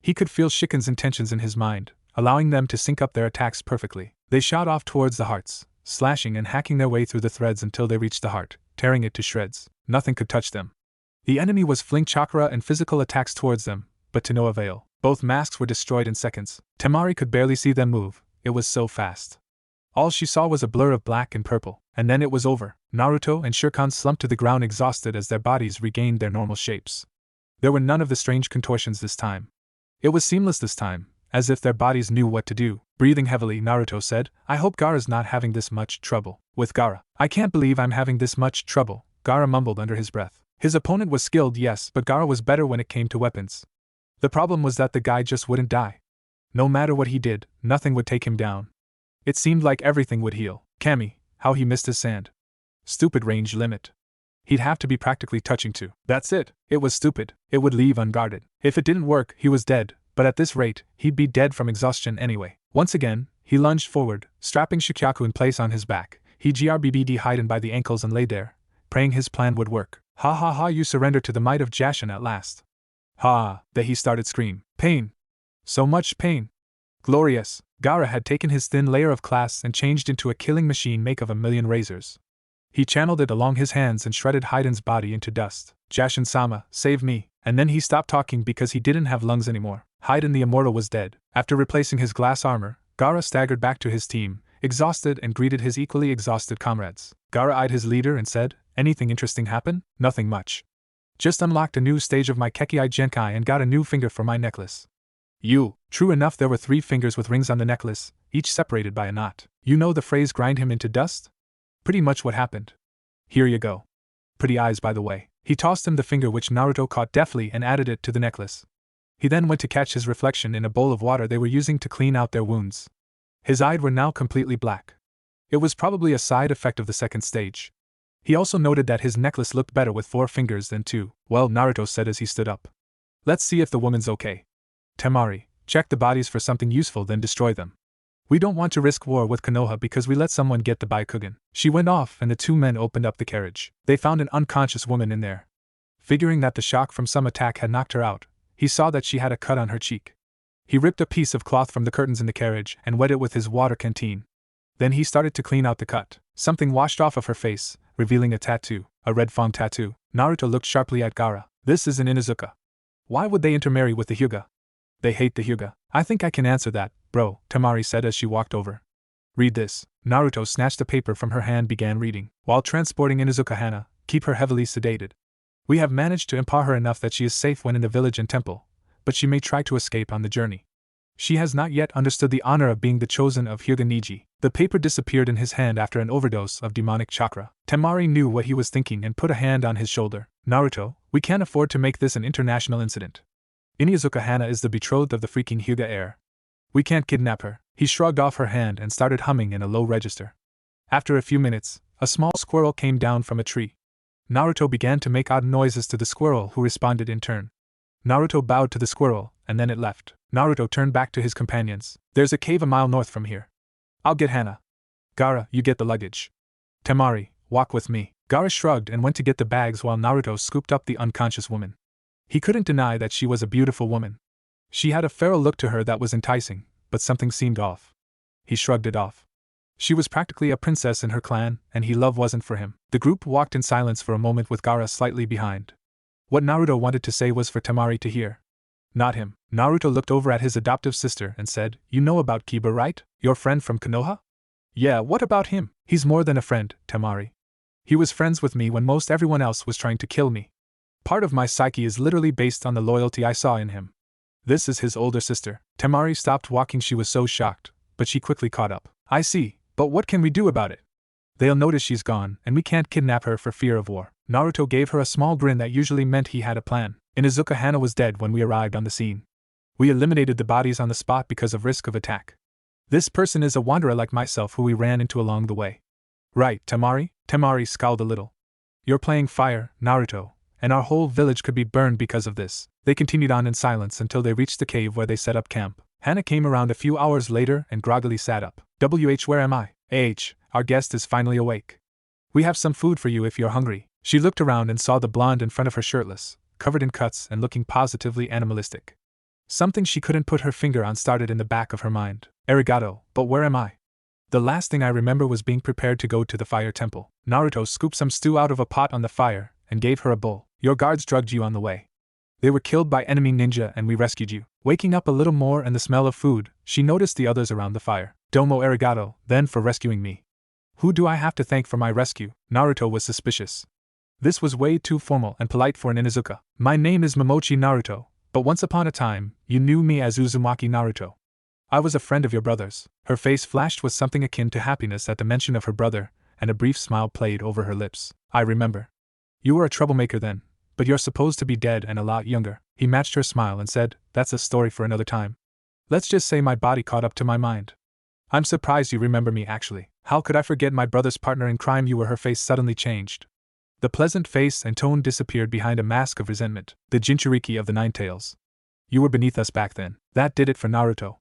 He could feel Shiken's intentions in his mind, allowing them to sync up their attacks perfectly. They shot off towards the hearts, slashing and hacking their way through the threads until they reached the heart, tearing it to shreds. Nothing could touch them. The enemy was flinging chakra and physical attacks towards them, but to no avail. Both masks were destroyed in seconds. Temari could barely see them move, it was so fast. All she saw was a blur of black and purple, and then it was over. Naruto and Shirkan slumped to the ground exhausted as their bodies regained their normal shapes. There were none of the strange contortions this time. It was seamless this time, as if their bodies knew what to do. Breathing heavily, Naruto said, "I hope Gaara's not having this much trouble." "With Gaara, I can't believe I'm having this much trouble," Gaara mumbled under his breath. His opponent was skilled, yes, but Gaara was better when it came to weapons. The problem was that the guy just wouldn't die. No matter what he did, nothing would take him down. It seemed like everything would heal. Kami, how he missed his sand. Stupid range limit. He'd have to be practically touching to. That's it. It was stupid. It would leave unguarded. If it didn't work, he was dead, but at this rate, he'd be dead from exhaustion anyway. Once again, he lunged forward, strapping Shikyaku in place on his back. He grbbd hidden by the ankles and lay there, praying his plan would work. "Ha ha ha, you surrender to the might of Jashin at last." "Ha!" That he started scream. "Pain! So much pain! Glorious!" Gaara had taken his thin layer of class and changed into a killing machine make of a million razors. He channeled it along his hands and shredded Haiden's body into dust. "Jashin-sama, save me." And then he stopped talking because he didn't have lungs anymore. Haiden the Immortal was dead. After replacing his glass armor, Gaara staggered back to his team, exhausted, and greeted his equally exhausted comrades. Gaara eyed his leader and said, "Anything interesting happen?" "Nothing much. Just unlocked a new stage of my Kekkai Genkai and got a new finger for my necklace." "You." True enough, there were 3 fingers with rings on the necklace, each separated by a knot. You know the phrase grind him into dust? Pretty much what happened. Here you go. Pretty eyes, by the way. He tossed him the finger which Naruto caught deftly and added it to the necklace. He then went to catch his reflection in a bowl of water they were using to clean out their wounds. His eyes were now completely black. It was probably a side effect of the second stage. He also noted that his necklace looked better with 4 fingers than 2. "Well," Naruto said as he stood up. "Let's see if the woman's okay. Temari, check the bodies for something useful, then destroy them. We don't want to risk war with Konoha because we let someone get the Byakugan." She went off and the 2 men opened up the carriage. They found an unconscious woman in there. Figuring that the shock from some attack had knocked her out, he saw that she had a cut on her cheek. He ripped a piece of cloth from the curtains in the carriage and wet it with his water canteen. Then he started to clean out the cut. Something washed off of her face, revealing a tattoo, a red fawn tattoo. Naruto looked sharply at Gaara. "This is an Inuzuka. Why would they intermarry with the Hyuga? They hate the Hyuga." "I think I can answer that, bro," Temari said as she walked over. "Read this." Naruto snatched the paper from her hand and began reading. "While transporting Inuzuka Hana, keep her heavily sedated. We have managed to empower her enough that she is safe when in the village and temple, but she may try to escape on the journey. She has not yet understood the honor of being the chosen of Hyuga Niji." The paper disappeared in his hand after an overdose of demonic chakra. Temari knew what he was thinking and put a hand on his shoulder. "Naruto, we can't afford to make this an international incident. Inuzuka Hana is the betrothed of the freaking Hyuga heir. We can't kidnap her." He shrugged off her hand and started humming in a low register. After a few minutes, a small squirrel came down from a tree. Naruto began to make odd noises to the squirrel, who responded in turn. Naruto bowed to the squirrel, and then it left. Naruto turned back to his companions. There's a cave a mile north from here. I'll get Hana. Gaara, you get the luggage. Temari, walk with me. Gaara shrugged and went to get the bags while Naruto scooped up the unconscious woman. He couldn't deny that she was a beautiful woman. She had a feral look to her that was enticing, but something seemed off. He shrugged it off. She was practically a princess in her clan, and love wasn't for him. The group walked in silence for a moment with Gaara slightly behind. What Naruto wanted to say was for Temari to hear. Not him. Naruto looked over at his adoptive sister and said, You know about Kiba, right? Your friend from Konoha? Yeah, what about him? He's more than a friend, Temari. He was friends with me when most everyone else was trying to kill me. Part of my psyche is literally based on the loyalty I saw in him. This is his older sister. Temari stopped walking, she was so shocked, but she quickly caught up. I see, but what can we do about it? They'll notice she's gone, and we can't kidnap her for fear of war. Naruto gave her a small grin that usually meant he had a plan. Inuzuka Hana was dead when we arrived on the scene. We eliminated the bodies on the spot because of risk of attack. This person is a wanderer like myself who we ran into along the way. Right, Temari? Temari scowled a little. You're playing fire, Naruto, and our whole village could be burned because of this. They continued on in silence until they reached the cave where they set up camp. Hana came around a few hours later and groggily sat up. Where am I? Our guest is finally awake. We have some food for you if you're hungry. She looked around and saw the blonde in front of her shirtless, covered in cuts and looking positively animalistic. Something she couldn't put her finger on started in the back of her mind. Arigato, but where am I? The last thing I remember was being prepared to go to the fire temple. Naruto scooped some stew out of a pot on the fire and gave her a bowl. Your guards drugged you on the way. They were killed by enemy ninja and we rescued you. Waking up a little more and the smell of food, she noticed the others around the fire. Domo arigato, then for rescuing me. Who do I have to thank for my rescue? Naruto was suspicious. This was way too formal and polite for an Inuzuka. My name is Momochi Naruto, but once upon a time, you knew me as Uzumaki Naruto. I was a friend of your brother's. Her face flashed with something akin to happiness at the mention of her brother, and a brief smile played over her lips. I remember. You were a troublemaker then, but you're supposed to be dead and a lot younger. He matched her smile and said, That's a story for another time. Let's just say my body caught up to my mind. I'm surprised you remember me actually. How could I forget my brother's partner in crime? You were. Her face suddenly changed. The pleasant face and tone disappeared behind a mask of resentment. The Jinchuriki of the Nine Tails. You were beneath us back then. That did it for Naruto.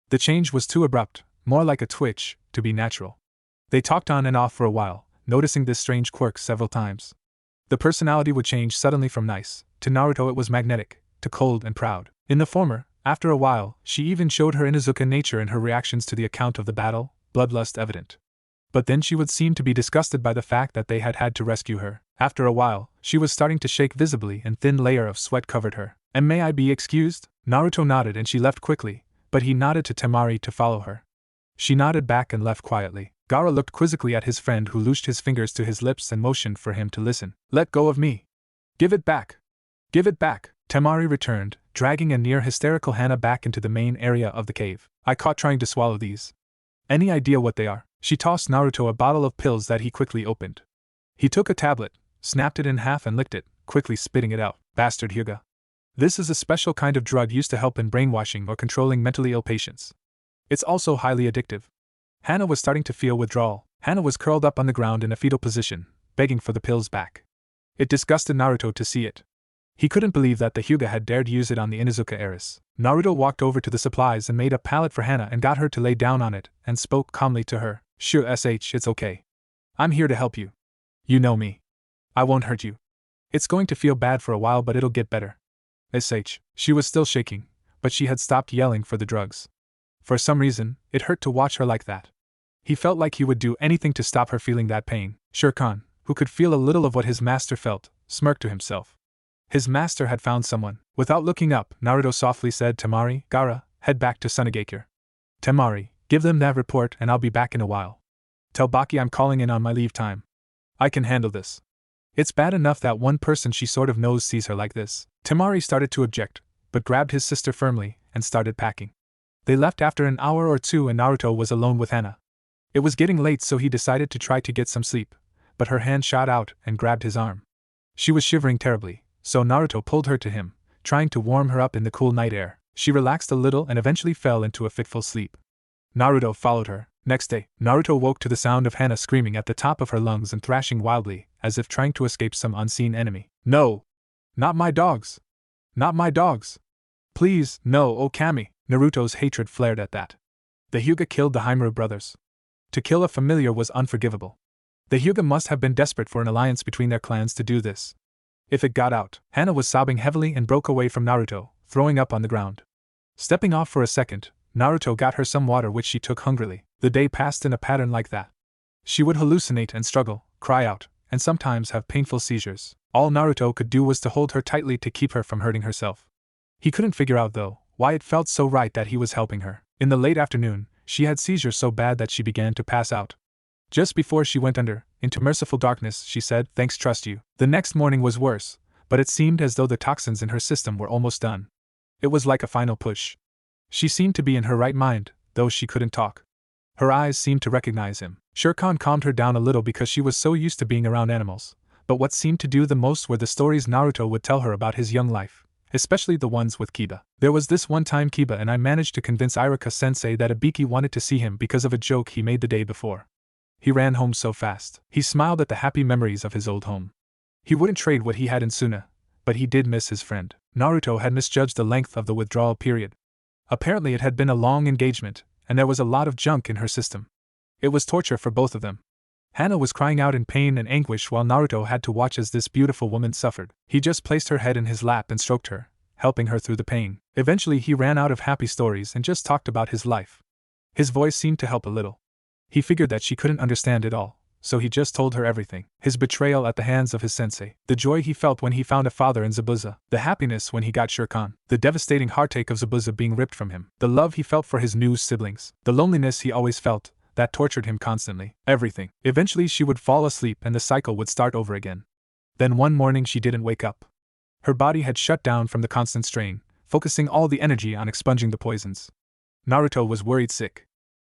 The change was too abrupt, more like a twitch, to be natural. They talked on and off for a while, noticing this strange quirk several times. The personality would change suddenly from nice, to Naruto it was magnetic, to cold and proud. In the former, after a while, she even showed her Inuzuka nature in her reactions to the account of the battle, bloodlust evident. But then she would seem to be disgusted by the fact that they had had to rescue her. After a while, she was starting to shake visibly and thin layer of sweat covered her. And may I be excused? Naruto nodded and she left quickly, but he nodded to Temari to follow her. She nodded back and left quietly. Gaara looked quizzically at his friend who loosed his fingers to his lips and motioned for him to listen. Let go of me. Give it back. Give it back. Temari returned, dragging a near hysterical Hana back into the main area of the cave. I caught trying to swallow these. Any idea what they are? She tossed Naruto a bottle of pills that he quickly opened. He took a tablet, snapped it in half and licked it, quickly spitting it out. Bastard Hyuga. This is a special kind of drug used to help in brainwashing or controlling mentally ill patients. It's also highly addictive. Hana was starting to feel withdrawal. Hana was curled up on the ground in a fetal position, begging for the pills back. It disgusted Naruto to see it. He couldn't believe that the Hyuga had dared use it on the Inuzuka heiress. Naruto walked over to the supplies and made a pallet for Hana and got her to lay down on it and spoke calmly to her. Sure, it's okay. I'm here to help you. You know me. I won't hurt you. It's going to feel bad for a while but it'll get better. She was still shaking, but she had stopped yelling for the drugs. For some reason, it hurt to watch her like that. He felt like he would do anything to stop her feeling that pain. Shere-Khan, who could feel a little of what his master felt, smirked to himself. His master had found someone. Without looking up, Naruto softly said, Temari, Gaara, head back to Sunagakure. Temari, give them that report and I'll be back in a while. Tell Baki I'm calling in on my leave time. I can handle this. It's bad enough that one person she sort of knows sees her like this. Temari started to object, but grabbed his sister firmly and started packing. They left after an hour or two and Naruto was alone with Hana. It was getting late so he decided to try to get some sleep, but her hand shot out and grabbed his arm. She was shivering terribly, so Naruto pulled her to him, trying to warm her up in the cool night air. She relaxed a little and eventually fell into a fitful sleep. Naruto followed her. Next day, Naruto woke to the sound of Hana screaming at the top of her lungs and thrashing wildly, as if trying to escape some unseen enemy. No! Not my dogs! Not my dogs! Please, no, oh Kami! Naruto's hatred flared at that. The Hyuga killed the Himura brothers. To kill a familiar was unforgivable. The Hyuga must have been desperate for an alliance between their clans to do this. If it got out, Hana was sobbing heavily and broke away from Naruto, throwing up on the ground. Stepping off for a second, Naruto got her some water which she took hungrily. The day passed in a pattern like that. She would hallucinate and struggle, cry out, and sometimes have painful seizures. All Naruto could do was to hold her tightly to keep her from hurting herself. He couldn't figure out, though, why it felt so right that he was helping her. In the late afternoon, she had seizures so bad that she began to pass out. Just before she went into merciful darkness, she said, "Thanks, trust you." The next morning was worse, but it seemed as though the toxins in her system were almost done. It was like a final push. She seemed to be in her right mind, though she couldn't talk. Her eyes seemed to recognize him. Shirkan calmed her down a little because she was so used to being around animals, but what seemed to do the most were the stories Naruto would tell her about his young life, especially the ones with Kiba. There was this one time Kiba and I managed to convince Iruka-sensei that Ibiki wanted to see him because of a joke he made the day before. He ran home so fast. He smiled at the happy memories of his old home. He wouldn't trade what he had in Suna, but he did miss his friend. Naruto had misjudged the length of the withdrawal period. Apparently it had been a long engagement, and there was a lot of junk in her system. It was torture for both of them. Hana was crying out in pain and anguish while Naruto had to watch as this beautiful woman suffered. He just placed her head in his lap and stroked her, helping her through the pain. Eventually he ran out of happy stories and just talked about his life. His voice seemed to help a little. He figured that she couldn't understand it all, so he just told her everything. His betrayal at the hands of his sensei, the joy he felt when he found a father in Zabuza, the happiness when he got Shirkan, the devastating heartache of Zabuza being ripped from him, the love he felt for his new siblings, the loneliness he always felt, that tortured him constantly, everything. Eventually she would fall asleep and the cycle would start over again. Then one morning she didn't wake up. Her body had shut down from the constant strain, focusing all the energy on expunging the poisons. Naruto was worried sick.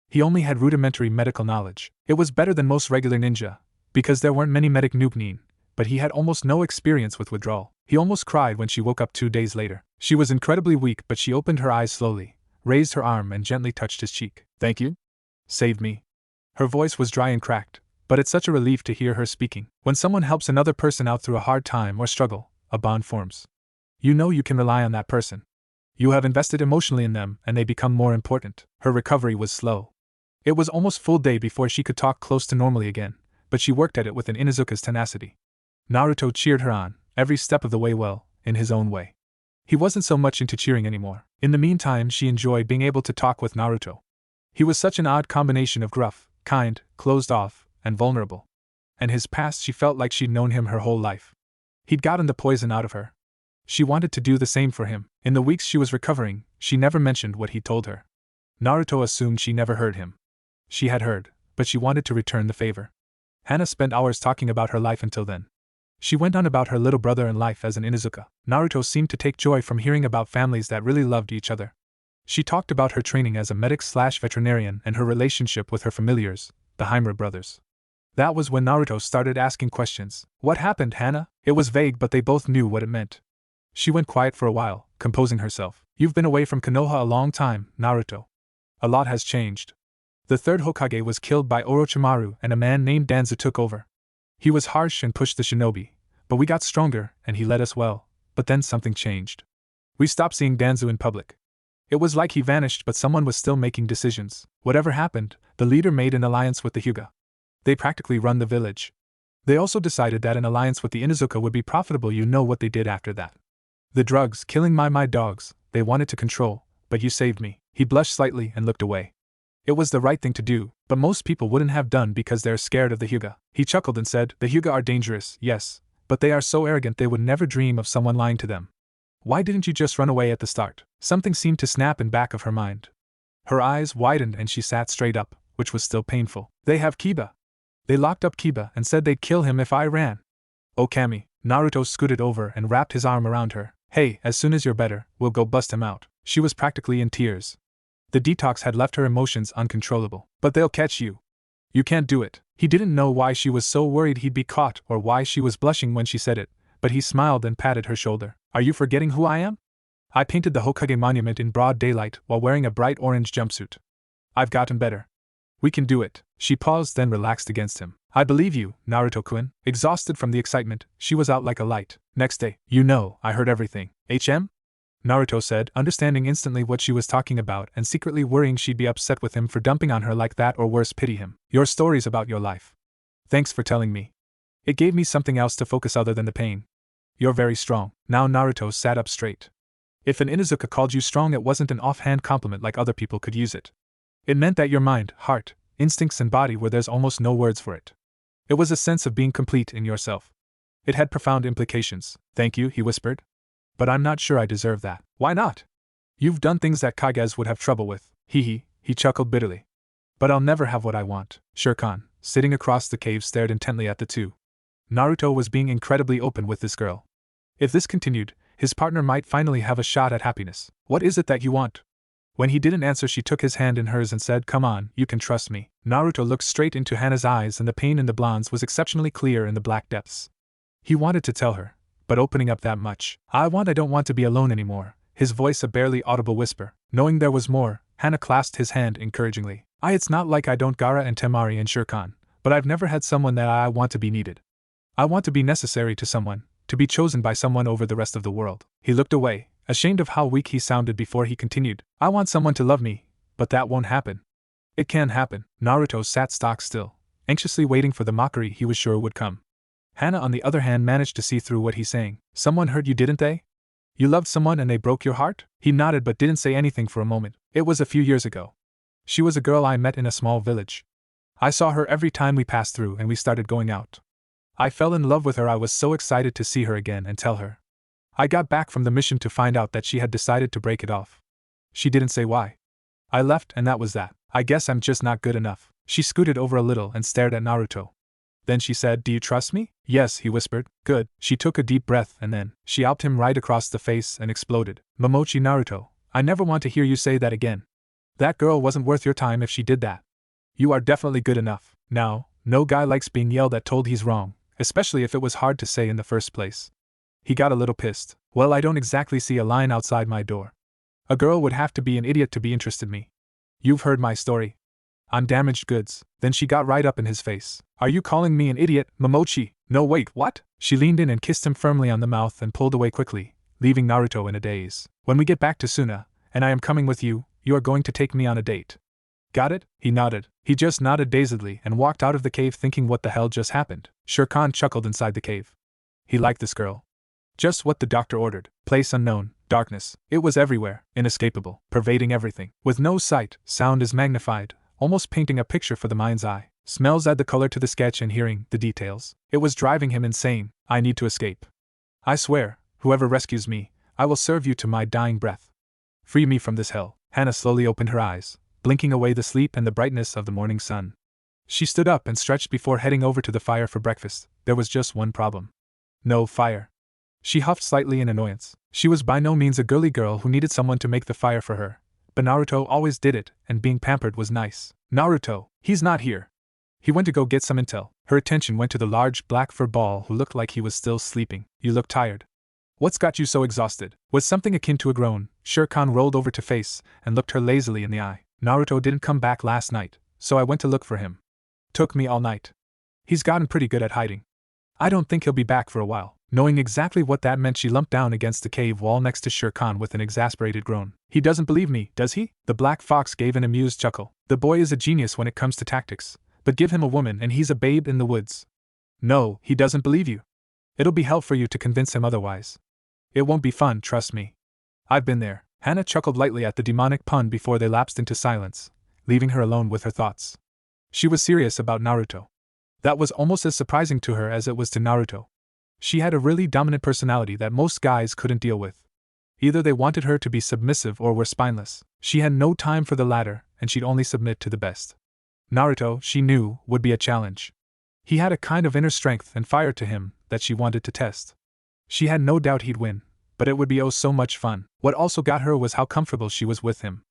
He only had rudimentary medical knowledge. It was better than most regular ninja, because there weren't many medic nukenin, but he had almost no experience with withdrawal. He almost cried when she woke up 2 days later. She was incredibly weak, but she opened her eyes slowly, raised her arm and gently touched his cheek. "Thank you? Saved me." Her voice was dry and cracked, but it's such a relief to hear her speaking. When someone helps another person out through a hard time or struggle, a bond forms. You know you can rely on that person. You have invested emotionally in them and they become more important. Her recovery was slow. It was almost full day before she could talk close to normally again, but she worked at it with an Inuzuka's tenacity. Naruto cheered her on, every step of the way well, in his own way. He wasn't so much into cheering anymore. In the meantime she enjoyed being able to talk with Naruto. He was such an odd combination of gruff, kind, closed off, and vulnerable. And his past, she felt like she'd known him her whole life. He'd gotten the poison out of her. She wanted to do the same for him. In the weeks she was recovering, she never mentioned what he told her. Naruto assumed she never heard him. She had heard, but she wanted to return the favor. Hana spent hours talking about her life until then. She went on about her little brother and life as an Inuzuka. Naruto seemed to take joy from hearing about families that really loved each other. She talked about her training as a medic/veterinarian and her relationship with her familiars, the Himura brothers. That was when Naruto started asking questions. "What happened, Hana?" It was vague, but they both knew what it meant. She went quiet for a while, composing herself. "You've been away from Konoha a long time, Naruto. A lot has changed. The third Hokage was killed by Orochimaru and a man named Danzo took over. He was harsh and pushed the shinobi, but we got stronger and he led us well, but then something changed. We stopped seeing Danzo in public. It was like he vanished, but someone was still making decisions. Whatever happened, the leader made an alliance with the Hyuga. They practically run the village. They also decided that an alliance with the Inuzuka would be profitable. You know what they did after that. The drugs, killing my dogs, they wanted to control, but you saved me." He blushed slightly and looked away. It was the right thing to do, but most people wouldn't have done because they're scared of the Hyuga. He chuckled and said, "The Hyuga are dangerous, yes, but they are so arrogant they would never dream of someone lying to them. Why didn't you just run away at the start?" Something seemed to snap in back of her mind. Her eyes widened and she sat straight up, which was still painful. "They have Kiba. They locked up Kiba and said they'd kill him if I ran." "Oh Kami." Naruto scooted over and wrapped his arm around her. "Hey, as soon as you're better, we'll go bust him out." She was practically in tears. The detox had left her emotions uncontrollable. "But they'll catch you. You can't do it." He didn't know why she was so worried he'd be caught or why she was blushing when she said it, but he smiled and patted her shoulder. "Are you forgetting who I am? I painted the Hokage monument in broad daylight while wearing a bright orange jumpsuit. I've gotten better. We can do it." She paused, then relaxed against him. "I believe you, Naruto-kun." Exhausted from the excitement, she was out like a light. Next day, "You know, I heard everything." "HM? Naruto said, understanding instantly what she was talking about and secretly worrying she'd be upset with him for dumping on her like that or worse pity him. Your stories about your life. Thanks for telling me. It gave me something else to focus other than the pain. You're very strong. Now Naruto sat up straight. If an Inuzuka called you strong, it wasn't an offhand compliment like other people could use it. It meant that your mind, heart, instincts and body were there's almost no words for it. It was a sense of being complete in yourself. It had profound implications. Thank you, he whispered. But I'm not sure I deserve that. Why not? You've done things that Kage would have trouble with. He chuckled bitterly. But I'll never have what I want. Shirkan, sitting across the cave, stared intently at the two. Naruto was being incredibly open with this girl. If this continued, his partner might finally have a shot at happiness. What is it that you want? When he didn't answer, she took his hand in hers and said, come on, you can trust me. Naruto looked straight into Hana's eyes, and the pain in the blondes was exceptionally clear in the black depths. He wanted to tell her, but opening up that much. I don't want to be alone anymore. His voice a barely audible whisper. Knowing there was more, Hana clasped his hand encouragingly. It's not like I don't Gaara and Temari and Shirkan, but I've never had someone that I want to be needed. I want to be necessary to someone, to be chosen by someone over the rest of the world. He looked away, ashamed of how weak he sounded before he continued. I want someone to love me, but that won't happen. It can happen. Naruto sat stock still, anxiously waiting for the mockery he was sure would come. Hana, on the other hand, managed to see through what he's saying. Someone hurt you, didn't they? You loved someone and they broke your heart? He nodded but didn't say anything for a moment. It was a few years ago. She was a girl I met in a small village. I saw her every time we passed through and we started going out. I fell in love with her. I was so excited to see her again and tell her. I got back from the mission to find out that she had decided to break it off. She didn't say why. I left and that was that. I guess I'm just not good enough. She scooted over a little and stared at Naruto. Then she said, do you trust me? Yes, he whispered. Good. She took a deep breath and then she upped him right across the face and exploded. Momochi, Naruto, I never want to hear you say that again. That girl wasn't worth your time if she did that. You are definitely good enough. Now, no guy likes being yelled at, told he's wrong, especially if it was hard to say in the first place. He got a little pissed. Well, I don't exactly see a line outside my door. A girl would have to be an idiot to be interested in me. You've heard my story. On damaged goods. Then she got right up in his face. Are you calling me an idiot, Momochi? No, wait, what? She leaned in and kissed him firmly on the mouth and pulled away quickly, leaving Naruto in a daze. When we get back to Suna, and I am coming with you, you are going to take me on a date. Got it? He nodded. He just nodded dazedly and walked out of the cave thinking what the hell just happened. Shirkan chuckled inside the cave. He liked this girl. Just what the doctor ordered. Place unknown. Darkness. It was everywhere, inescapable, pervading everything. With no sight, sound is magnified, almost painting a picture for the mind's eye. Smells add the color to the sketch and hearing, the details. It was driving him insane. I need to escape. I swear, whoever rescues me, I will serve you to my dying breath. Free me from this hell. Hana slowly opened her eyes, blinking away the sleep and the brightness of the morning sun. She stood up and stretched before heading over to the fire for breakfast. There was just one problem. No fire. She huffed slightly in annoyance. She was by no means a girly girl who needed someone to make the fire for her, but Naruto always did it, and being pampered was nice. Naruto, he's not here. He went to go get some intel. Her attention went to the large black fur ball who looked like he was still sleeping. You look tired. What's got you so exhausted? With something akin to a groan, Shirkan rolled over to face and looked her lazily in the eye. Naruto didn't come back last night, so I went to look for him. Took me all night. He's gotten pretty good at hiding. I don't think he'll be back for a while. Knowing exactly what that meant, she lumped down against the cave wall next to Shirkan with an exasperated groan. He doesn't believe me, does he? The black fox gave an amused chuckle. The boy is a genius when it comes to tactics, but give him a woman and he's a babe in the woods. No, he doesn't believe you. It'll be hell for you to convince him otherwise. It won't be fun, trust me. I've been there. Hana chuckled lightly at the demonic pun before they lapsed into silence, leaving her alone with her thoughts. She was serious about Naruto. That was almost as surprising to her as it was to Naruto. She had a really dominant personality that most guys couldn't deal with. Either they wanted her to be submissive or were spineless. She had no time for the latter, and she'd only submit to the best. Naruto, she knew, would be a challenge. He had a kind of inner strength and fire to him that she wanted to test. She had no doubt he'd win, but it would be oh so much fun. What also got her was how comfortable she was with him.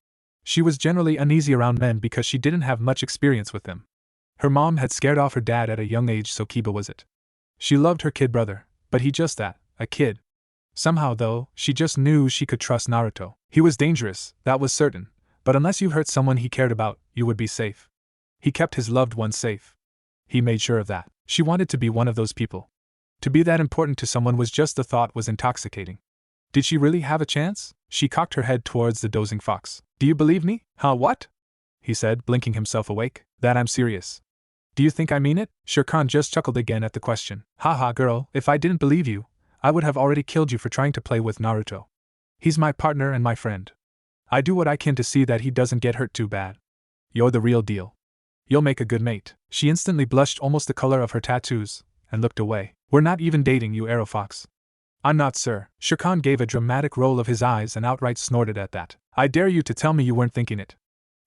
She was generally uneasy around men because she didn't have much experience with them. Her mom had scared off her dad at a young age, so Kiba was it. She loved her kid brother, but he just that, a kid. Somehow though, she just knew she could trust Naruto. He was dangerous, that was certain, but unless you hurt someone he cared about, you would be safe. He kept his loved ones safe. He made sure of that. She wanted to be one of those people. To be that important to someone was just the thought was intoxicating. Did she really have a chance? She cocked her head towards the dozing fox. Do you believe me? Huh, what? He said, blinking himself awake. That I'm serious. Do you think I mean it? Shere Khan just chuckled again at the question. Haha, girl, if I didn't believe you, I would have already killed you for trying to play with Naruto. He's my partner and my friend. I do what I can to see that he doesn't get hurt too bad. You're the real deal. You'll make a good mate. She instantly blushed almost the color of her tattoos, and looked away. We're not even dating, you arrow fox. I'm not, sir. Shere Khan gave a dramatic roll of his eyes and outright snorted at that. I dare you to tell me you weren't thinking it.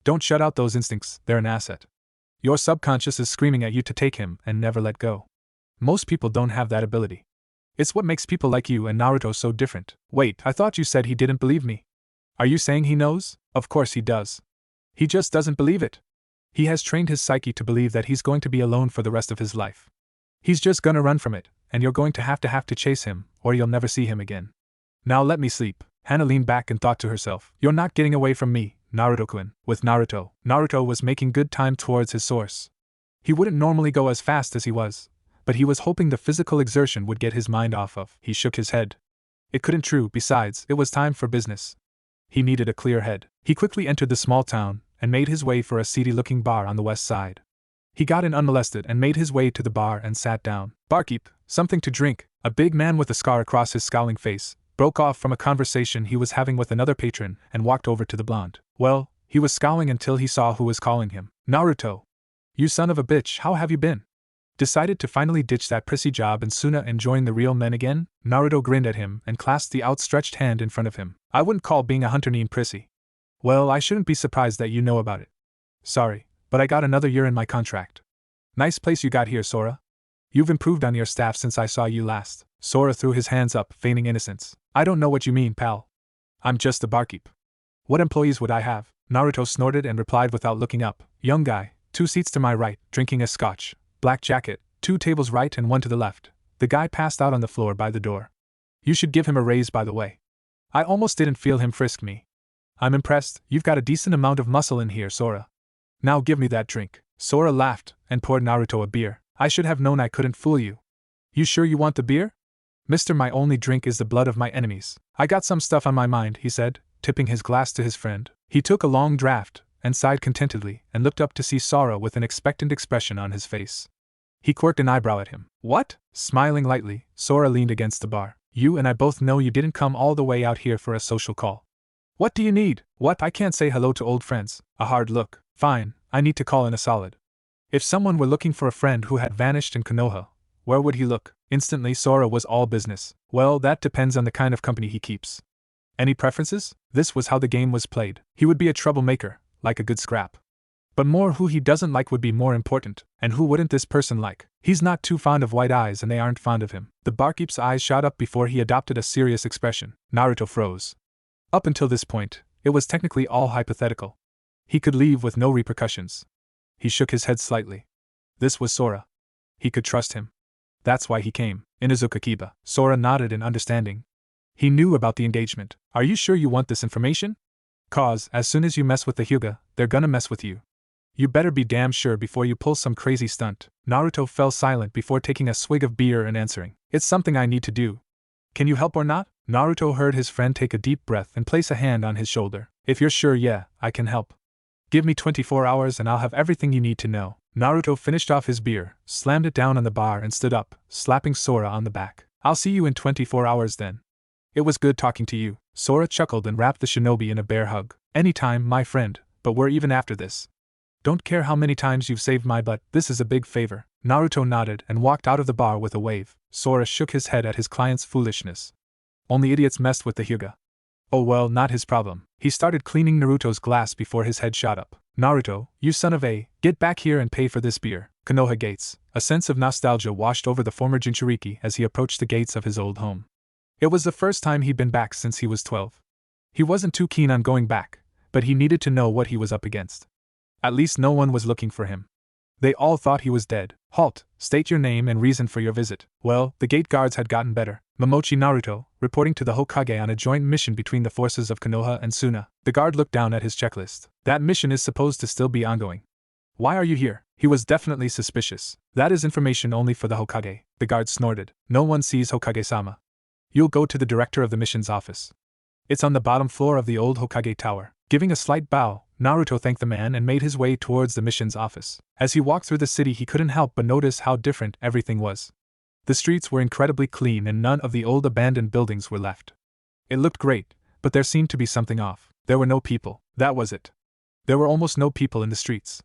Don't shut out those instincts, they're an asset. Your subconscious is screaming at you to take him and never let go. Most people don't have that ability. It's what makes people like you and Naruto so different. Wait, I thought you said he didn't believe me. Are you saying he knows? Of course he does. He just doesn't believe it. He has trained his psyche to believe that he's going to be alone for the rest of his life. He's just gonna run from it, and you're going to have to chase him, or you'll never see him again. Now let me sleep. Hana leaned back and thought to herself, you're not getting away from me, Naruto-kun. With Naruto was making good time towards his source. He wouldn't normally go as fast as he was, but he was hoping the physical exertion would get his mind off of. He shook his head. It couldn't true, besides, it was time for business. He needed a clear head. He quickly entered the small town, and made his way for a seedy-looking bar on the west side. He got in unmolested and made his way to the bar and sat down. Barkeep, something to drink. A big man with a scar across his scowling face broke off from a conversation he was having with another patron and walked over to the blonde. Well, he was scowling until he saw who was calling him. Naruto. You son of a bitch, how have you been? Decided to finally ditch that prissy job and Suna and join the real men again? Naruto grinned at him and clasped the outstretched hand in front of him. I wouldn't call being a hunter named prissy. Well, I shouldn't be surprised that you know about it. Sorry, but I got another year in my contract. Nice place you got here, Sora. You've improved on your staff since I saw you last. Sora threw his hands up, feigning innocence. I don't know what you mean, pal. I'm just a barkeep. What employees would I have? Naruto snorted and replied without looking up. Young guy, 2 seats to my right, drinking a scotch. Black jacket, 2 tables right and 1 to the left. The guy passed out on the floor by the door. You should give him a raise, by the way. I almost didn't feel him frisk me. I'm impressed, you've got a decent amount of muscle in here, Sora. Now give me that drink. Sora laughed and poured Naruto a beer. I should have known I couldn't fool you. You sure you want the beer? Mister, my only drink is the blood of my enemies. I got some stuff on my mind, he said, tipping his glass to his friend. He took a long draught and sighed contentedly and looked up to see Sora with an expectant expression on his face. He quirked an eyebrow at him. What? Smiling lightly, Sora leaned against the bar. You and I both know you didn't come all the way out here for a social call. What do you need? What? I can't say hello to old friends. A hard look. Fine, I need to call in a solid. If someone were looking for a friend who had vanished in Konoha, where would he look? Instantly Sora was all business. Well, that depends on the kind of company he keeps. Any preferences? This was how the game was played. He would be a troublemaker, like a good scrap. But more who he doesn't like would be more important, and who wouldn't this person like? He's not too fond of white eyes and they aren't fond of him. The barkeep's eyes shot up before he adopted a serious expression. Naruto froze. Up until this point, it was technically all hypothetical. He could leave with no repercussions. He shook his head slightly. This was Sora. He could trust him. That's why he came. Inuzuka Kiba. Sora nodded in understanding. He knew about the engagement. Are you sure you want this information? Cause, as soon as you mess with the Hyuga, they're gonna mess with you. You better be damn sure before you pull some crazy stunt. Naruto fell silent before taking a swig of beer and answering. It's something I need to do. Can you help or not? Naruto heard his friend take a deep breath and place a hand on his shoulder. If you're sure, yeah, I can help. Give me 24 hours and I'll have everything you need to know. Naruto finished off his beer, slammed it down on the bar and stood up, slapping Sora on the back. I'll see you in 24 hours then. It was good talking to you. Sora chuckled and wrapped the shinobi in a bear hug. Anytime, my friend, but we're even after this. Don't care how many times you've saved my butt, this is a big favor. Naruto nodded and walked out of the bar with a wave. Sora shook his head at his client's foolishness. Only idiots messed with the Hyuga. Oh well, not his problem. He started cleaning Naruto's glass before his head shot up. Naruto, you son of a, get back here and pay for this beer. Konoha gates. A sense of nostalgia washed over the former Jinchuriki as he approached the gates of his old home. It was the first time he'd been back since he was 12. He wasn't too keen on going back, but he needed to know what he was up against. At least no one was looking for him. They all thought he was dead. Halt, state your name and reason for your visit. Well, the gate guards had gotten better. Momochi Naruto, reporting to the Hokage on a joint mission between the forces of Konoha and Suna. The guard looked down at his checklist. That mission is supposed to still be ongoing. Why are you here? He was definitely suspicious. That is information only for the Hokage. The guard snorted. No one sees Hokage-sama. You'll go to the director of the mission's office. It's on the bottom floor of the old Hokage Tower. Giving a slight bow, Naruto thanked the man and made his way towards the mission's office. As he walked through the city, he couldn't help but notice how different everything was. The streets were incredibly clean and none of the old abandoned buildings were left. It looked great, but there seemed to be something off. There were no people, that was it. There were almost no people in the streets.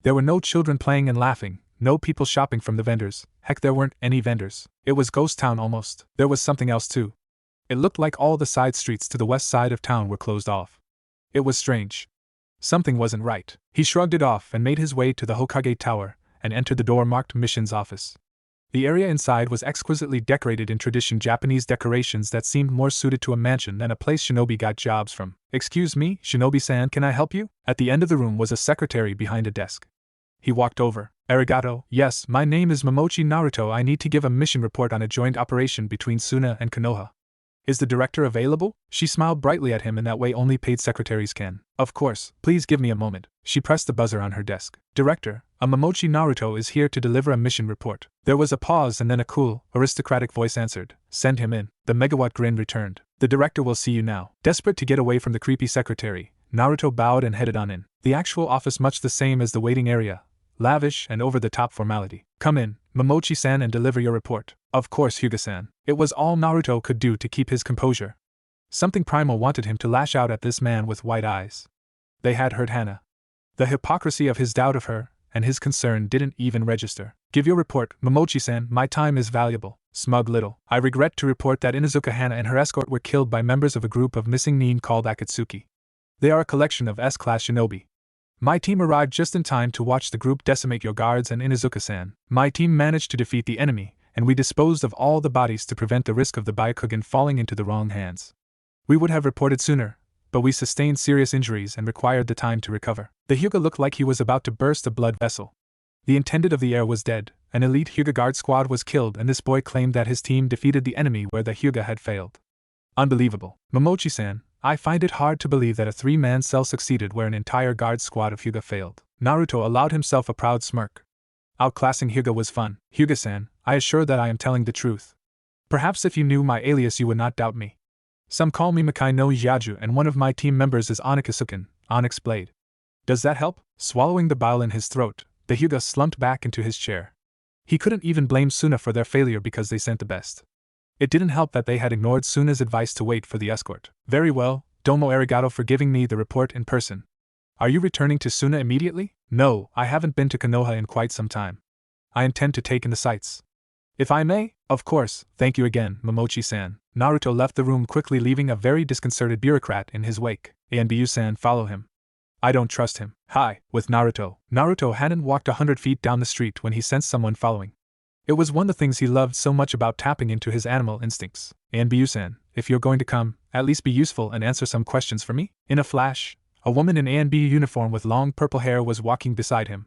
There were no children playing and laughing, no people shopping from the vendors, heck there weren't any vendors. It was ghost town almost. There was something else too. It looked like all the side streets to the west side of town were closed off. It was strange. Something wasn't right. He shrugged it off and made his way to the Hokage Tower, and entered the door marked Mission's Office. The area inside was exquisitely decorated in tradition Japanese decorations that seemed more suited to a mansion than a place shinobi got jobs from. "Excuse me, Shinobi-san, can I help you?" At the end of the room was a secretary behind a desk. He walked over. "Arigato, yes, my name is Momochi Naruto. I need to give a mission report on a joint operation between Suna and Konoha. Is the director available?" She smiled brightly at him in that way only paid secretaries can. "Of course, please give me a moment." She pressed the buzzer on her desk. "Director, a Momochi Naruto is here to deliver a mission report." There was a pause and then a cool, aristocratic voice answered, "Send him in." The megawatt grin returned. "The director will see you now." Desperate to get away from the creepy secretary, Naruto bowed and headed on in. The actual office much the same as the waiting area, lavish and over-the-top formality. "Come in, Momochi-san, and deliver your report." "Of course, Hyuga-san." It was all Naruto could do to keep his composure. Something primal wanted him to lash out at this man with white eyes. They had hurt Hana. The hypocrisy of his doubt of her, and his concern didn't even register. "Give your report, Momochi-san, my time is valuable." Smug little. "I regret to report that Inuzuka Hana and her escort were killed by members of a group of missing nin called Akatsuki. They are a collection of S-class shinobi. My team arrived just in time to watch the group decimate your guards and Inuzuka-san. My team managed to defeat the enemy, and we disposed of all the bodies to prevent the risk of the Byakugan falling into the wrong hands. We would have reported sooner, but we sustained serious injuries and required the time to recover." The Hyuga looked like he was about to burst a blood vessel. The intendant of the heir was dead, an elite Hyuga guard squad was killed, and this boy claimed that his team defeated the enemy where the Hyuga had failed. Unbelievable. "Momochi-san, I find it hard to believe that a three-man cell succeeded where an entire guard squad of Hyuga failed." Naruto allowed himself a proud smirk. "Outclassing Hyuga was fun. Hyuga-san, I assure that I am telling the truth. Perhaps if you knew my alias you would not doubt me. Some call me Makai no Yaju and one of my team members is Onyxasuken, Onyx Blade. Does that help?" Swallowing the bile in his throat, the Hyuga slumped back into his chair. He couldn't even blame Suna for their failure because they sent the best. It didn't help that they had ignored Suna's advice to wait for the escort. "Very well, Domo arigato for giving me the report in person. Are you returning to Suna immediately?" "No, I haven't been to Konoha in quite some time. I intend to take in the sights. If I may?" "Of course, thank you again, Momochi-san." Naruto left the room quickly, leaving a very disconcerted bureaucrat in his wake. "Anbu-san, follow him. I don't trust him." "Hi," with Naruto. Naruto hadn't walked 100 feet down the street when he sensed someone following. It was one of the things he loved so much about tapping into his animal instincts. "Anbu-san, if you're going to come, at least be useful and answer some questions for me." In a flash, a woman in Anbu uniform with long purple hair was walking beside him.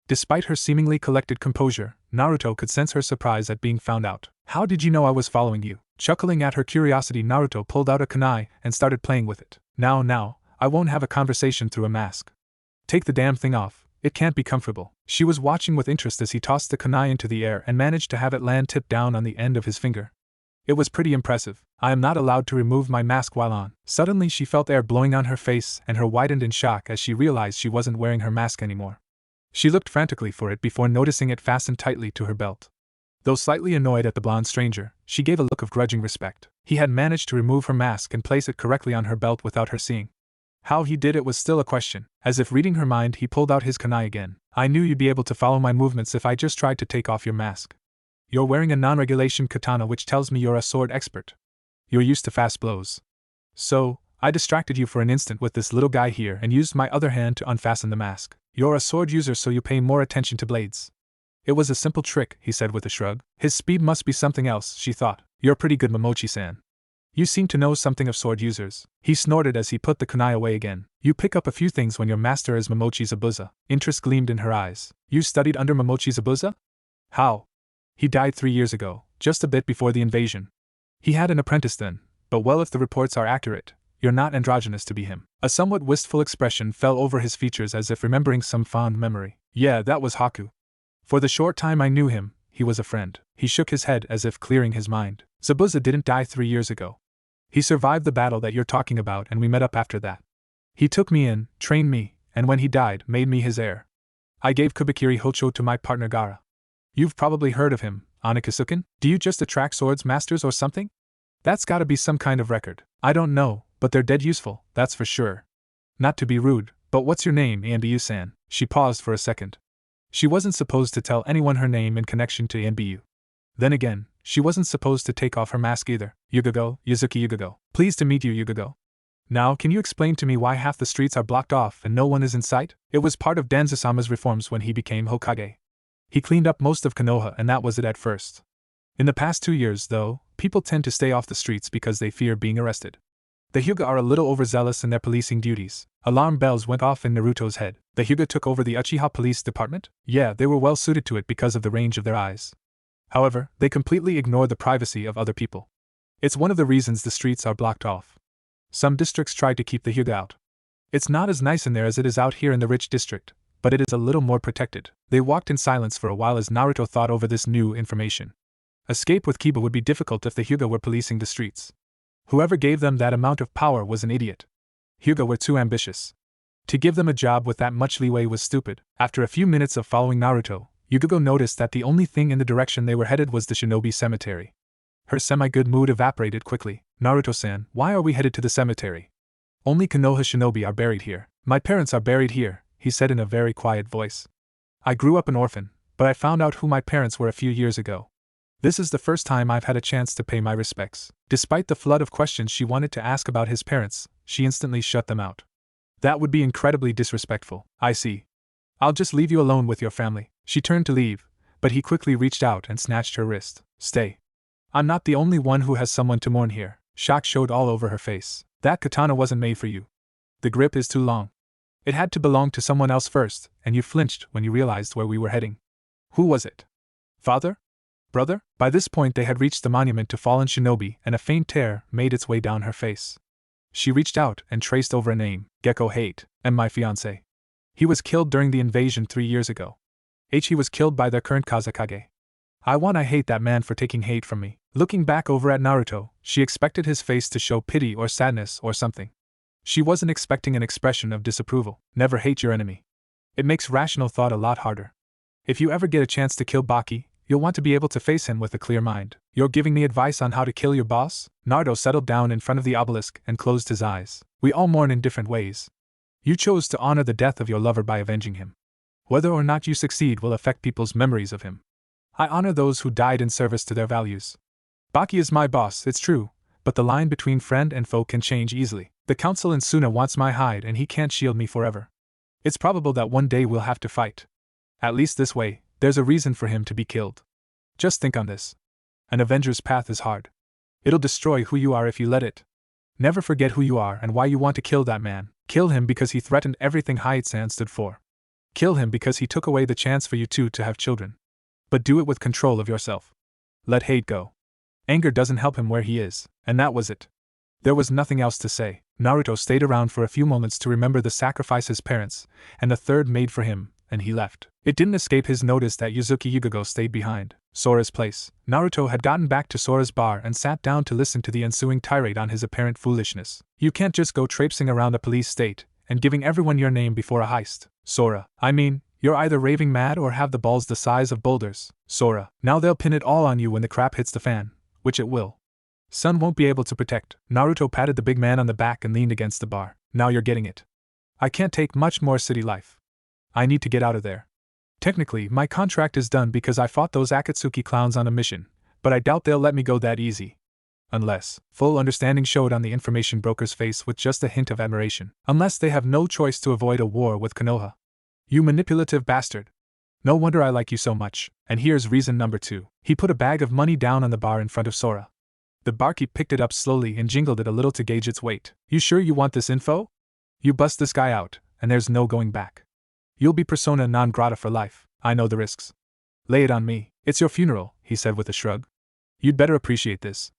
Despite her seemingly collected composure, Naruto could sense her surprise at being found out. "How did you know I was following you?" Chuckling at her curiosity, Naruto pulled out a kunai and started playing with it. Now, I won't have a conversation through a mask. Take the damn thing off, it can't be comfortable." She was watching with interest as he tossed the kunai into the air and managed to have it land tipped down on the end of his finger. It was pretty impressive. "I am not allowed to remove my mask while on." Suddenly she felt air blowing on her face and her widened in shock as she realized she wasn't wearing her mask anymore. She looked frantically for it before noticing it fastened tightly to her belt. Though slightly annoyed at the blonde stranger, she gave a look of grudging respect. He had managed to remove her mask and place it correctly on her belt without her seeing. How he did it was still a question. As if reading her mind, he pulled out his kunai again. "I knew you'd be able to follow my movements if I just tried to take off your mask. You're wearing a non-regulation katana, which tells me you're a sword expert. You're used to fast blows. So, I distracted you for an instant with this little guy here and used my other hand to unfasten the mask. You're a sword user, so you pay more attention to blades." "It was a simple trick," he said with a shrug. His speed must be something else, she thought. "You're pretty good, Momochi-san. You seem to know something of sword users." He snorted as he put the kunai away again. "You pick up a few things when your master is Momochi Zabuza." Interest gleamed in her eyes. "You studied under Momochi Zabuza?" "How?" "He died 3 years ago, just a bit before the invasion. He had an apprentice then, but well, if the reports are accurate, you're not androgynous to be him." A somewhat wistful expression fell over his features as if remembering some fond memory. "Yeah, that was Haku. For the short time I knew him, he was a friend." He shook his head as if clearing his mind. Zabuza didn't die 3 years ago. He survived the battle that you're talking about and we met up after that. He took me in, trained me, and when he died, made me his heir. I gave Kubikiri Hocho to my partner Gaara. You've probably heard of him, Onikusuken? Do you just attract swords masters or something? That's gotta be some kind of record. I don't know, but they're dead useful, that's for sure. Not to be rude, but what's your name, Anbu-san? She paused for a second. She wasn't supposed to tell anyone her name in connection to Anbu. Then again, she wasn't supposed to take off her mask either. Yugago, Yuzuki Yugago. Pleased to meet you, Yugago. Now, can you explain to me why half the streets are blocked off and no one is in sight? It was part of Danzasama's reforms when he became Hokage. He cleaned up most of Konoha and that was it at first. In the past 2 years, though, people tend to stay off the streets because they fear being arrested. The Hyuga are a little overzealous in their policing duties. Alarm bells went off in Naruto's head. The Hyuga took over the Uchiha police department? Yeah, they were well suited to it because of the range of their eyes. However, they completely ignore the privacy of other people. It's one of the reasons the streets are blocked off. Some districts tried to keep the Hyuga out. It's not as nice in there as it is out here in the rich district, but it is a little more protected. They walked in silence for a while as Naruto thought over this new information. Escape with Kiba would be difficult if the Hyuga were policing the streets. Whoever gave them that amount of power was an idiot. Hyuga were too ambitious. To give them a job with that much leeway was stupid. After a few minutes of following Naruto, Yugago noticed that the only thing in the direction they were headed was the shinobi cemetery. Her semi-good mood evaporated quickly. Naruto-san, why are we headed to the cemetery? Only Konoha shinobi are buried here. My parents are buried here, he said in a very quiet voice. I grew up an orphan, but I found out who my parents were a few years ago. This is the first time I've had a chance to pay my respects. Despite the flood of questions she wanted to ask about his parents, she instantly shut them out. That would be incredibly disrespectful. I see. I'll just leave you alone with your family. She turned to leave, but he quickly reached out and snatched her wrist. Stay. I'm not the only one who has someone to mourn here. Shock showed all over her face. That katana wasn't made for you. The grip is too long. It had to belong to someone else first, and you flinched when you realized where we were heading. Who was it? Father? Brother? By this point they had reached the monument to fallen shinobi and a faint tear made its way down her face. She reached out and traced over a name, Gecko Hate, and my fiancé. He was killed during the invasion 3 years ago. He was killed by their current Kazekage. I hate that man for taking hate from me. Looking back over at Naruto, she expected his face to show pity or sadness or something. She wasn't expecting an expression of disapproval. Never hate your enemy. It makes rational thought a lot harder. If you ever get a chance to kill Baki, you'll want to be able to face him with a clear mind. You're giving me advice on how to kill your boss? Naruto settled down in front of the obelisk and closed his eyes. We all mourn in different ways. You chose to honor the death of your lover by avenging him. Whether or not you succeed will affect people's memories of him. I honor those who died in service to their values. Baki is my boss, it's true, but the line between friend and foe can change easily. The council in Suna wants my hide and he can't shield me forever. It's probable that one day we'll have to fight. At least this way, there's a reason for him to be killed. Just think on this. An Avenger's path is hard. It'll destroy who you are if you let it. Never forget who you are and why you want to kill that man. Kill him because he threatened everything Hyde-san stood for. Kill him because he took away the chance for you two to have children. But do it with control of yourself. Let hate go. Anger doesn't help him where he is, and that was it. There was nothing else to say. Naruto stayed around for a few moments to remember the sacrifice his parents and the third made for him, and he left. It didn't escape his notice that Yuzuki Yugago stayed behind. Sora's place. Naruto had gotten back to Sora's bar and sat down to listen to the ensuing tirade on his apparent foolishness. You can't just go traipsing around a police state and giving everyone your name before a heist. Sora, you're either raving mad or have the balls the size of boulders. Sora, now they'll pin it all on you when the crap hits the fan, which it will. Sun won't be able to protect. Naruto patted the big man on the back and leaned against the bar. Now you're getting it. I can't take much more city life. I need to get out of there. Technically, my contract is done because I fought those Akatsuki clowns on a mission, but I doubt they'll let me go that easy. Unless, full understanding showed on the information broker's face with just a hint of admiration. Unless they have no choice to avoid a war with Konoha. You manipulative bastard. No wonder I like you so much. And here's reason number 2. He put a bag of money down on the bar in front of Sora. The barkeep picked it up slowly and jingled it a little to gauge its weight. You sure you want this info? You bust this guy out, and there's no going back. You'll be persona non grata for life. I know the risks. Lay it on me. It's your funeral, he said with a shrug. You'd better appreciate this.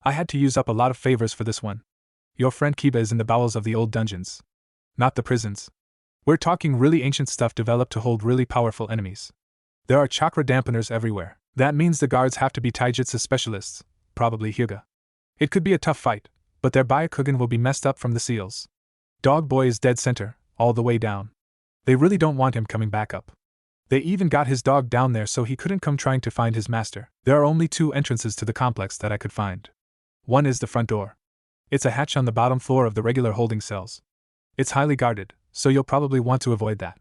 I had to use up a lot of favors for this one. Your friend Kiba is in the bowels of the old dungeons. Not the prisons. We're talking really ancient stuff developed to hold really powerful enemies. There are chakra dampeners everywhere. That means the guards have to be taijutsu specialists, probably Hyuga. It could be a tough fight, but their Byakugan will be messed up from the seals. Dog Boy is dead center, all the way down. They really don't want him coming back up. They even got his dog down there so he couldn't come trying to find his master. There are only 2 entrances to the complex that I could find. One is the front door. It's a hatch on the bottom floor of the regular holding cells. It's highly guarded, so you'll probably want to avoid that.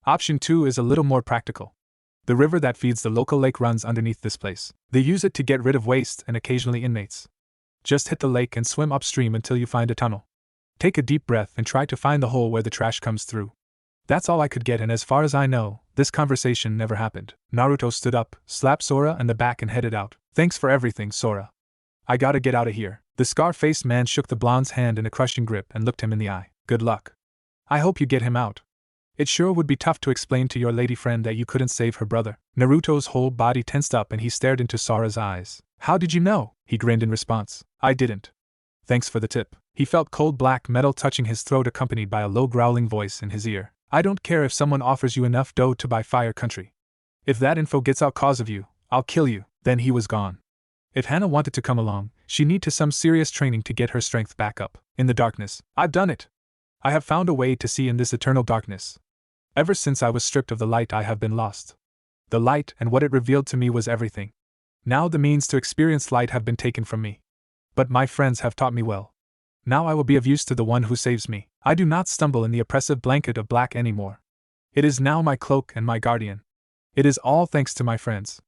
Option 2 is a little more practical. The river that feeds the local lake runs underneath this place. They use it to get rid of waste and occasionally inmates. Just hit the lake and swim upstream until you find a tunnel. Take a deep breath and try to find the hole where the trash comes through. That's all I could get, and as far as I know, this conversation never happened. Naruto stood up, slapped Sora on the back and headed out. Thanks for everything, Sora. I gotta get out of here. The scar-faced man shook the blonde's hand in a crushing grip and looked him in the eye. Good luck. I hope you get him out. It sure would be tough to explain to your lady friend that you couldn't save her brother. Naruto's whole body tensed up and he stared into Sora's eyes. How did you know? He grinned in response. I didn't. Thanks for the tip. He felt cold black metal touching his throat, accompanied by a low growling voice in his ear. I don't care if someone offers you enough dough to buy Fire Country. If that info gets out cause of you, I'll kill you. Then he was gone. If Hannah wanted to come along, she need to some serious training to get her strength back up. In the darkness, I've done it. I have found a way to see in this eternal darkness. Ever since I was stripped of the light, I have been lost. The light and what it revealed to me was everything. Now the means to experience light have been taken from me. But my friends have taught me well. Now I will be of use to the one who saves me. I do not stumble in the oppressive blanket of black anymore. It is now my cloak and my guardian. It is all thanks to my friends.